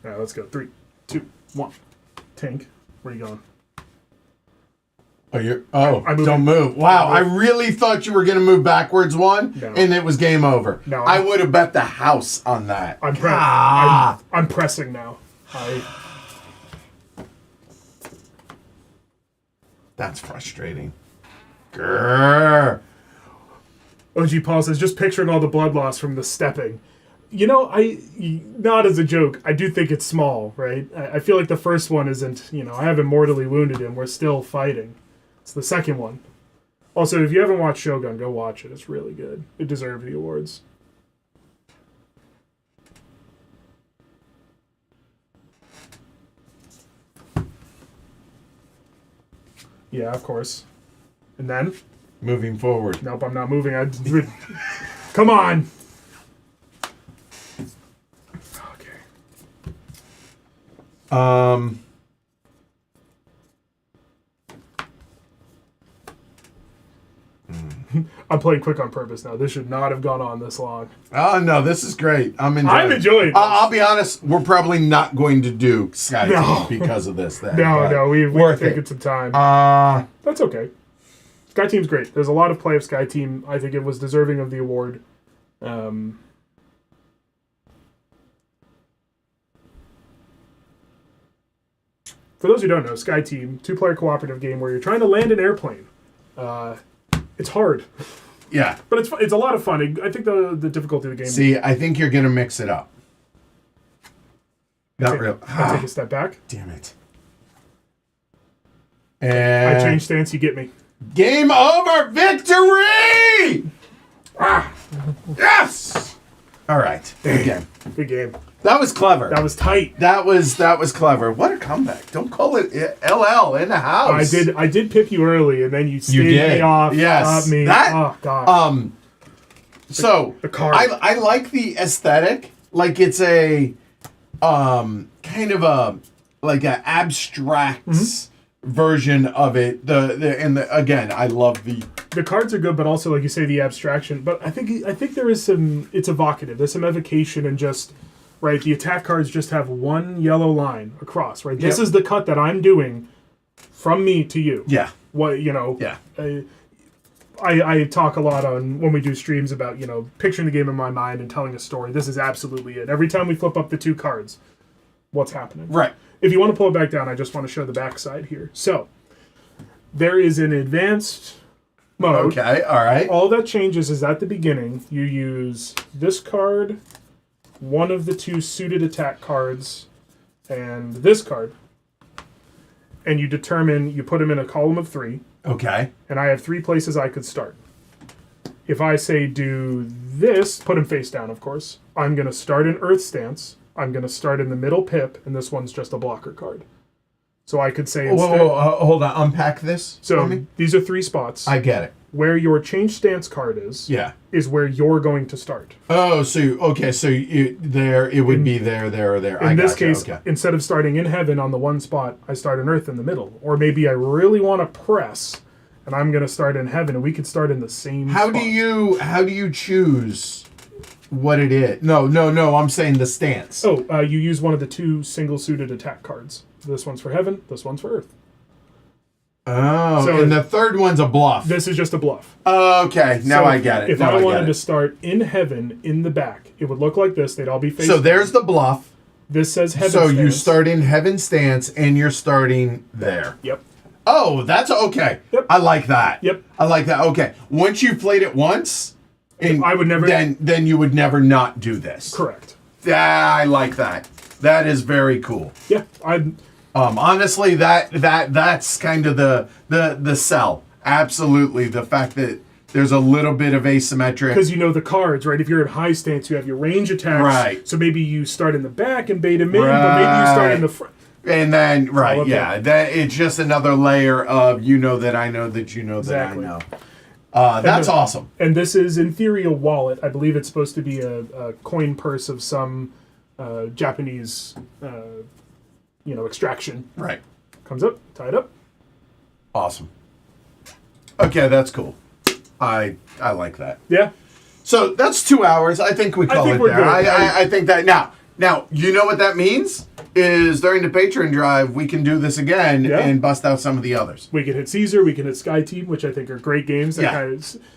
B: All right, let's go. 3, 2, 1. Tank. Where are you going?
A: Don't move. Wow, I really thought you were going to move backwards one, and it was game over.
B: No,
A: I would have bet the house on that.
B: I'm pressing now.
A: That's frustrating. Grrr.
B: OG Paul says, just picturing all the blood loss from the stepping. You know, not as a joke, I do think it's small, right? I feel like the first one isn't, I haven't mortally wounded him. We're still fighting. It's the second one. Also, if you haven't watched Shogun, go watch it. It's really good. It deserved the awards. Yeah, of course. And then?
A: Moving forward.
B: Nope, I'm not moving. Come on!
A: Okay.
B: I'm playing quick on purpose now. This should not have gone on this long.
A: Oh, no, this is great. I'm enjoying
B: it.
A: I'll be honest, we're probably not going to do Sky Team because of this.
B: We're taking some time. That's okay. Sky Team's great. There's a lot of play of Sky Team. I think it was deserving of the award. For those who don't know, Sky Team, 2-player cooperative game where you're trying to land an airplane. It's hard.
A: Yeah.
B: But it's a lot of fun. I think the difficulty of the game...
A: See, I think you're going to mix it up. Not real.
B: I'll take a step back.
A: Damn it. And
B: I changed stance, you get me.
A: Game over! Victory! Yes! All right. Good game.
B: Good game.
A: That was clever.
B: That was tight.
A: That was clever. What a comeback. Don't call it LL in the house.
B: I did pick you early, and then you stayed me off.
A: Yes.
B: Got me. Oh, God.
A: So,
B: the card.
A: I like the aesthetic. Like, it's a kind of a abstract version of it. Again, I love the
B: cards are good, but also, like you say, the abstraction. But I think there is it's evocative. There's some evocation and just... Right, the attack cards just have one yellow line across. Right, this is the cut that I'm doing from me to you.
A: Yeah.
B: What
A: Yeah.
B: I talk a lot on when we do streams about picturing the game in my mind and telling a story. This is absolutely it. Every time we flip up the 2 cards, what's happening?
A: Right.
B: If you want to pull it back down, I just want to show the back side here. So there is an advanced mode.
A: Okay. All right.
B: All that changes is at the beginning you use this card, one of the 2 suited attack cards, and this card. And you put them in a column of 3.
A: Okay.
B: And I have 3 places I could start. If I say do this, put them face down, of course, I'm going to start in Earth Stance. I'm going to start in the middle pip, and this one's just a blocker card. So I could say instead...
A: hold on. Unpack this for me.
B: These are 3 spots.
A: I get it.
B: Where your change stance card is where you're going to start.
A: Oh, so it would be there, or there.
B: In this case, instead of starting in heaven on the one spot, I start in earth in the middle. Or maybe I really want to press, and I'm going to start in heaven, and we could start in the same spot.
A: How do you choose what it is? No, I'm saying the stance.
B: Oh, you use one of the 2 single-suited attack cards. This one's for heaven, this one's for earth.
A: Oh, so and the third one's a bluff.
B: This is just a bluff.
A: Okay, now I get it.
B: If I wanted to start in heaven in the back, it would look like this. They'd all be facing.
A: So there's the bluff.
B: This says heaven
A: stance.
B: So
A: you start in heaven stance, and you're starting there.
B: Yep.
A: Oh, that's okay.
B: Yep.
A: I like that.
B: Yep.
A: I like that. Okay. Once you've played it once,
B: I would never.
A: Then you would never not do this.
B: Correct.
A: Yeah, I like that. That is very cool.
B: Yeah,
A: honestly, that's kind of the sell. Absolutely, the fact that there's a little bit of asymmetric
B: because the cards, right? If you're in high stance, you have your range attacks.
A: Right.
B: So maybe you start in the back and bait him in, but maybe you start in the front.
A: And then that it's just another layer of that I know that that I know. That's awesome.
B: And this is in theory a wallet. I believe it's supposed to be a coin purse of some Japanese. Extraction.
A: Right.
B: Comes up, tied up.
A: Awesome. Okay, that's cool. I like that.
B: Yeah.
A: So that's 2 hours. I think we call it there. I think that now you know what that means is during the Patreon drive we can do this again and bust out some of the others.
B: We can hit Caesar, we can hit Sky Team, which I think are great games.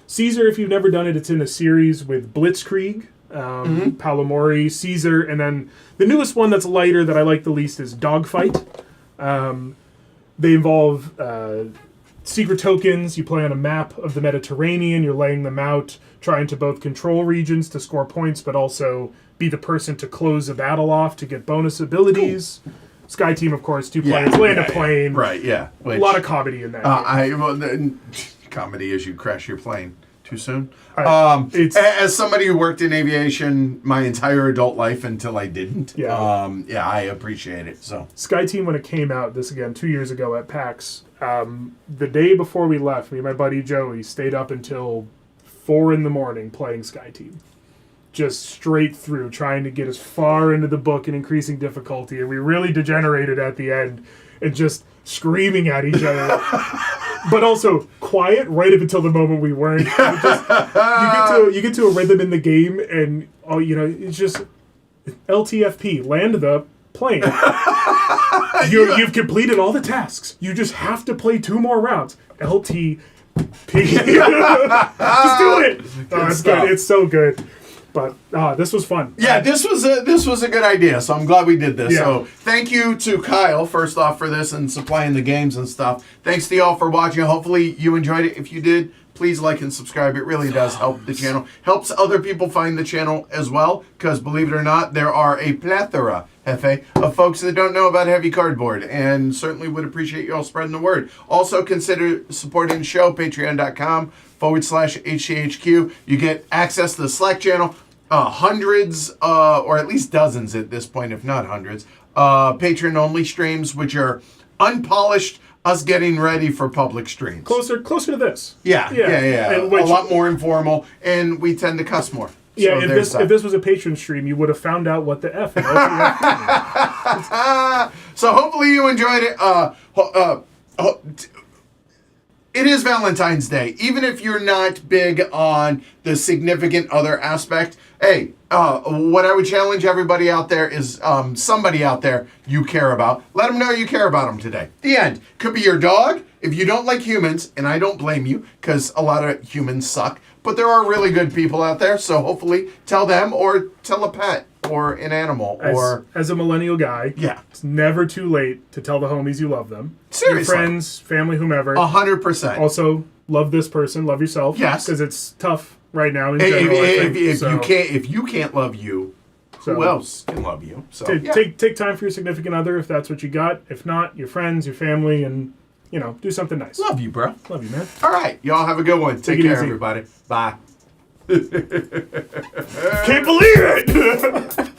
B: Caesar, if you've never done it, it's in a series with Blitzkrieg. Palomori, Caesar, and then the newest one that's lighter that I like the least is Dogfight. They involve secret tokens. You play on a map of the Mediterranean. You're laying them out, trying to both control regions to score points, but also be the person to close a battle off to get bonus abilities. Cool. Sky Team, of course, 2 players, land a plane.
A: Right, yeah.
B: A lot of comedy in that game.
A: Comedy as you crash your plane. Too soon?
B: As
A: somebody who worked in aviation my entire adult life until I didn't, I appreciate it. So
B: Sky Team, when it came out, this again 2 years ago at PAX, the day before we left, me and my buddy Joey stayed up until 4 a.m. playing Sky Team. Just straight through, trying to get as far into the book and increasing difficulty, and we really degenerated at the end and just screaming at each other. But also quiet right up until the moment we weren't. You get to a rhythm in the game, and it's just LTFP, land the plane. You've completed all the tasks. You just have to play 2 more rounds. LTP. Just do it. Oh, it's good. It's so good. But this was fun.
A: Yeah, this was a good idea. So I'm glad we did this.
B: Yeah.
A: So thank you to Kyle first off for this and supplying the games and stuff. Thanks to y'all for watching. Hopefully you enjoyed it. If you did, please like and subscribe. It really does help the channel. Helps other people find the channel as well. Because believe it or not, there are a plethora, Hefe, of folks that don't know about heavy cardboard, and certainly would appreciate you all spreading the word. Also consider supporting the show. Patreon.com/HCHQ. You get access to the Slack channel. Hundreds, or at least dozens at this point, if not hundreds, patron-only streams, which are unpolished, us getting ready for public streams.
B: Closer to this.
A: Yeah. A lot more informal, and we tend to cuss more.
B: Yeah, so if this was a patron stream, you would have found out what the F is.
A: So hopefully you enjoyed it. It is Valentine's Day. Even if you're not big on the significant other aspect, hey, what I would challenge everybody out there is somebody out there you care about. Let them know you care about them today. The end. Could be your dog. If you don't like humans, and I don't blame you, because a lot of humans suck, but there are really good people out there, so hopefully tell them or tell a pet or an animal.
B: As a millennial guy,
A: yeah,
B: it's never too late to tell the homies you love them.
A: Seriously.
B: Your friends, family, whomever.
A: 100%.
B: Also, love this person, love yourself.
A: Yes.
B: Because it's tough right now in general.
A: If you can't love you, who else can love you? So
B: take time for your significant other if that's what you got. If not, your friends, your family, and do something nice.
A: Love you, bro.
B: Love you, man.
A: All right, y'all have a good one. Take care, everybody. Bye.
B: Can't believe it.